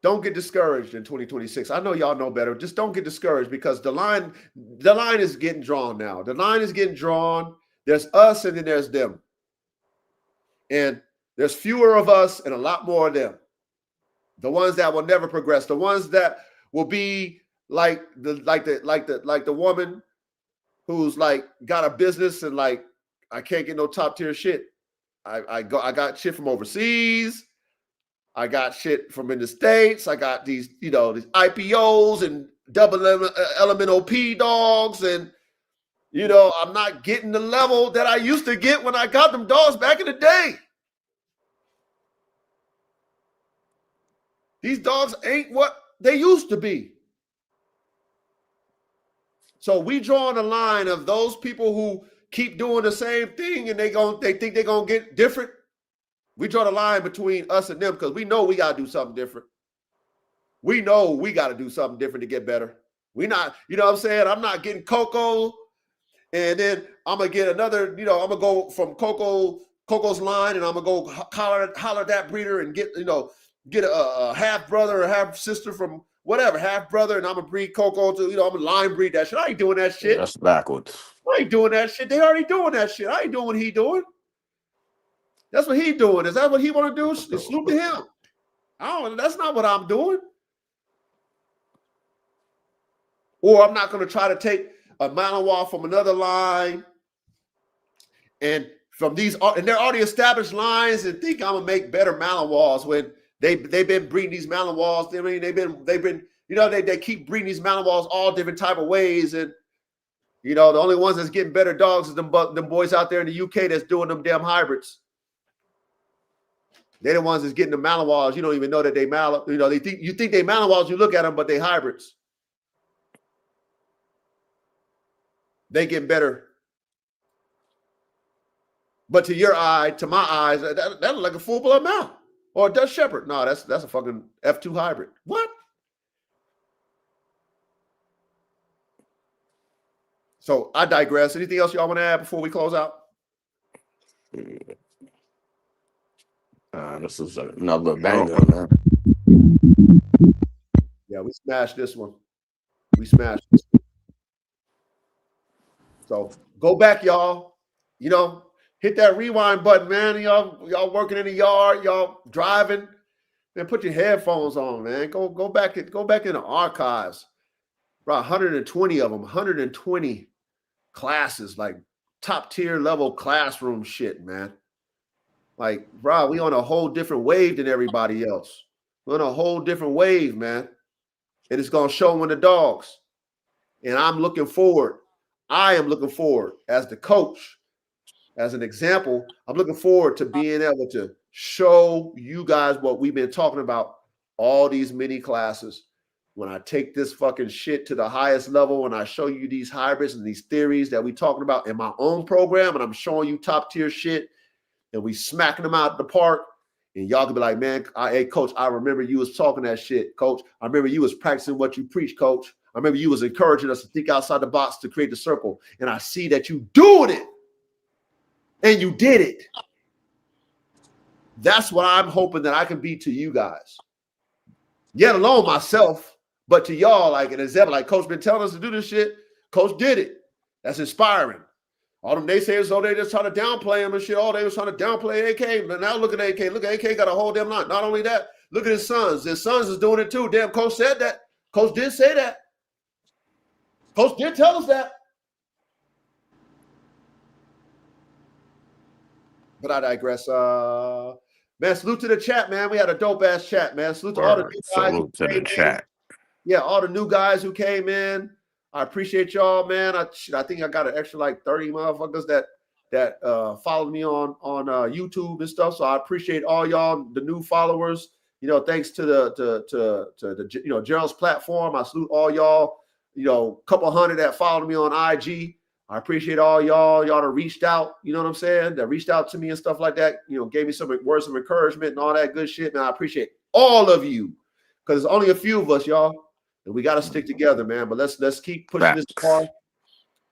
Speaker 1: don't get discouraged in 2026. I know y'all know better. Just don't get discouraged because the line is getting drawn now. The line is getting drawn. There's us and then there's them. And there's fewer of us and a lot more of them. The ones that will never progress. The ones that will be like the woman who's like got a business and like, I can't get no top tier shit. I got shit from overseas. I got shit from in the States. I got these IPOs and double element OP dogs. And, I'm not getting the level that I used to get when I got them dogs back in the day. These dogs ain't what they used to be. So we draw on the line of those people who keep doing the same thing and they think they're going to get different. We draw the line between us and them because we know we got to do something different. We know we got to do something different to get better. We not, what I'm saying? I'm not getting Coco and then I'm going to get another, I'm going to go from Coco Coco's line, and I'm gonna go holler at that breeder and get a half brother or half sister from whatever, half brother, and I'm gonna breed Coco to, I'm gonna line breed that shit. I ain't doing that shit.
Speaker 2: That's backwards.
Speaker 1: I ain't doing that shit. They already doing that shit. I ain't doing what he doing. That's what he doing. Is that what he want to do? Salute to him. That's not what I'm doing. Or I'm not going to try to take a Malinois from another line and from these, and they're already established lines, and think I'm gonna make better Malinois when they've been breeding these Malinois. I mean, they've been they keep breeding these Malinois all different type of ways, and the only ones that's getting better dogs is them boys out there in the UK that's doing them damn hybrids. They're the ones that's getting the Malinois. You don't even know that they you think they Malinois, you look at them, but they hybrids. They get better. But to your eye, to my eyes, that looks like a full-blood Mal or a Dutch Shepherd. No, that's a fucking F2 hybrid. What? So I digress. Anything else y'all want to add before we close out?
Speaker 2: This is another banger, man.
Speaker 1: Yeah, we smashed this one. We smashed this one. So go back, y'all. Hit that rewind button, man. Y'all working in the yard, y'all driving, man. Put your headphones on, man. Go back in the archives. Bro, 120 of them, 120 classes, like top tier level classroom shit, man. Like, bro, we on a whole different wave than everybody else. We're on a whole different wave, man. And it's gonna show in the dogs. And I am looking forward as the coach. As an example, I'm looking forward to being able to show you guys what we've been talking about all these mini classes. When I take this fucking shit to the highest level and I show you these hybrids and these theories that we talking about in my own program, and I'm showing you top tier shit and we smacking them out of the park, and y'all can be like, man, hey, coach, I remember you was talking that shit, coach. I remember you was practicing what you preach, coach. I remember you was encouraging us to think outside the box to create the circle. And I see that you doing it. And you did it. That's what I'm hoping that I can be to you guys. Yet alone myself, but to y'all, like an example, like Coach been telling us to do this shit. Coach did it. That's inspiring. All them naysayers, they just trying to downplay him and shit. They was trying to downplay AK. But now look at AK. Look at AK got a whole damn line. Not only that, look at his sons. His sons is doing it too. Damn, Coach said that. Coach did say that. Coach did tell us that. But I digress. Man, salute to the chat, man. We had a dope ass chat, man. Salute to all the new guys.
Speaker 2: Salute to the chat.
Speaker 1: Yeah, all the new guys who came in. I appreciate y'all, man. I think I got an extra like 30 motherfuckers that followed me on YouTube and stuff. So I appreciate all y'all, the new followers. Thanks to the Gerald's platform. I salute all y'all. A couple hundred that followed me on IG. I appreciate all y'all that reached out, you know what I'm saying? That reached out to me and stuff like that, gave me some words of encouragement and all that good shit. Man, I appreciate all of you because there's only a few of us, y'all, and we got to stick together, man. But let's keep pushing this car.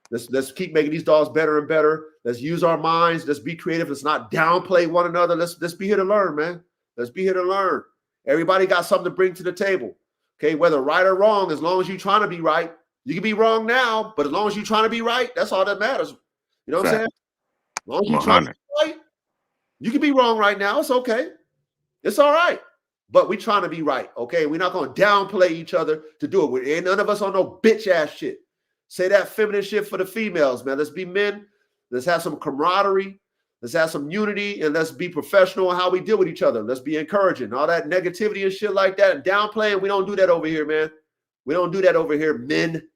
Speaker 1: Let's keep making these dogs better and better. Let's use our minds. Let's be creative. Let's not downplay one another. Let's be here to learn, man. Let's be here to learn. Everybody got something to bring to the table, okay? Whether right or wrong, as long as you're trying to be right. You can be wrong now, but as long as you're trying to be right, that's all that matters. You know what I'm saying? As long as you're trying to be right, you can be wrong right now. It's okay. It's all right. But we're trying to be right, okay? We're not going to downplay each other to do it. Ain't none of us on no bitch-ass shit. Say that feminine shit for the females, man. Let's be men. Let's have some camaraderie. Let's have some unity, and let's be professional in how we deal with each other. Let's be encouraging. All that negativity and shit like that and downplaying, we don't do that over here, man. We don't do that over here, men.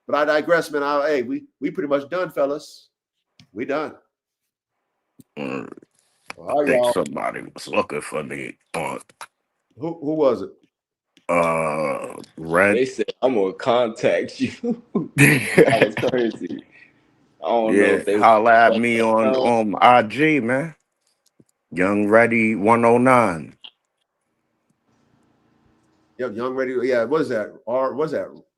Speaker 1: But I digress, man. We pretty much done, fellas. We done.
Speaker 2: I think somebody was looking for me.
Speaker 1: Who was it?
Speaker 2: Red.
Speaker 4: They said I'm gonna contact you. That was crazy. I don't know if they
Speaker 2: holla at me on IG, man. Young Ready 109.
Speaker 1: Yep, Young Ready. Yeah, what is that?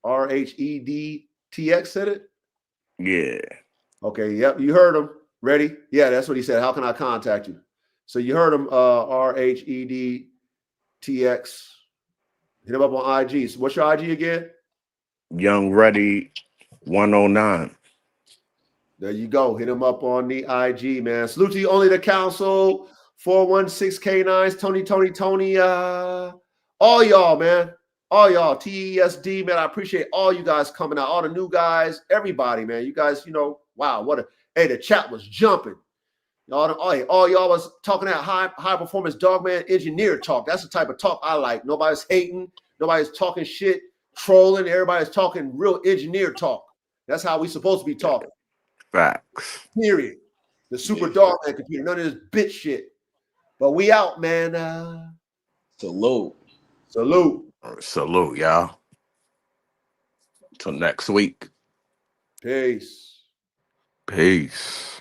Speaker 1: RHEDTX said it?
Speaker 2: Yeah.
Speaker 1: Okay, yep, you heard him. Ready? Yeah, that's what he said. How can I contact you? So you heard him, RHEDTX. Hit him up on IG. So what's your IG again?
Speaker 2: Young Ready 109.
Speaker 1: There you go. Hit him up on the IG, man. Salute to you, Only the Council, 416K9s, Tony. All y'all, man. All y'all, TESD, man. I appreciate all you guys coming out, all the new guys, everybody, man. You guys, wow, the chat was jumping. All y'all was talking that high performance dogman engineer talk. That's the type of talk I like. Nobody's hating, nobody's talking shit, trolling. Everybody's talking real engineer talk. That's how we supposed to be talking.
Speaker 2: Facts.
Speaker 1: Period. The super dogman computer. None of this bitch shit. But we out, man.
Speaker 4: Salute.
Speaker 2: Salute, y'all. Till next week.
Speaker 1: Peace.
Speaker 2: Peace.